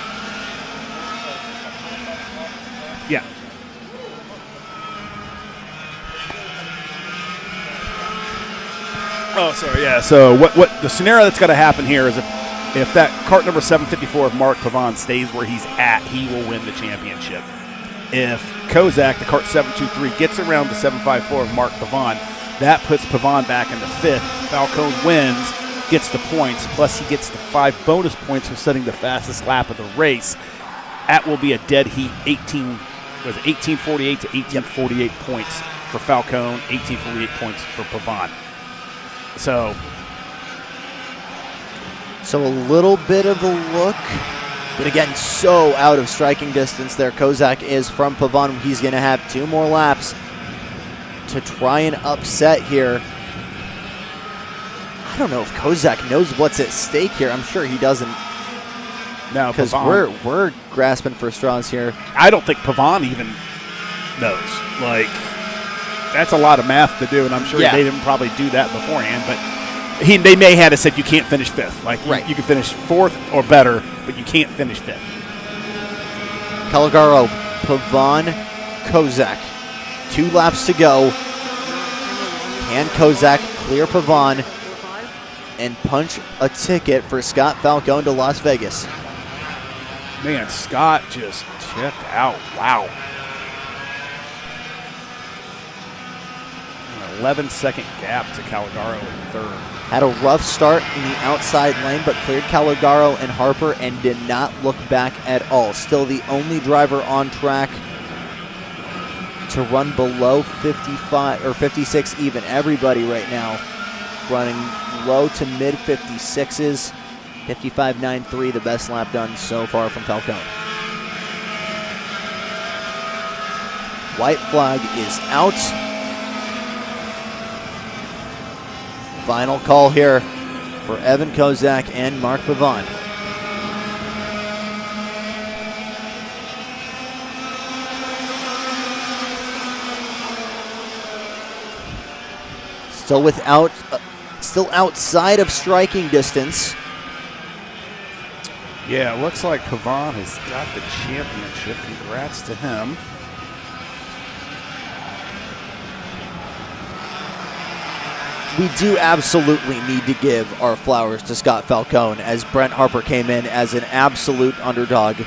Yeah. Oh, sorry. Yeah. So what the scenario that's got to happen here is if that cart number 754 of Mark Pavon stays where he's at, he will win the championship. If Kozak, the cart 723, gets around the 754 of Mark Pavon, that puts Pavon back in the 5th. Falcone wins, gets the points, plus he gets the 5 bonus points for setting the fastest lap of the race. That will be a dead heat 1848 to 1848 points for Falcone, 1848 points for Pavon. So a little bit of a look, but again, so out of striking distance there. Kozak is from Pavon. He's going to have 2 more laps to try and upset here. I don't know if Kozak knows what's at stake here. I'm sure he doesn't. No, because we're grasping for straws here. I don't think Pavon even knows. Like, that's a lot of math to do, and I'm sure they didn't probably do that beforehand. But they may have said you can't finish 5th. Like, you can finish 4th or better, but you can't finish 5th. Calagaro, Pavon, Kozak. 2 laps to go. Can Kozak clear Pavon and punch a ticket for Scott Falcone to Las Vegas? Man, Scott just checked out. Wow. An 11-second gap to Calagaro in 3rd. Had a rough start in the outside lane, but cleared Calagaro and Harper and did not look back at all. Still the only driver on track to run below 55 or 56 even. Everybody right now running low to mid 56s. 55.93, the best lap done so far from Falcone. White flag is out. Final call here for Evan Kozak and Mark Pavon. Still outside of striking distance. Yeah, it looks like Pavon has got the championship. Congrats to him. We do absolutely need to give our flowers to Scott Falcone, as Brent Harper came in as an absolute underdog.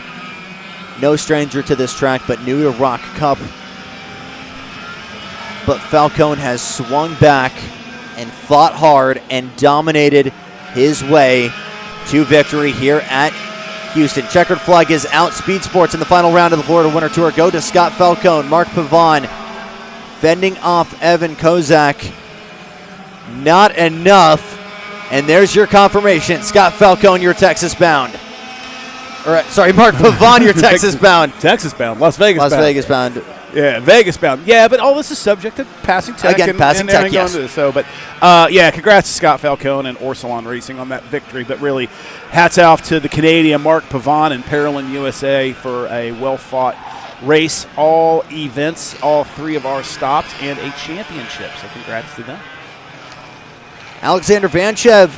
No stranger to this track, but new to ROK Cup. But Falcone has swung back and fought hard and dominated his way to victory here at Houston. Checkered flag is out. Speedsportz in the final round of the Florida Winter Tour go to Scott Falcone. Mark Pavon fending off Evan Kozak. Not enough. And there's your confirmation. Scott Falcone, you're Texas bound. Mark Pavon, you're Texas bound. Texas bound. Las Vegas bound. Las Vegas bound. Yeah, Vegas bound. Yeah, but all this is subject to passing tech. Again, passing tech, yes. Yeah, congrats to Scott Falcone and Orsalon Racing on that victory. But really, hats off to the Canadian Mark Pavon and Parolin USA for a well-fought race. All events, all 3 of our stops, and a championship. So congrats to them. Alexander Vanchev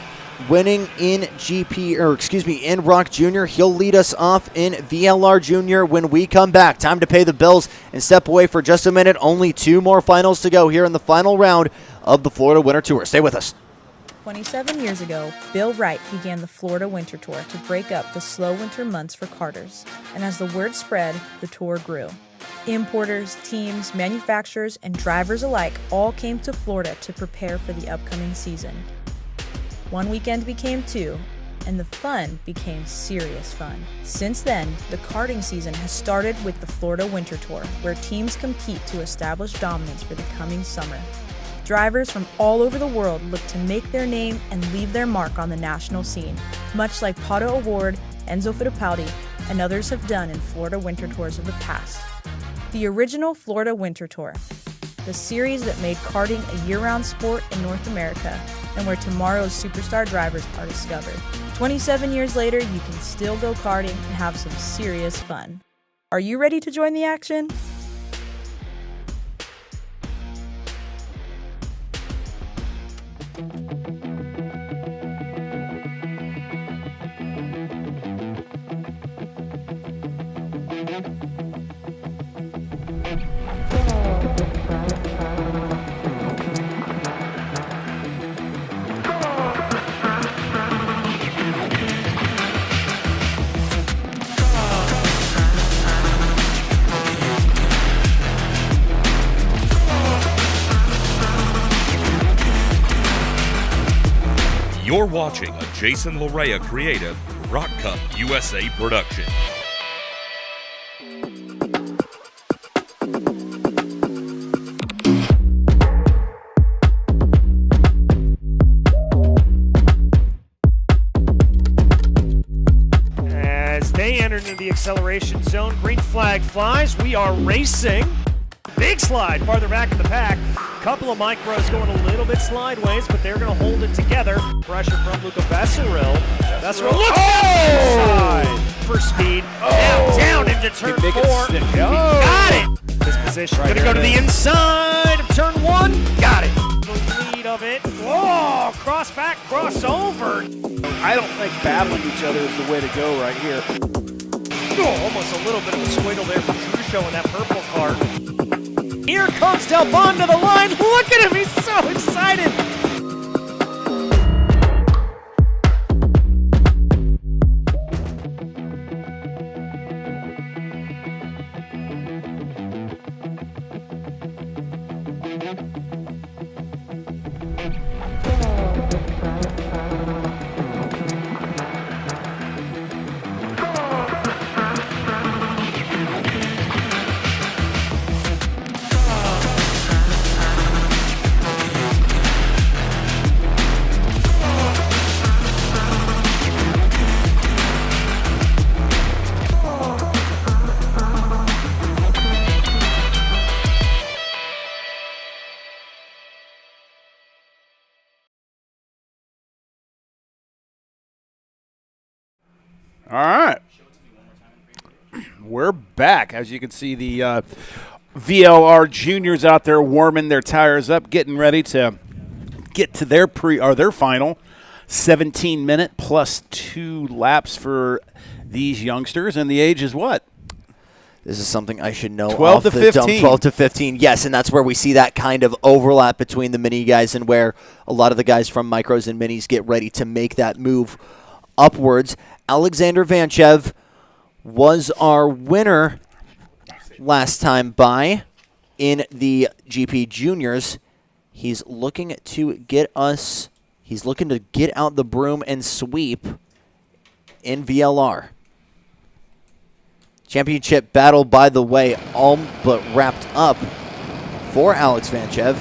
winning in in ROK Junior. He'll lead us off in VLR Junior when we come back. Time to pay the bills and step away for just a minute. Only 2 more finals to go here in the final round of the Florida Winter Tour. Stay with us. 27 years ago, Bill Wright began the Florida Winter Tour to break up the slow winter months for karters. And as the word spread, the tour grew. Importers, teams, manufacturers, and drivers alike all came to Florida to prepare for the upcoming season. One weekend became 2, and the fun became serious fun. Since then, the karting season has started with the Florida Winter Tour, where teams compete to establish dominance for the coming summer. Drivers from all over the world look to make their name and leave their mark on the national scene, much like Pato O'Ward, Enzo Fittipaldi, and others have done in Florida Winter Tours of the past. The original Florida Winter Tour, the series that made karting a year-round sport in North America, and where tomorrow's superstar drivers are discovered. 27 years later, you can still go karting and have some serious fun. Are you ready to join the action? You're watching a Jason Larea creative ROK Cup USA production. As they enter into the acceleration zone, green flag flies. We are racing. Big slide farther back in the pack. Couple of micros going a little bit slideways, but they're going to hold it together. Pressure from Luca Besseril. Besseril looks outside for speed. Now down into turn 4. Got it. This position going to go to the inside of turn 1. Got it. The lead of it. Whoa, cross back, crossover. I don't think battling each other is the way to go right here. Oh, almost a little bit of a squiggle there for Trusho in that purple car. Here comes Del Bon to the line. Look at him, he's so excited. All right. We're back. As you can see, the VLR juniors out there warming their tires up, getting ready to get to their final 17-minute plus 2 laps for these youngsters. And the age is what? This is something I should know. 12 to 15. 12 to 15, yes, and that's where we see that kind of overlap between the mini guys and where a lot of the guys from micros and minis get ready to make that move upwards. Alexander Vanchev was our winner last time by in the GP Juniors. He's looking to get out the broom and sweep in VLR. Championship battle, by the way, all but wrapped up for Alex Vanchev.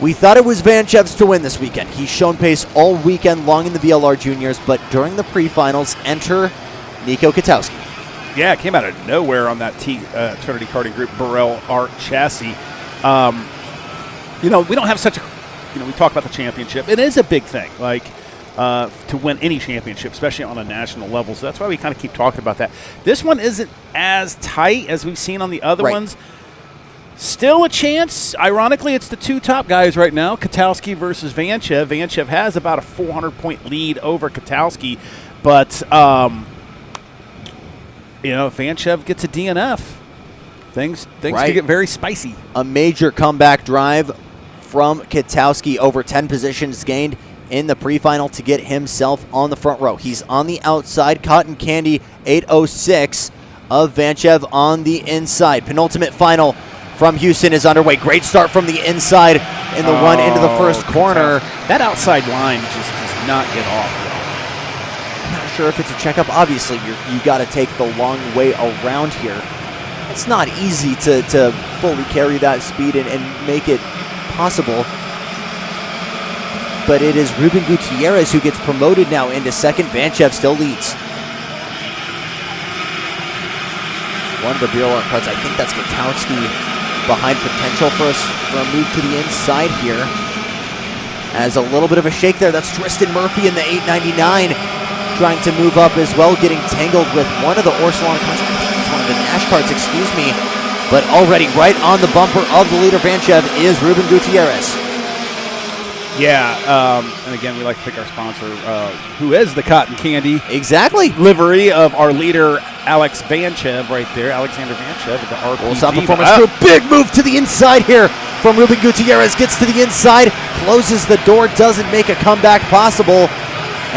We thought it was Vanchev's to win this weekend. He's shown pace all weekend long in the VLR Juniors, but during the pre-finals, enter Nico Katowski. Yeah, it came out of nowhere on that Trinity Karting Group Burrell Art chassis. We don't have such a, we talk about the championship. It is a big thing, like to win any championship, especially on a national level. So that's why we kind of keep talking about that. This one isn't as tight as we've seen on the other ones. Still a chance. Ironically, it's the two top guys right now, Katowski versus Vanchev. Vanchev has about a 400-point lead over Katowski, but if Vanchev gets a DNF, things could get very spicy. A major comeback drive from Katowski, over 10 positions gained in the pre-final to get himself on the front row. He's on the outside. Cotton Candy 806 of Vanchev on the inside. Penultimate final from Houston is underway. Great start from the inside in the run into the first corner. That outside line just does not get off. I'm not sure if it's a checkup. Obviously, you got to take the long way around here. It's not easy to fully carry that speed and make it possible. But it is Ruben Gutierrez who gets promoted now into second. Vanchev still leads. One of the Bureau Art cards, I think that's Katowski behind potential for a move to the inside here. As a little bit of a shake there, that's Tristan Murphy in the 899 trying to move up as well, getting tangled with one of the Orsolon cards. I think it's one of the Nash cards, excuse me. But already right on the bumper of the leader Vanchev is Ruben Gutierrez. Yeah, and again, we like to pick our sponsor, who is the Cotton Candy livery of our leader, Alex Vanchev, right there. Alexander Vanchev at the RPG. Stop Performance Group. Big move to the inside here from Ruben Gutierrez. Gets to the inside, closes the door, doesn't make a comeback possible.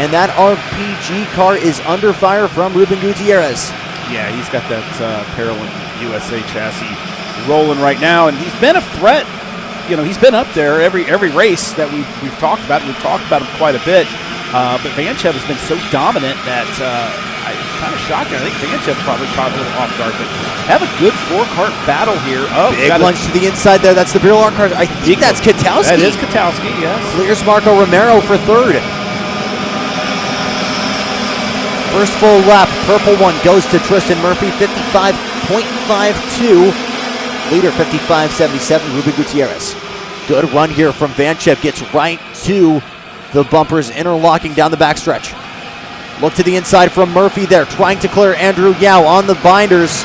And that RPG car is under fire from Ruben Gutierrez. Yeah, he's got that Paralympic USA chassis rolling right now, and he's been a threat. He's been up there every race that we've talked about. We've talked about him quite a bit. But Vanchev has been so dominant that I'm kind of shocked. I think Vanchev probably caught a little off guard. But have a good four-cart battle here. Oh, big lunge to the inside there. That's the Bureau Art car. I think that's Katowski. That is Katowski, yes. Clears Marco Romero for third. First full lap, purple one goes to Tristan Murphy, 55.52. Leader 55.77, Ruben Gutierrez. Good run here from Vanchev, gets right to the bumpers, interlocking down the backstretch. Look to the inside from Murphy there, trying to clear Andrew Yao on the binders.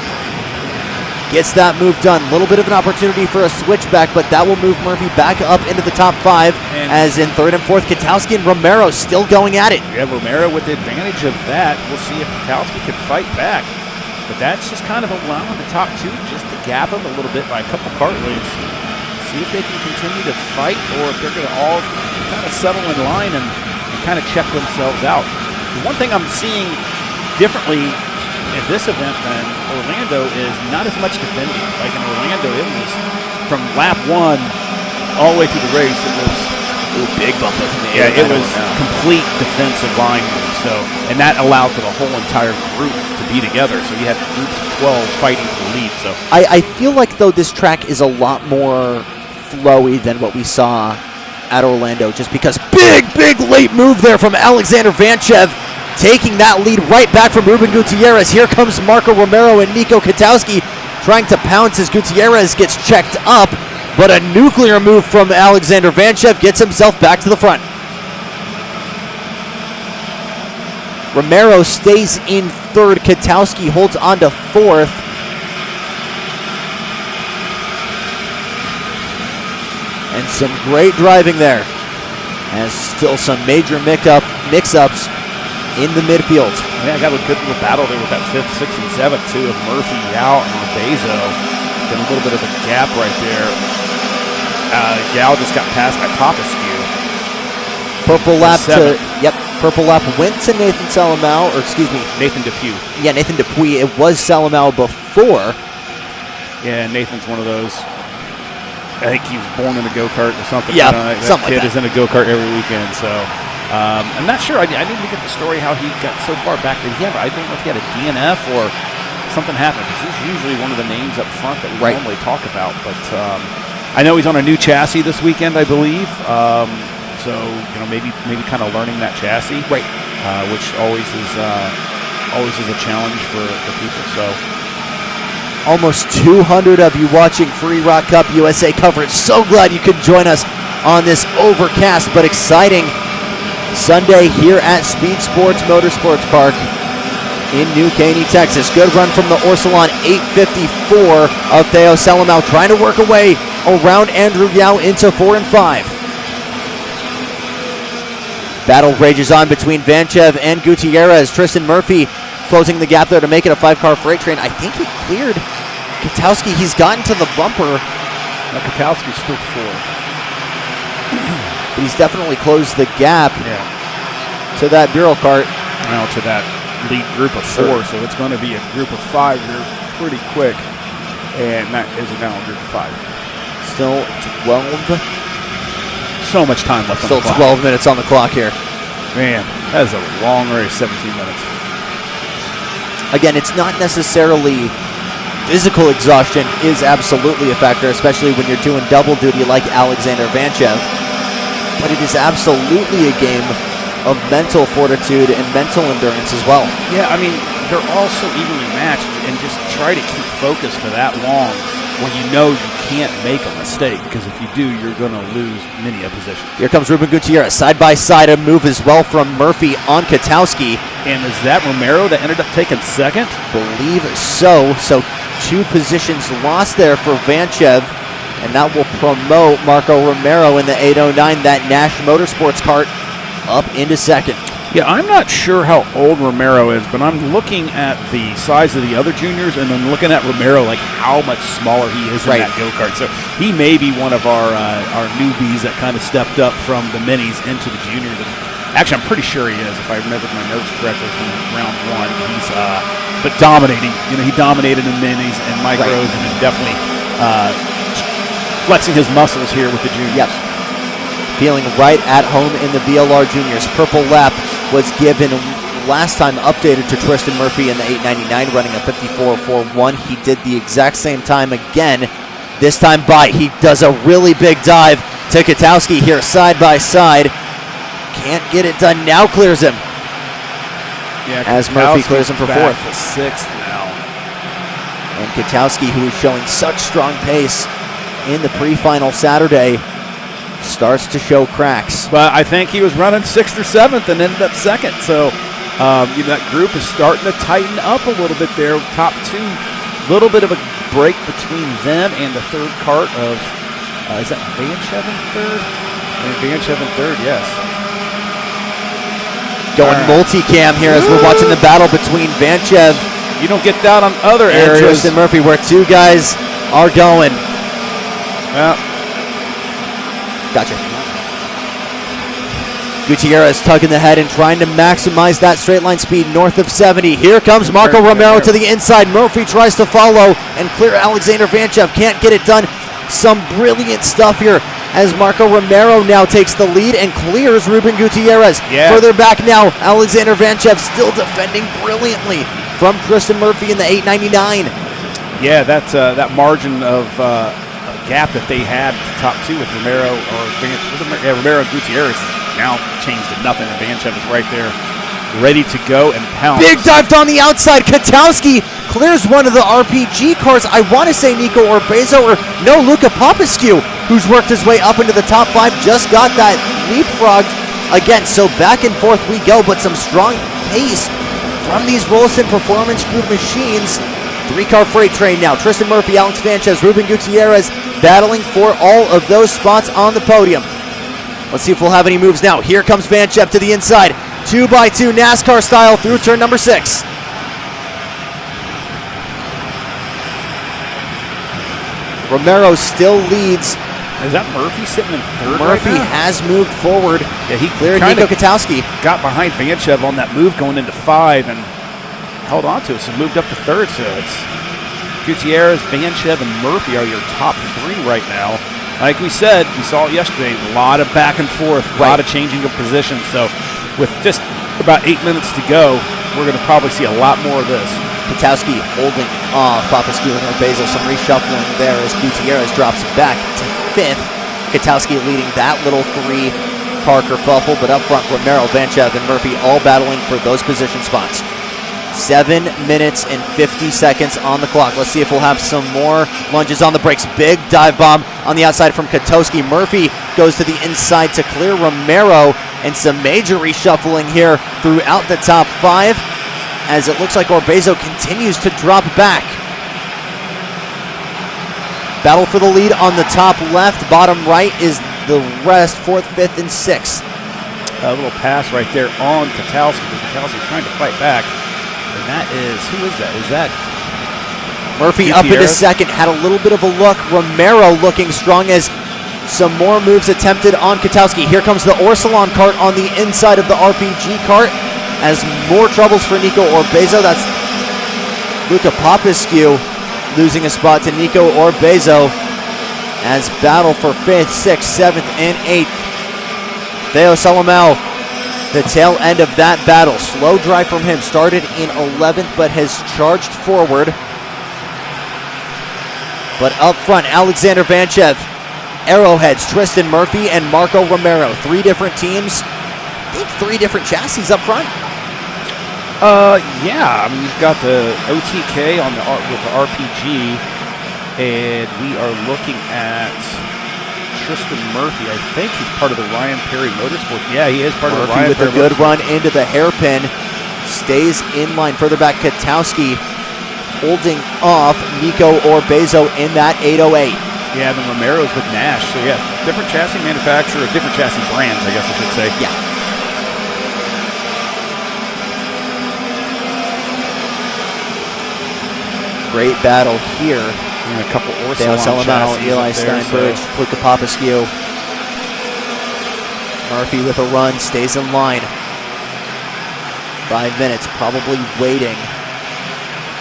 Gets that move done. A little bit of an opportunity for a switchback, but that will move Murphy back up into the top five, as in third and fourth, Katowski and Romero still going at it. Yeah, Romero with the advantage of that. We'll see if Katowski can fight back. But that's just kind of allowing the top two just to gap them a little bit by a couple kart lengths. See if they can continue to fight, or if they're going to all kind of settle in line and kind of check themselves out. The one thing I'm seeing differently at this event than Orlando is not as much defending. Like in Orlando, it was from lap one all the way through the race. It was big bump up in the air. Yeah, it was complete defensive line move. So, and that allowed for the whole entire group to be together. So you had groups of 12 fighting for the lead. So I feel like, though, this track is a lot more flowy than what we saw at Orlando, just because big late move there from Alexander Vanchev, taking that lead right back from Ruben Gutierrez. Here comes Marco Romero and Nico Katowski trying to pounce as Gutierrez gets checked up, but a nuclear move from Alexander Vanchev gets himself back to the front. Romero stays in third. Katowski holds on to fourth. And some great driving there, as still some major mix-ups in the midfield. Yeah, I got a good little battle there with that 5th, 6th, and 7th, too, of Murphy, Yao, and Bezo. Got a little bit of a gap right there. Yao just got passed by Popescu. Purple lap Purple lap went to Nathan Salamau, or excuse me, Nathan Dupuy. Yeah, Nathan Dupuy. It was Salamau before. Yeah, Nathan's one of those. I think he was born in a go-kart or something. Yeah, that kid is in a go-kart every weekend, so I'm not sure. I didn't get the story how he got so far back. I don't know if he had a DNF or something happened, because he's usually one of the names up front that we normally talk about. But I know he's on a new chassis this weekend, I believe. So maybe kind of learning that chassis, right? Which always is always is a challenge for people. So almost 200 of you watching free Rock Cup USA coverage. So glad you could join us on this overcast but exciting Sunday here at Speedsportz Motorsports Park in New Caney, Texas. Good run from the Orsilon 854 of Theo Selamau, trying to work away around Andrew Yao into 4 and 5. Battle rages on between Vanchev and Gutierrez. Tristan Murphy closing the gap there to make it a 5-car freight train. I think he cleared Katowski. He's gotten to the bumper. Now Katowski's still 4. But he's definitely closed the gap to that Bureau kart. Now to that lead group of 4, so it's going to be a group of 5 here pretty quick. And that is now a group of 5. Still 12. So much time left on Still the clock. 12 minutes on the clock here. Man, that is a long race, 17 minutes. Again, it's not necessarily physical exhaustion is absolutely a factor, especially when you're doing double duty like Alexander Vanchev. But it is absolutely a game of mental fortitude and mental endurance as well. Yeah, I mean, they're all so evenly matched, and just try to keep focus for that long when you know you can't make a mistake, because if you do, you're going to lose many a position. Here comes Ruben Gutierrez, side by side, a move as well from Murphy on Katowski. And is that Romero that ended up taking second? Believe so. So 2 positions lost there for Vanchev, and that will promote Marco Romero in the 809, that Nash Motorsports kart, up into second. Yeah, I'm not sure how old Romero is, but I'm looking at the size of the other juniors, and I'm looking at Romero, like how much smaller he is in that go-kart. So he may be one of our newbies that kind of stepped up from the minis into the juniors. And actually, I'm pretty sure he is, if I remember my notes correctly from round 1. He's but dominating. You know, he dominated in minis and micros, and definitely flexing his muscles here with the juniors. Yep. Feeling right at home in the VLR juniors. Purple lap was given last time, updated to Tristan Murphy in the 899, running a 54.41. He did the exact same time again. This time he does a really big dive to Katowski here, side by side. Can't get it done. Now clears him. Yeah, as Murphy clears him for 4th. 6th now. And Katowski, who is showing such strong pace in the pre-final Saturday, starts to show cracks. But I think he was running 6th or 7th and ended up 2nd. So that group is starting to tighten up a little bit there. Top 2, little bit of a break between them and the 3rd kart of, is that Vanchev in 3rd? Vanchev in 3rd, yes. Going multicam here as we're watching the battle between Vanchev. You don't get that on other areas. And Tristan Murphy, where 2 guys are going. Well, gotcha. Gutierrez tugging the head and trying to maximize that straight line speed north of 70. Here comes Marco Romero to the inside. Murphy tries to follow and clear Alexander Vanchev. Can't get it done. Some brilliant stuff here as Marco Romero now takes the lead and clears Ruben Gutierrez. Yeah. Further back now, Alexander Vanchev still defending brilliantly from Tristan Murphy in the 899. Yeah, that's that margin of gap that they had top 2 with Romero Romero and Gutierrez now changed to nothing, and Vanchev is right there ready to go and pounce. Big dive on the outside. Katowski clears one of the RPG cars. I want to say Nico Orbezo, or no, Luca Popescu, who's worked his way up into the top 5, just got that leapfrog again. So back and forth we go, but some strong pace from these Rollison Performance Group machines. 3-car freight train now. Tristan Murphy, Alex Vanchev, Ruben Gutierrez battling for all of those spots on the podium. Let's see if we'll have any moves now. Here comes Vanchev to the inside. 2x2 NASCAR style through turn number 6. Romero still leads. Is that Murphy sitting in 3rd? Murphy has moved forward. Yeah, he cleared Nico Katowski. Got behind Vanchev on that move going into 5 and held on to it, so moved up to 3rd. So it's Gutierrez, Vanchev, and Murphy are your top 3 right now. Like we said, we saw it yesterday, a lot of back and forth, a lot of changing of positions. So with just about 8 minutes to go, we're going to probably see a lot more of this. Katowski holding off Popescu and Orbezo. Some reshuffling there as Gutierrez drops back to 5th. Katowski leading that little 3-car kerfuffle, but up front, Romero, Vanchev, and Murphy all battling for those position spots. 7 minutes and 50 seconds on the clock. Let's see if we'll have some more lunges on the brakes. Big dive bomb on the outside from Katowski. Murphy goes to the inside to clear Romero, and some major reshuffling here throughout the top 5 as it looks like Orbezo continues to drop back. Battle for the lead on the top left. Bottom right is the rest, 4th, 5th, and 6th. A little pass right there on Katowski. Katowski's trying to fight back. And that is, who is that? Is that Murphy up into 2nd, had a little bit of a look. Romero looking strong as some more moves attempted on Katowski. Here comes the Orsilon cart on the inside of the RPG cart as more troubles for Nico Orbezo. That's Luca Popescu losing a spot to Nico Orbezo as battle for 5th, 6th, 7th, and 8th. Theo Salamao, the tail end of that battle. Slow drive from him. Started in 11th, but has charged forward. But up front, Alexander Vanchev, Arrowheads, Tristan Murphy, and Marco Romero. 3 different teams. I think 3 different chassis up front. Yeah. I mean, you've got the OTK on with the RPG, and we are looking at Tristan Murphy. I think he's part of the Ryan Perry Motorsports. Yeah, he is part of the Ryan with Perry a good run into the hairpin. Stays in line. Further back, Katowski holding off Nico Orbezo in that 808. Yeah, then Romero's with Nash. So, yeah, different chassis manufacturer, different chassis brands, I guess I should say. Yeah. Great battle here. And a couple Theo Orsilon Salamao, chassis Eli up there, Steinbridge, Luca Popescu. Murphy with a run, stays in line. 5 minutes, probably waiting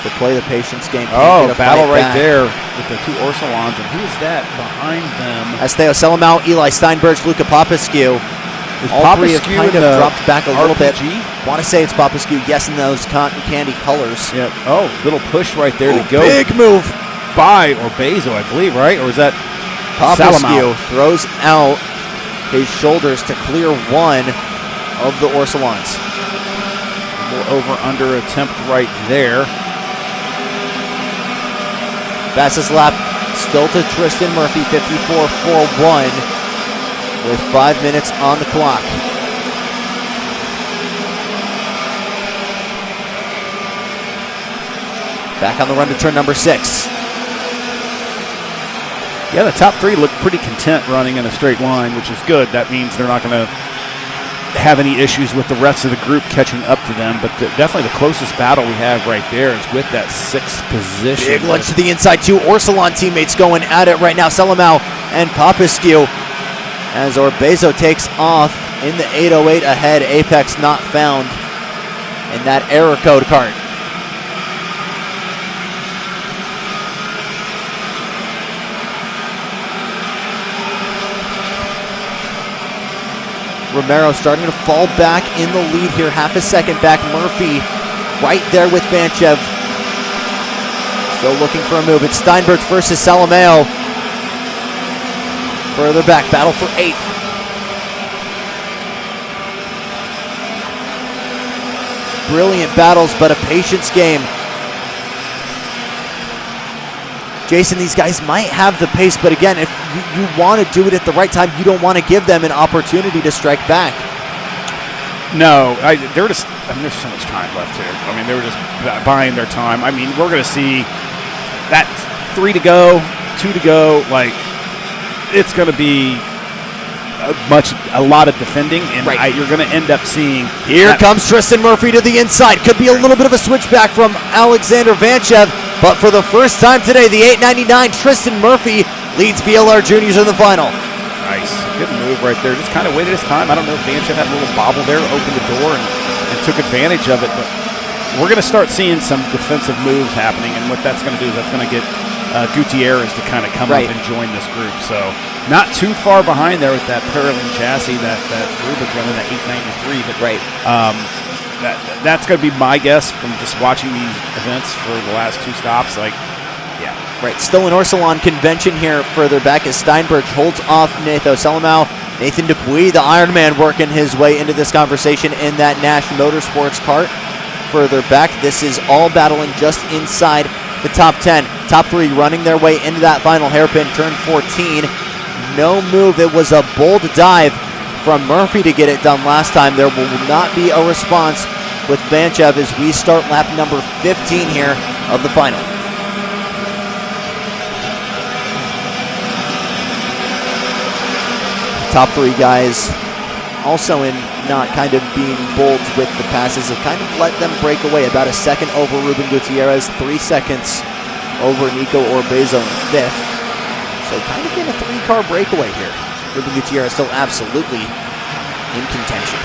to play the patience game. Oh, battle right there with the 2 Orsilons. And who is that behind them? That's Theo Salamao, Eli Steinbridge, Luca Popescu. All 3 have kind of dropped back a little bit. Want to say it's Popescu, yes, in those cotton candy colors. Yep. Oh, little push right there to go. Big move By Orbezo, I believe, right? Or is that Popescu throws out his shoulders to clear 1 of the Orsilons. A little over-under attempt right there. Fastest lap still to Tristan Murphy, 54.41 with 5 minutes on the clock. Back on the run to turn number 6. Yeah, the top 3 look pretty content running in a straight line, which is good. That means they're not going to have any issues with the rest of the group catching up to them. But definitely the closest battle we have right there is with that 6th position. Big lunge to the inside. 2 Orsilon teammates going at it right now. Salamao and Popescu as Orbezo takes off in the 808 ahead. Apex not found in that error code cart. Romero starting to fall back in the lead here, half a second back. Murphy right there with Vanchev. Still looking for a move. It's Steinbridge versus Salamao. Further back, battle for 8th. Brilliant battles, but a patience game. Jason, these guys might have the pace, but again, if you want to do it at the right time, you don't want to give them an opportunity to strike back. No, they're just. I mean, there's so much time left here. I mean, they were just buying their time. I mean, we're going to see that 3 to go, 2 to go. Like, it's going to be a lot of defending, and you're going to end up seeing. Here comes Tristan Murphy to the inside. Could be a little bit of a switchback from Alexander Vanchev, but for the first time today, the 899 Tristan Murphy leads VLR Juniors in the final. Nice. Good move right there. Just kind of waited his time. I don't know if Vanchev had a little bobble there, opened the door, and took advantage of it, but we're going to start seeing some defensive moves happening, and what that's going to do is that's going to get Gutierrez to kind of come up and join this group. So not too far behind there with that Paralene chassis that Rubin's running at 893, but that's going to be my guess from just watching these events for the last 2 stops. Still an Orsilon convention here further back as Steinbridge holds off Nathan Salamao. Nathan Dupuis, the Ironman, working his way into this conversation in that Nash Motorsports cart. further back. This is all battling just inside the top 10. Top 3 running their way into that final hairpin, turn 14. No move. It was a bold dive from Murphy to get it done last time. There will not be a response with Vanchev as we start lap number 15 here of the final. Top 3 guys also in not kind of being bold with the passes, have kind of let them break away. About a second over Ruben Gutierrez, 3 seconds over Nico Orbezo in 5th. So kind of in a 3-car breakaway here. Ruben Gutierrez still absolutely in contention.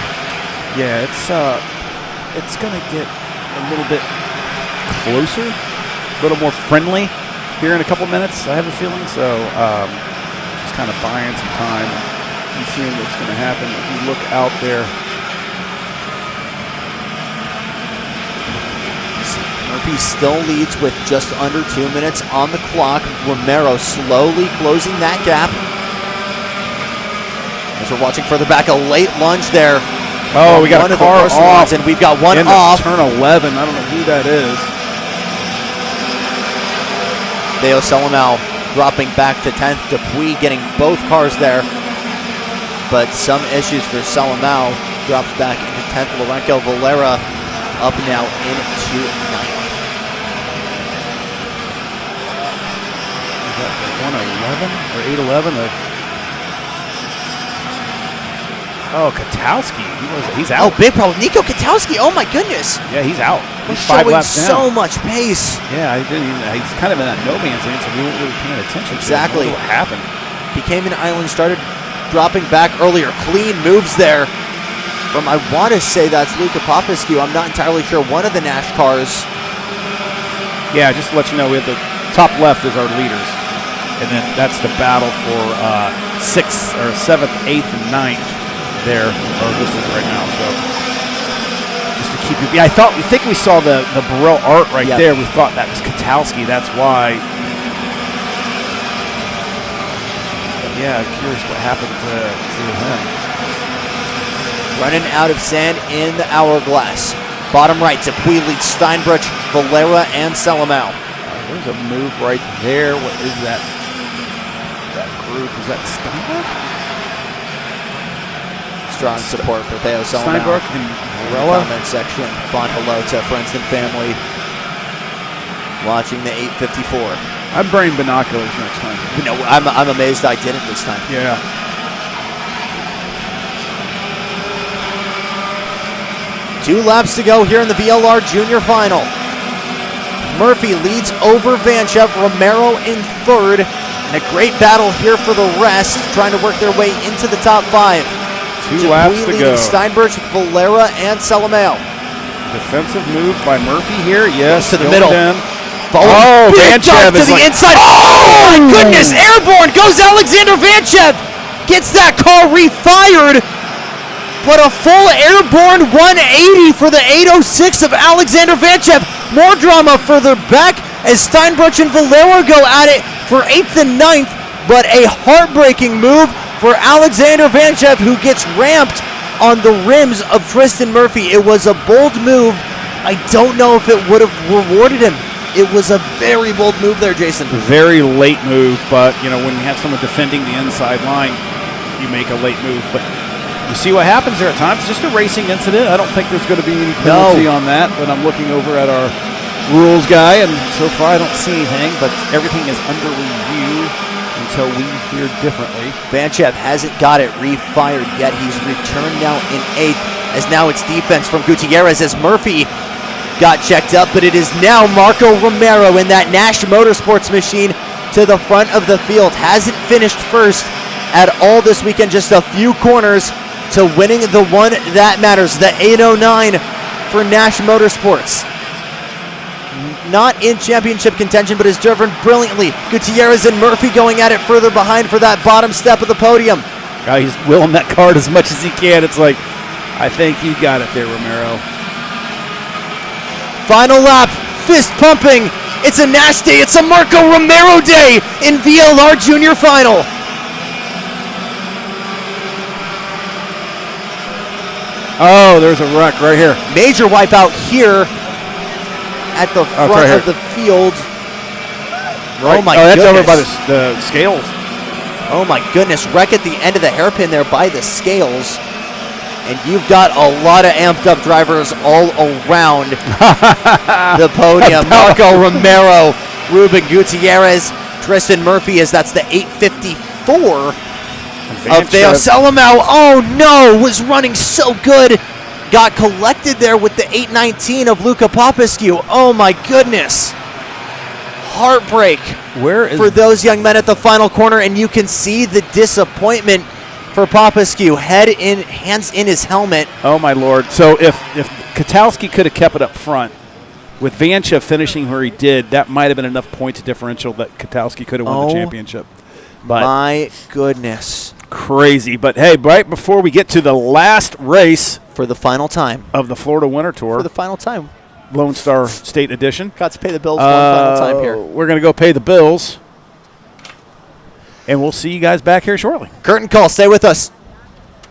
Yeah, it's going to get a little bit closer, a little more friendly here in a couple minutes, I have a feeling. So just kind of buying some time and seeing what's going to happen. If you look out there, Murphy still leads with just under 2 minutes on the clock. Romero slowly closing that gap. As we're watching further back, a late lunge there. Oh, we got a car off, and we've got one off. Turn 11. I don't know who that is. Theo Selamau dropping back to 10th. Dupuis getting both cars there, but some issues for Selamau. Drops back into 10th. Lourenco Valera up now into 9th. 111 or 811? Oh, Katowski. He's out. Oh, big problem. Nico Katowski. Oh, my goodness. Yeah, he's out. He's He's 5 showing laps down. so much pace. Yeah, I didn't even, he's kind of in that no man's land, so we weren't really paying attention Exactly. to what happened. Became an island, started dropping back earlier. Clean moves there from, I want to say that's Luca Popescu. I'm not entirely sure. One of the Nash cars. Yeah, just to let you know, we have the top left is our leaders. And then that's the battle for 6th or 7th, 8th, and 9th there. Or this is right now. So just to keep you. Yeah, we think we saw the Burrell art right there. We thought that was Katowski. That's why. But yeah, I'm curious what happened to him. Running out of sand in the hourglass. Bottom right, Dupuis leads Steinbruch, Valera, and Selamau. There's a move right there. What is that? That group, is that Steinbruch? Strong support for Theo Selamau. Steinbruch and Varela. Comment section. Fond hello to friends and family watching the 854. I'm bringing binoculars next time. You know, I'm amazed I didn't this time. Yeah. Two laps to go here in the VLR Junior Final. Murphy leads over Vanchev, Romero in 3rd. And a great battle here for the rest, trying to work their way into the top 5. 2 laps to go. Steinbruch, Valera, and Selamau. Defensive move by Murphy here. Yes, to the middle. Oh, Vanchev to is the inside. Oh my goodness! Airborne goes Alexander Vanchev. Gets that car refired. But a full airborne 180 for the 806 of Alexander Vanchev. More drama further back as Steinbruch and Valera go at it for 8th and 9th. But a heartbreaking move for Alexander Vanchev, who gets ramped on the rims of Tristan Murphy. It was a bold move. I don't know if it would have rewarded him. It was a very bold move there, Jason. Very late move, but you know, when you have someone defending the inside line, you make a late move. But you see what happens there at times. It's just a racing incident. I don't think there's going to be any penalty on that, but I'm looking over at our rules guy, and so far I don't see anything, but everything is under review until we hear differently. Vanchev hasn't got it refired yet. He's returned now in 8th, as now it's defense from Gutierrez as Murphy got checked up, but it is now Marco Romero in that Nash Motorsports machine to the front of the field. Hasn't finished first at all this weekend, just a few corners to winning the one that matters, the 809 for Nash Motorsports. Not in championship contention, but has driven brilliantly. Gutierrez and Murphy going at it further behind for that bottom step of the podium. He's willing that card as much as he can. It's like, I think you got it there, Romero. Final lap, fist pumping. It's a Nash day. It's a Marco Romero day in VLR Junior Final. Oh, there's a wreck right here. Major wipeout here at the front right of here. the field. Right. Oh, my that's goodness. over by the scales. Oh, my goodness. Wreck at the end of the hairpin there by the scales. And you've got a lot of amped up drivers all around the podium. Marco Romero, Ruben Gutierrez, Tristan Murphy, as that's the 854 of Theo Salamau. Oh no, was running so good. Got collected there with the 819 of Luca Popescu. Oh my goodness. Heartbreak for those young men at the final corner, and you can see the disappointment for Popescu. Hands in his helmet. Oh my Lord. So if Katalski could have kept it up front, with Vancha finishing where he did, that might have been enough points differential that Katalski could have won the championship. But my goodness. Crazy. But hey, right before we get to the last race for the final time of the Florida Winter Tour. For the final time. Lone Star State Edition. Got to pay the bills one final time here. We're going to go pay the bills. And we'll see you guys back here shortly. Curtain call. Stay with us.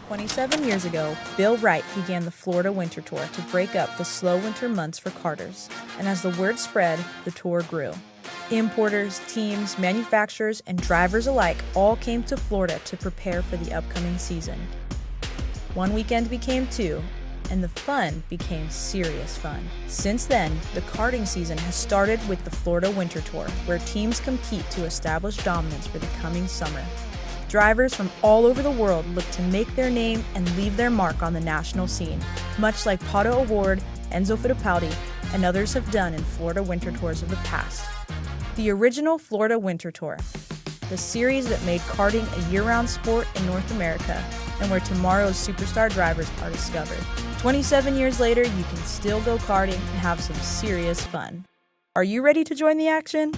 27 years ago, Bill Wright began the Florida Winter Tour to break up the slow winter months for karters. And as the word spread, the tour grew. Importers, teams, manufacturers, and drivers alike all came to Florida to prepare for the upcoming season. One weekend became two, and the fun became serious fun. Since then, the karting season has started with the Florida Winter Tour, where teams compete to establish dominance for the coming summer. Drivers from all over the world look to make their name and leave their mark on the national scene, much like Pato Award, Enzo Fittipaldi, and others have done in Florida Winter Tours of the past. The original Florida Winter Tour, the series that made karting a year-round sport in North America and where tomorrow's superstar drivers are discovered. 27 years later, you can still go karting and have some serious fun. Are you ready to join the action?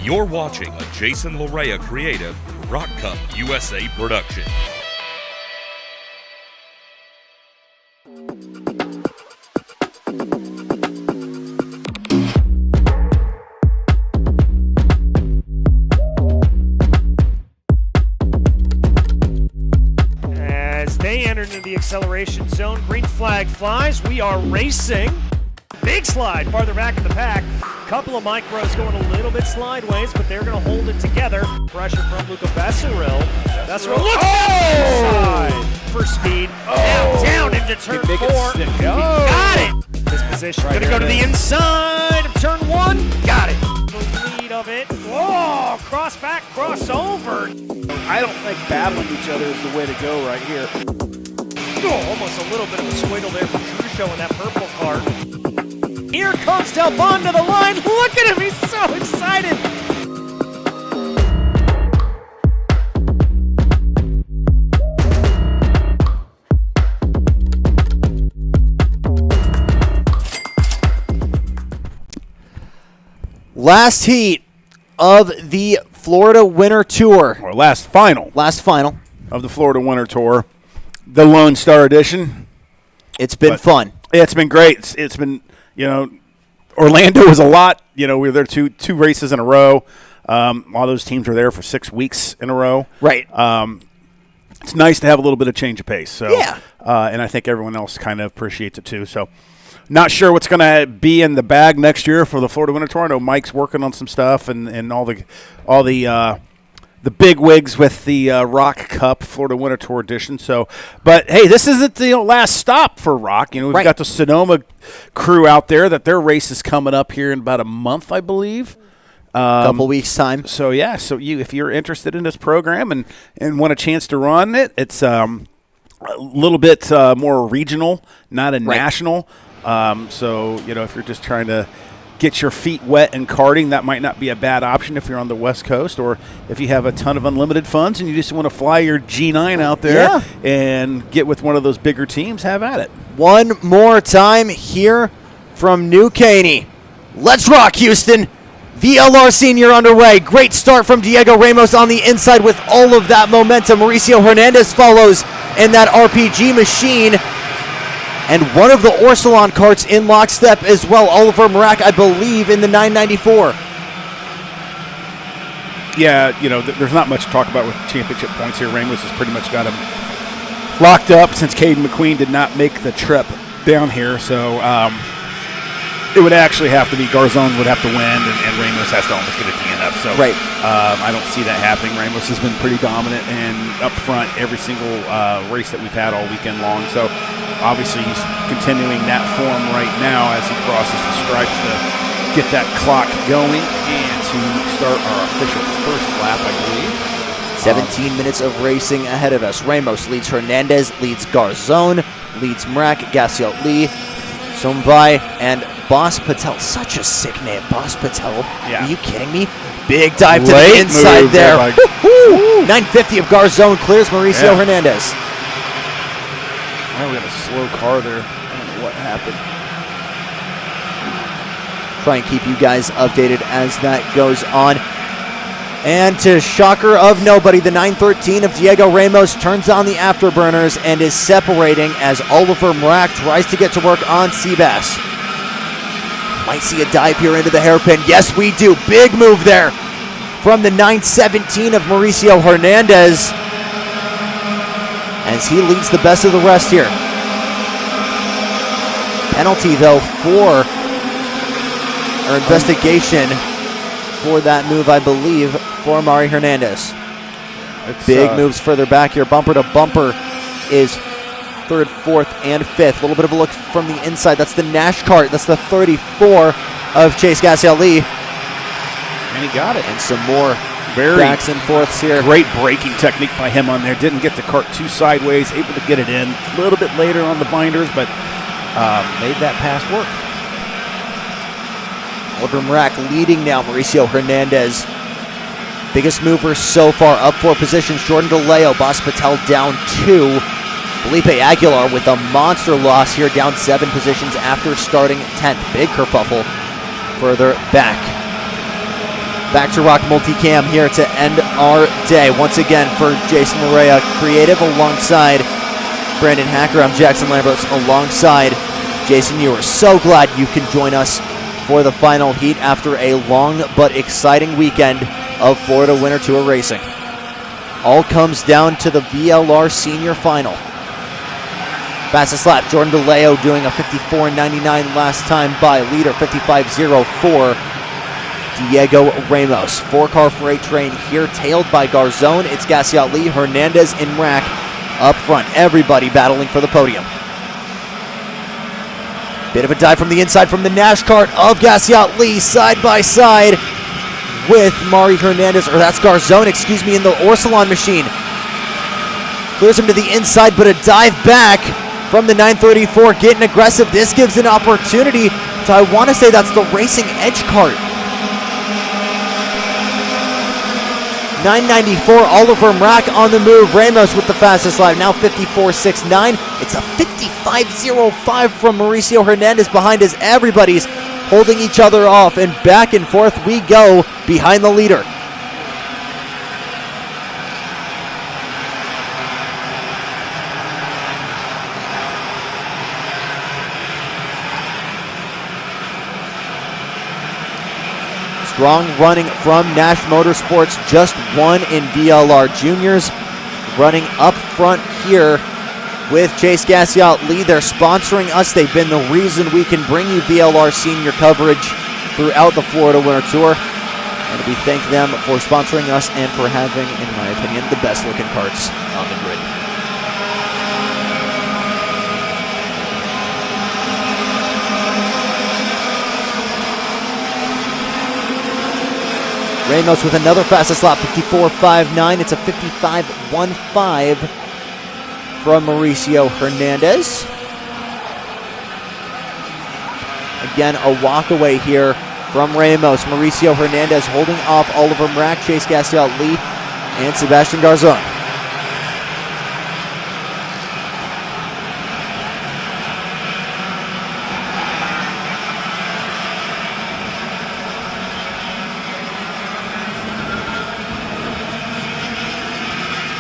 You're watching a Jason Larea creative Rock Cup USA production. As they enter into the acceleration zone, green flag flies. We are racing. Big slide farther back in the pack. Couple of micros going a little bit sideways, but they're going to hold it together. Pressure from Luca Besseril. Besseril, look inside for speed. Now down into turn 4. Got it. This position going to go to the inside of turn 1. Got it. The lead of it. Whoa, cross back, crossover. I don't think battling each other is the way to go right here. Oh, almost a little bit of a swiggle there for Trusho in that purple car. Here comes Del Bon to the line. Look at him, he's so excited. Last heat of the Florida Winter Tour. Or last final of the Florida Winter Tour, the Lone Star Edition. It's been fun. It's been great. It's been, Orlando was a lot. We were there two races in a row. All those teams were there for 6 weeks in a row. Right. It's nice to have a little bit of change of pace. So, yeah. And I think everyone else kind of appreciates it too. So, not sure what's going to be in the bag next year for the Florida Winter Tour. I know Mike's working on some stuff and all the big wigs with the ROK Cup Florida Winter Tour edition. So, but hey, this isn't the last stop for ROK. We've got the Sonoma crew out there that their race is coming up here in about a month, I believe. Couple weeks time. So yeah, if you're interested in this program and want a chance to run it, it's a little bit more regional, not a national. So if you're just trying to get your feet wet in karting, that might not be a bad option if you're on the West Coast, or if you have a ton of unlimited funds and you just want to fly your G9 out there and get with one of those bigger teams, have at it. One more time here from New Caney. Let's rock, Houston. VLR Senior underway. Great start from Diego Ramos on the inside with all of that momentum. Mauricio Hernandez follows in that RPG machine. And one of the Orsilon carts in lockstep as well. Oliver Marak, I believe, in the 994. Yeah, there's not much to talk about with championship points here. Ramos has pretty much got him locked up since Caden McQueen did not make the trip down here. So it would actually have to be Garzon would have to win, and Ramos has to almost get a DNF. So I don't see that happening. Ramos has been pretty dominant and up front every single race that we've had all weekend long. So obviously he's continuing that form right now as he crosses the stripes to get that clock going and to start our official first lap, I believe. 17 minutes of racing ahead of us. Ramos leads Hernandez, leads Garzon, leads Mrak, Gassiot Lee, Somvai, and Boss Patel. Such a sick name, Boss Patel. Yeah. Are you kidding me? Big dive to Late the inside move there. by- 950 of Garzon clears Mauricio Hernandez. Well, we got a slow car there. I don't know what happened. Try and keep you guys updated as that goes on. And to shocker of nobody, the 913 of Diego Ramos turns on the afterburners and is separating as Oliver Mrak tries to get to work on Seabass. Might see a dive here into the hairpin. Yes, we do. Big move there from the 917 of Mauricio Hernandez as he leads the best of the rest here. Penalty, though, for our investigation for that move, I believe, for Mari Hernandez. Big moves further back here. Bumper to bumper is third, fourth, and fifth. A little bit of a look from the inside. That's the Nash cart. That's the 34 of Chase Gassiot Lee. And he got it. And some more Very backs and forths here. Great braking technique by him on there. Didn't get the cart too sideways. Able to get it in a little bit later on the binders, but made that pass work. Oliver Mrak leading now. Mauricio Hernandez. Biggest mover so far, up 4 positions. Jordan DeLeo, Boss Patel down 2. Felipe Aguilar with a monster loss here, down 7 positions after starting 10th. Big kerfuffle further back. Back to ROK Multicam here to end our day. Once again for Jason Larea, creative alongside Brandon Hacker. I'm Jackson Lambros alongside Jason Ewer. So glad you can join us for the final heat after a long but exciting weekend of Florida Winter Tour racing. All comes down to the VLR Senior Final. Fastest lap, Jordan DeLeo doing a 54.99 last time by. Leader 55.04, Diego Ramos. 4-car freight train here, tailed by Garzon. It's Gassiot Lee, Hernandez, and Mrak up front. Everybody battling for the podium. Bit of a dive from the inside from the Nash cart of Gassiot Lee, side by side with Mari Hernandez, or that's Garzon, excuse me, in the Orsilon machine. Clears him to the inside, but a dive back from the 934, getting aggressive. This gives an opportunity to, I want to say that's the Racing Edge cart. 994, Oliver Mrak on the move. Ramos with the fastest lap, now 54.69. It's a 55.05 from Mauricio Hernandez behind as everybody's holding each other off, and back and forth we go behind the leader. Strong running from Nash Motorsports, just one in VLR Juniors. Running up front here with Chase Gassiot Lee. They're sponsoring us. They've been the reason we can bring you VLR Senior coverage throughout the Florida Winter Tour. And we thank them for sponsoring us and for having, in my opinion, the best looking karts on the grid. Ramos with another fastest lap, 54.59. It's a 55.15 from Mauricio Hernandez. again, a walk away here from Ramos. Mauricio Hernandez holding off Oliver Mrak, Chase Gastial Lee, and Sebastian Garzon.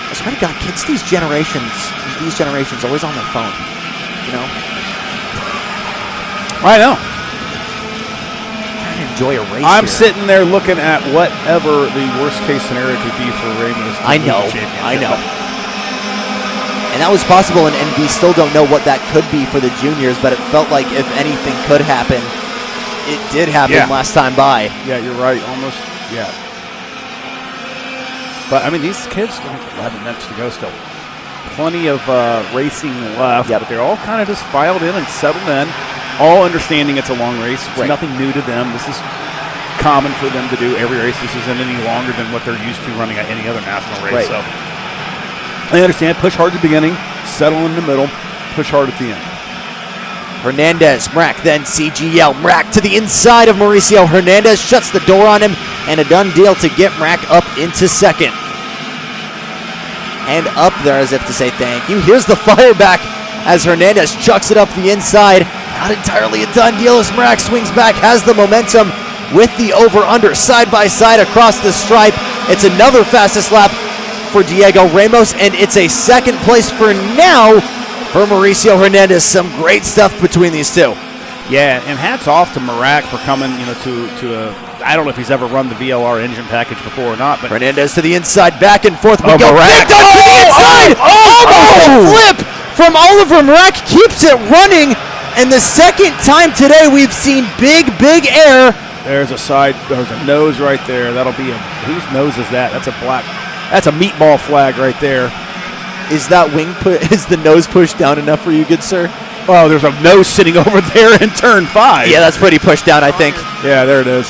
I swear to God, kids these generations always on their phone, you know? I know. Trying to enjoy a race I'm here. sitting there looking at whatever the worst case scenario could be for Ramos. I know. And that was possible, and we still don't know what that could be for the juniors, but it felt like if anything could happen, it did happen last time by. Yeah, you're right. Almost, yeah. But, I mean, these kids have 11 minutes to go still. Plenty of racing left, but they're all kind of just filed in and settled in, all understanding it's a long race. It's nothing new to them. This is common for them to do every race. This isn't any longer than what they're used to running at any other national race. So they understand, push hard at the beginning, settle in the middle, push hard at the end. Hernandez, Mrak, then CGL. Mrak to the inside of Mauricio Hernandez, shuts the door on him, and a done deal to get Mrak up into second. And up there as if to say thank you. Here's the fire back as Hernandez chucks it up the inside. Not entirely a done deal as Mrak swings back, has the momentum with the over-under side by side across the stripe. It's another fastest lap for Diego Ramos, and it's a second place for now for Mauricio Hernandez. Some great stuff between these two. Yeah, and hats off to Mrak for coming, to a. I don't know if he's ever run the VLR engine package before or not, but Hernandez to the inside, back and forth we go. Mrak. To the inside! Almost a flip from Oliver Mrak, keeps it running, and the second time today we've seen big air. There's a nose right there. That'll be whose nose is that? That's a meatball flag right there. Is that is the nose pushed down enough for you, good sir? Oh, there's a nose sitting over there in turn 5. Yeah, that's pretty pushed down, I think. Yeah, there it is.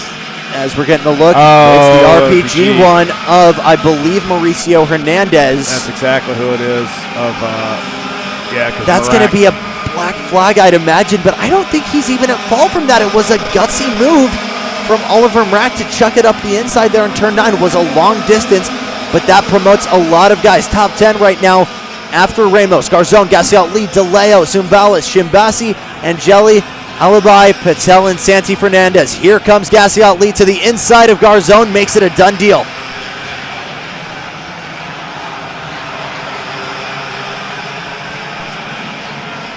As we're getting a look, it's the RPG one of, I believe, Mauricio Hernandez. That's exactly who it is. That's going to be a black flag, I'd imagine, but I don't think he's even at fault from that. It was a gutsy move from Oliver Mrak to chuck it up the inside there in turn 9. It was a long distance, but that promotes a lot of guys. Top 10 right now after Ramos, Garzon, Gastial Lee, DeLeo, Zumbalis, Shimbasi, Angeli, Alibi, Patel, and Santi Fernandez. Here comes Gastial Lee to the inside of Garzon, makes it a done deal.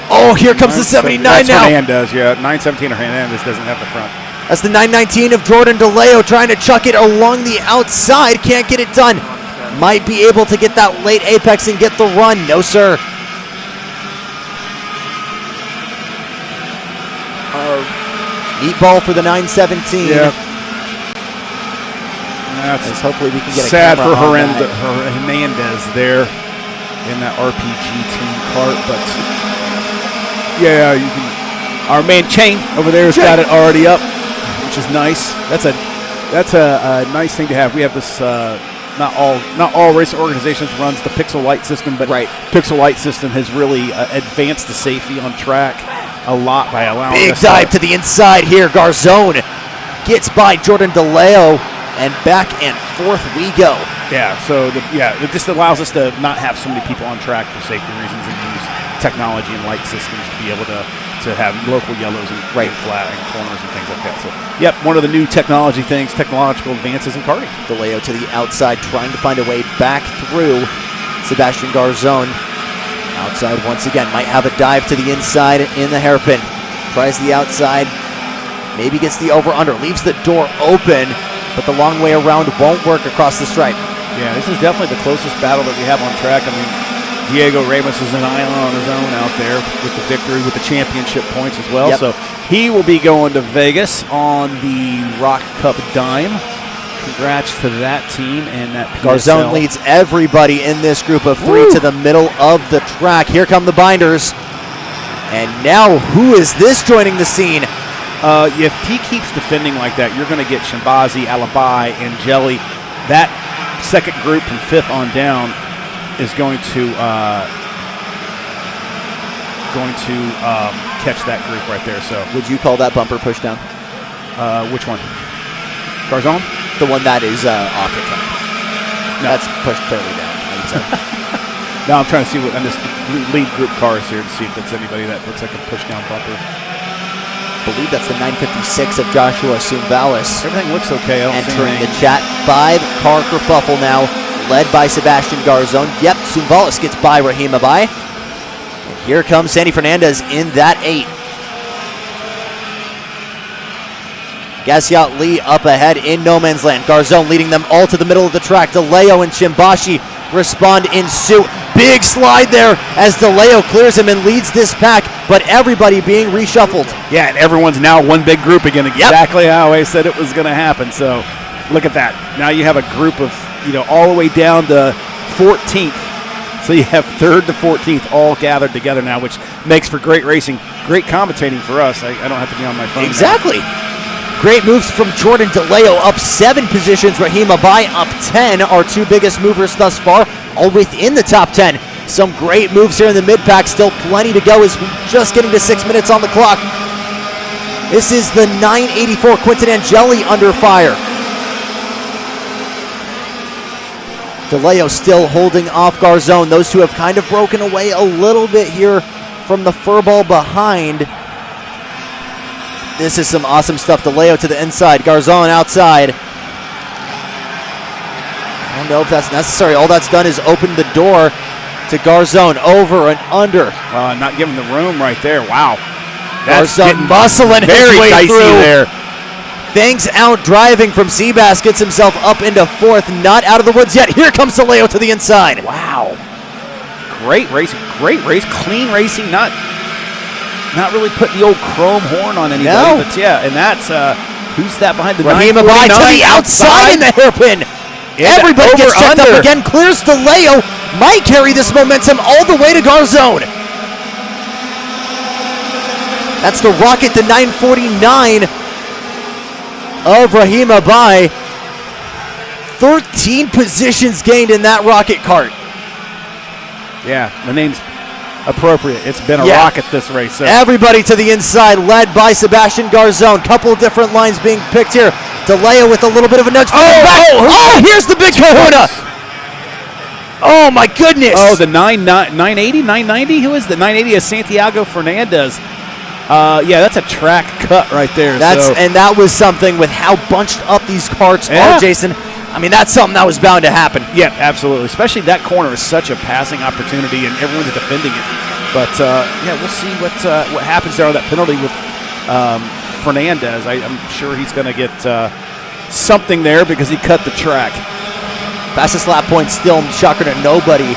Oh, here comes the 79 that's now. Hernandez, 917 Hernandez doesn't have the front. That's the 919 of Jordan DeLeo trying to chuck it along the outside. Can't get it done. Might be able to get that late apex and get the run. No, sir. Meatball for the 917. Yeah. As hopefully we can get a sad for camera on Hernandez there in that RPG team cart, but you can. Our man Chain over there has got it already up, which is nice. That's a nice thing to have. We have this. Not all race organizations runs the Pixel Light system, but Pixel Light system has really advanced the safety on track a lot by allowing big dive to the inside here. Garzon gets by Jordan DeLeo, and back and forth we go. Yeah, so it just allows us to not have so many people on track for safety reasons and use technology and light systems to be able to have local yellows and flat and corners and things like that. So, one of the new technology things, technological advances in karting. DeLeo to the outside, trying to find a way back through Sebastian Garzon. Outside once again, might have a dive to the inside in the hairpin. Tries the outside, maybe gets the over-under, leaves the door open, but the long way around won't work across the stripe. Yeah, this is definitely the closest battle that we have on track. I mean, Diego Ramos is an island on his own out there with the victory, with the championship points as well. So he will be going to Vegas on the ROK Cup dime. Congrats to that team and that PSL. Garzon leads everybody in this group of 3 to the middle of the track. Here come the binders. And now, who is this joining the scene? If he keeps defending like that, you're going to get Shimbazi, Alibi, and Jelly. That second group from 5th on down is going to going to catch that group right there. So, Would you call that bumper push down? which one? Garzon? The one that is off the top. No. That's pushed fairly down, I would say. Now I'm trying to see what on this lead group cars here to see if it's anybody that looks like a push down bumper. I believe that's the 956 of Joshua Sumvalis. Everything looks okay. I don't see Entering the anything. chat, 5-car kerfuffle now, led by Sebastian Garzon. Yep, Sumvalis gets by Rahim Abai. And here comes Sandy Fernandez in that 8. Gassiot Lee up ahead in no man's land. Garzon leading them all to the middle of the track. DeLeo and Chimbashi respond in suit. Big slide there as DeLeo clears him and leads this pack, but everybody being reshuffled. Yeah, and everyone's now one big group again, exactly how I said it was going to happen. So look at that. Now you have a group of, all the way down to 14th. So you have 3rd to 14th all gathered together now, which makes for great racing, great commentating for us. I don't have to be on my phone. Exactly. Great moves from Jordan DeLeo, up 7 positions. Rahim Abai up 10, our 2 biggest movers thus far, all within the top 10. Some great moves here in the mid-pack, still plenty to go as we're just getting to 6 minutes on the clock. This is the 984 Quinton Angeli under fire. DeLeo still holding off Garzon. Those two have kind of broken away a little bit here from the furball behind. This is some awesome stuff. DeLeo to the inside, Garzon outside. I don't know if that's necessary. All that's done is open the door to Garzon, over and under. Not giving the room right there. Wow. Garzon muscling his very way dicey through. there. Things out driving from Seabass, gets himself up into 4th, not out of the woods yet. Here comes DeLeo to the inside. Wow. Great racing. Great race. Clean racing. Not really putting the old chrome horn on anybody. No. But yeah, and that's who's that behind the Rahim Abai to the outside in the hairpin. Everybody gets checked up again. Clears DeLeo. Might carry this momentum all the way to Garzon. That's the rocket to 949 of Rahim Abai. 13 positions gained in that rocket cart. Yeah, the name's appropriate. It's been a rocket this race. So. Everybody to the inside, led by Sebastian Garzon. Couple of different lines being picked here. DeLeo with a little bit of a nudge from the back. Here's the big kahuna. Oh, my goodness. Oh, the 980, 990? Who is the 980 is Santiago Fernandez. Yeah, that's a track cut right there. And that was something with how bunched up these carts are, Jason. I mean, that's something that was bound to happen. Yeah, absolutely. Especially that corner is such a passing opportunity, and everyone's defending it. But we'll see what happens there on that penalty with Fernandez. I'm sure he's going to get something there because he cut the track. Fastest lap point still, shocker to nobody,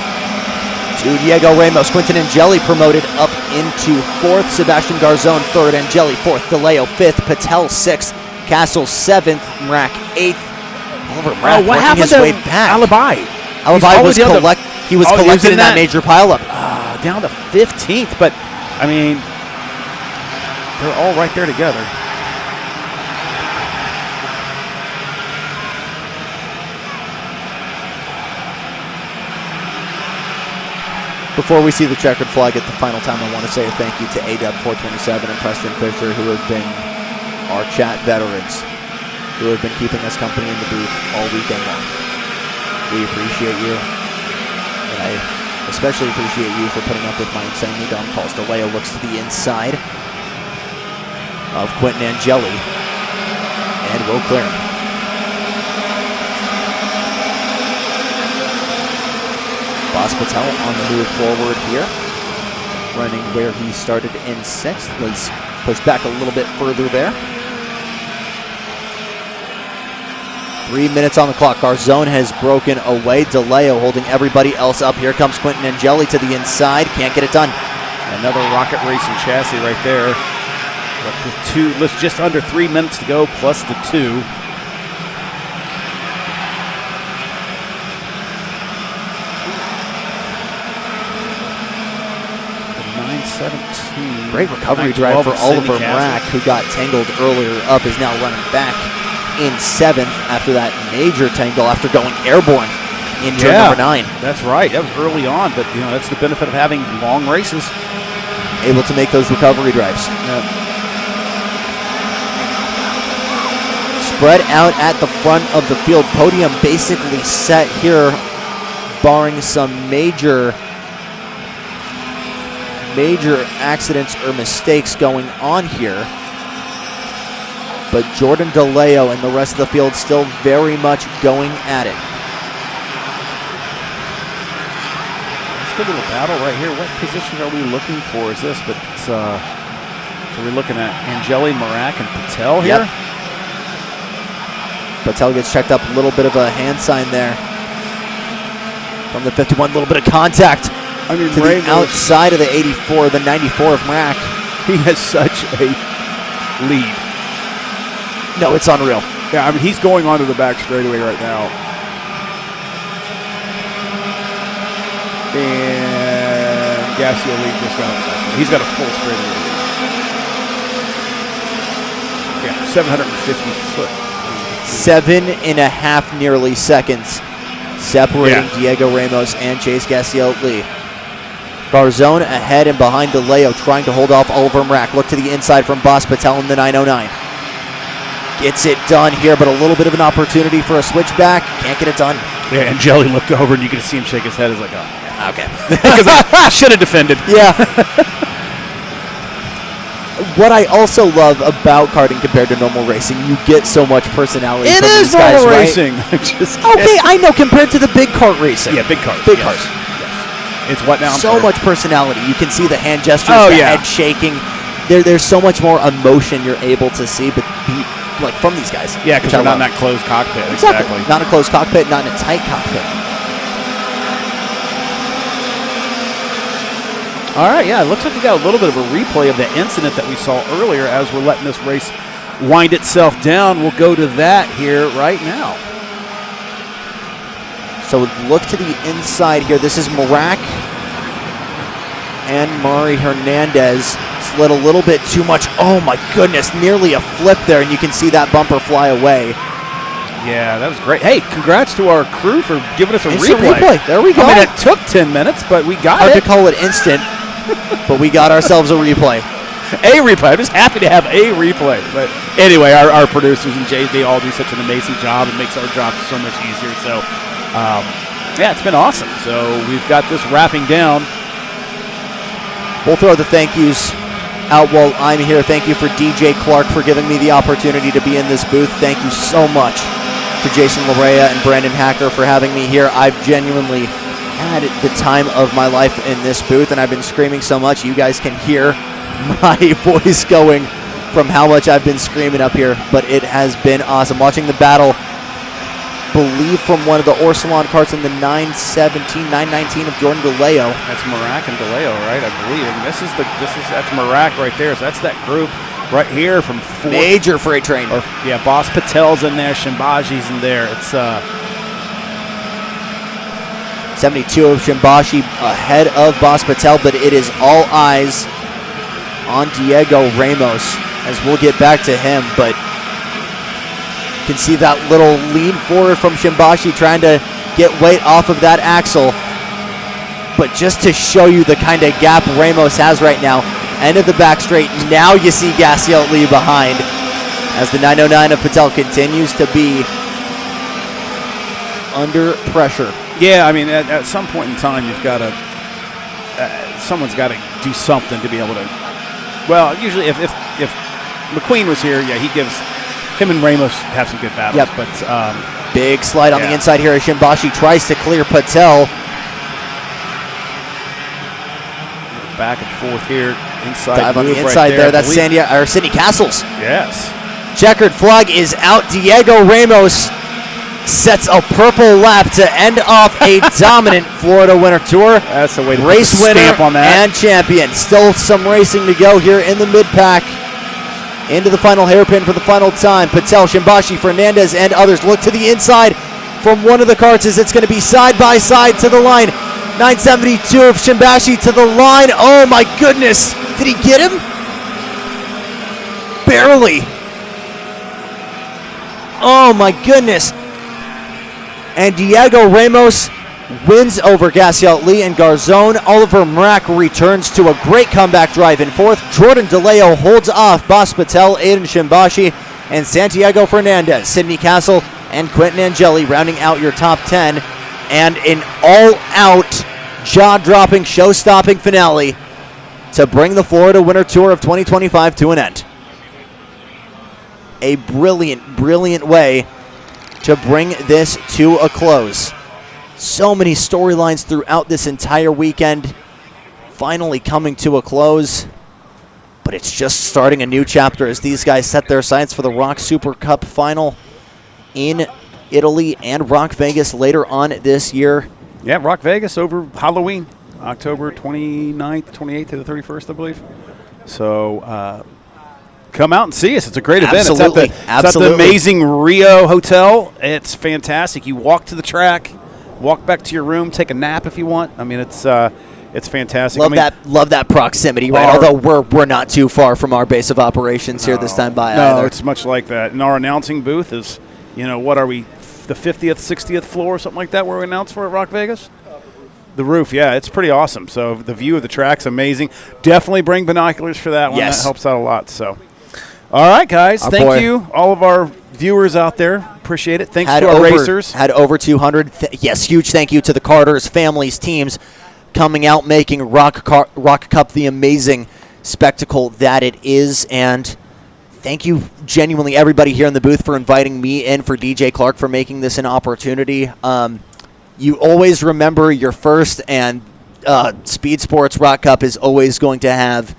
to Diego Ramos. Quinton Angeli promoted up into 4th. Sebastian Garzon 3rd. Angeli 4th. DeLeo 5th. Patel 6th. Castle 7th. Mrak 8th. Oliver Mrak what happened his to way back. Alibi? Alibi was collected in that major pileup. Down to 15th, but I mean, they're all right there together. Before we see the checkered flag at the final time, I want to say a thank you to AW427 and Preston Fisher, who have been our chat veterans, who have been keeping us company in the booth all weekend long. We appreciate you, and I especially appreciate you for putting up with my insanely dumb calls. DeLeo looks to the inside of Quinton Angeli, and will clear him. Bas Patel on the move forward here, running where he started in 6th, was pushed back a little bit further there. 3 minutes on the clock. Garzon has broken away. DeLeo holding everybody else up. Here comes Quinton Angeli to the inside. Can't get it done. Another rocket racing chassis right there. Just under 3 minutes to go, plus the 2. Great recovery drive for Oliver Mrak, who got tangled earlier up, is now running back in 7th after that major tangle after going airborne in turn number 9. That's right. That was early on, but that's the benefit of having long races. able to make those recovery drives. Yep. Spread out at the front of the field. Podium basically set here, barring some major accidents or mistakes going on here. But Jordan DeLeo and the rest of the field still very much going at it. It's a good little battle right here. What position are we looking for? Is this? But it's, so we're looking at Angeli, Marak, and Patel here. Yep. Patel gets checked up. A little bit of a hand sign there from the 51. A little bit of contact. I mean, to the outside of the 84, the 94 of Marak. He has such a lead. No, it's unreal. Yeah, I mean, he's going onto the back straightaway right now. And Gassio lead just got on the back. He's got a full straightaway lead. Yeah, 750 foot. 7.5 nearly seconds separating Diego Ramos and Chase Gassio Lee. Garzone ahead and behind DeLeo, trying to hold off Oliver Marak. Look to the inside from Boss Patel in the 909. Gets it done here, but a little bit of an opportunity for a switchback. Can't get it done. Yeah, and Jelly looked over and you could see him shake his head. He's like, oh, okay. Because I should have defended. Yeah. What I also love about karting compared to normal racing, you get so much personality from these guys, normal right? racing. Just Okay, I know, compared to the big kart racing. Yeah, big cars. Big yes. cars. Yes. It's what now? So much personality. You can see the hand gestures, the head shaking. There's so much more emotion you're able to see, but like from these guys. Yeah, because they're not in that closed cockpit. Exactly. Not in a closed cockpit, not in a tight cockpit. All right, yeah, it looks like we got a little bit of a replay of the incident that we saw earlier as we're letting this race wind itself down. We'll go to that here right now. So look to the inside here. This is Marak and Mari Hernandez. Slid a little bit too much. Oh my goodness, nearly a flip there, and you can see that bumper fly away. Yeah, that was great. Hey, congrats to our crew for giving us a Instant replay. There we go. I mean, it took 10 minutes, but we got Hard it. to call it instant, but we got ourselves a replay. A replay. I'm just happy to have a replay. But anyway, our producers and JB all do such an amazing job. It makes our job so much easier. So, yeah, it's been awesome. So we've got this wrapping down. We'll throw the thank yous out while I'm here. Thank you for DJ Clark for giving me the opportunity to be in this booth. Thank you so much to Jason Larea and Brandon Hacker for having me here. I've genuinely had the time of my life in this booth, and I've been screaming so much you guys can hear my voice going from how much I've been screaming up here, but it has been awesome. Watching the battle, believe from one of the Orsalon carts in the 917, 919 of Jordan DeLeo. That's Marak and DeLeo, right? I believe. And that's Marak right there. So that's that group right here from four. Major freight train. Or, yeah, Boss Patel's in there, Shimbaji's in there. It's 72 of Shimbashi ahead of Boss Patel, but it is all eyes on Diego Ramos as we'll get back to him, but you can see that little lean forward from Shimbashi trying to get weight off of that axle. But just to show you the kind of gap Ramos has right now, end of the back straight, now you see Gassio Lee behind as the 909 of Patel continues to be under pressure. Yeah, I mean, at some point in time, you've got to, someone's got to do something to be able to, well, usually if McQueen was here, yeah, he gives, him and Ramos have some good battles. Yep. But big slide on the inside here as Shimbashi tries to clear Patel. Back and forth here, inside. Dive on the move inside right there. That's Sydney Castles. Yes. Checkered flag is out. Diego Ramos sets a purple lap to end off a dominant Florida Winter Tour. That's the way to race put the winner stamp on that. and champion. Still some racing to go here in the mid-pack. Into the final hairpin for the final time. Patel, Shimbashi, Fernandez, and others look to the inside from one of the carts as it's going to be side by side to the line. 972 of Shimbashi to the line. Oh my goodness. Did he get him? Barely. Oh my goodness. And Diego Ramos wins over Gassiel Lee and Garzone. Oliver Mrak returns to a great comeback drive in fourth. Jordan DeLeo holds off Bas Patel, Aiden Shimbashi, and Santiago Fernandez. Sidney Castle and Quentin Angeli rounding out your top 10. And an all-out, jaw-dropping, show-stopping finale to bring the Florida Winter Tour of 2025 to an end. A brilliant, brilliant way to bring this to a close. So many storylines throughout this entire weekend, finally coming to a close. But it's just starting a new chapter as these guys set their sights for the ROK Super Cup final in Italy and ROK Vegas later on this year. Yeah, ROK Vegas over Halloween, October 29th, 28th to the 31st, I believe. So come out and see us. It's a great event. Absolutely. It's at the amazing Rio Hotel. It's fantastic. You walk to the track, walk back to your room, take a nap if you want. I mean, it's fantastic. Love that proximity, right? Although we're not too far from our base of operations here this time by either. No, it's much like that. And our announcing booth is, what are we, the 50th, 60th floor, something like that, where we announce for at ROK Vegas? The roof, yeah, it's pretty awesome. So the view of the track's amazing. Definitely bring binoculars for that one. Yes. That helps out a lot. So, all right, guys, thank you, all of our viewers out there. Appreciate it. Thanks to our racers. Had over 200. Yes, huge thank you to the Carters, families, teams coming out, making ROK Cup the amazing spectacle that it is. And thank you, genuinely, everybody here in the booth for inviting me in, for DJ Clark for making this an opportunity. You always remember your first, and Speedsportz ROK Cup is always going to have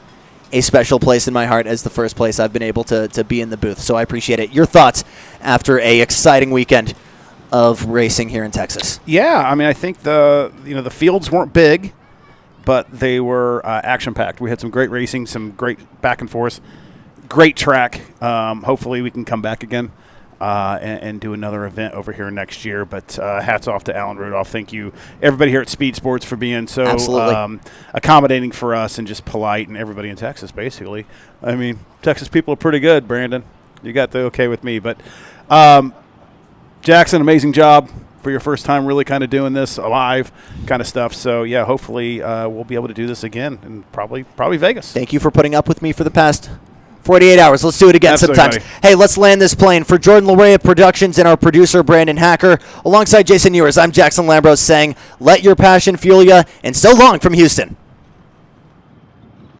a special place in my heart as the first place I've been able to be in the booth. So I appreciate it. Your thoughts after a exciting weekend of racing here in Texas? Yeah, I mean, I think the fields weren't big, but they were action-packed. We had some great racing, some great back and forth, great track. Hopefully we can come back again and do another event over here next year. But hats off to Alan Rudolph. Thank you, everybody here at Speedsportz, for being so accommodating for us and just polite, and everybody in Texas, basically. I mean, Texas people are pretty good, Brandon. You got the okay with me. But Jackson, amazing job for your first time really kind of doing this live kind of stuff. So, yeah, hopefully we'll be able to do this again, and probably Vegas. Thank you for putting up with me for the past 48 hours. Let's do it again sometimes. Hey, let's land this plane. For Jordan Larea Productions and our producer, Brandon Hacker, alongside Jason Ewers, I'm Jackson Lambros saying, let your passion fuel you, and so long from Houston.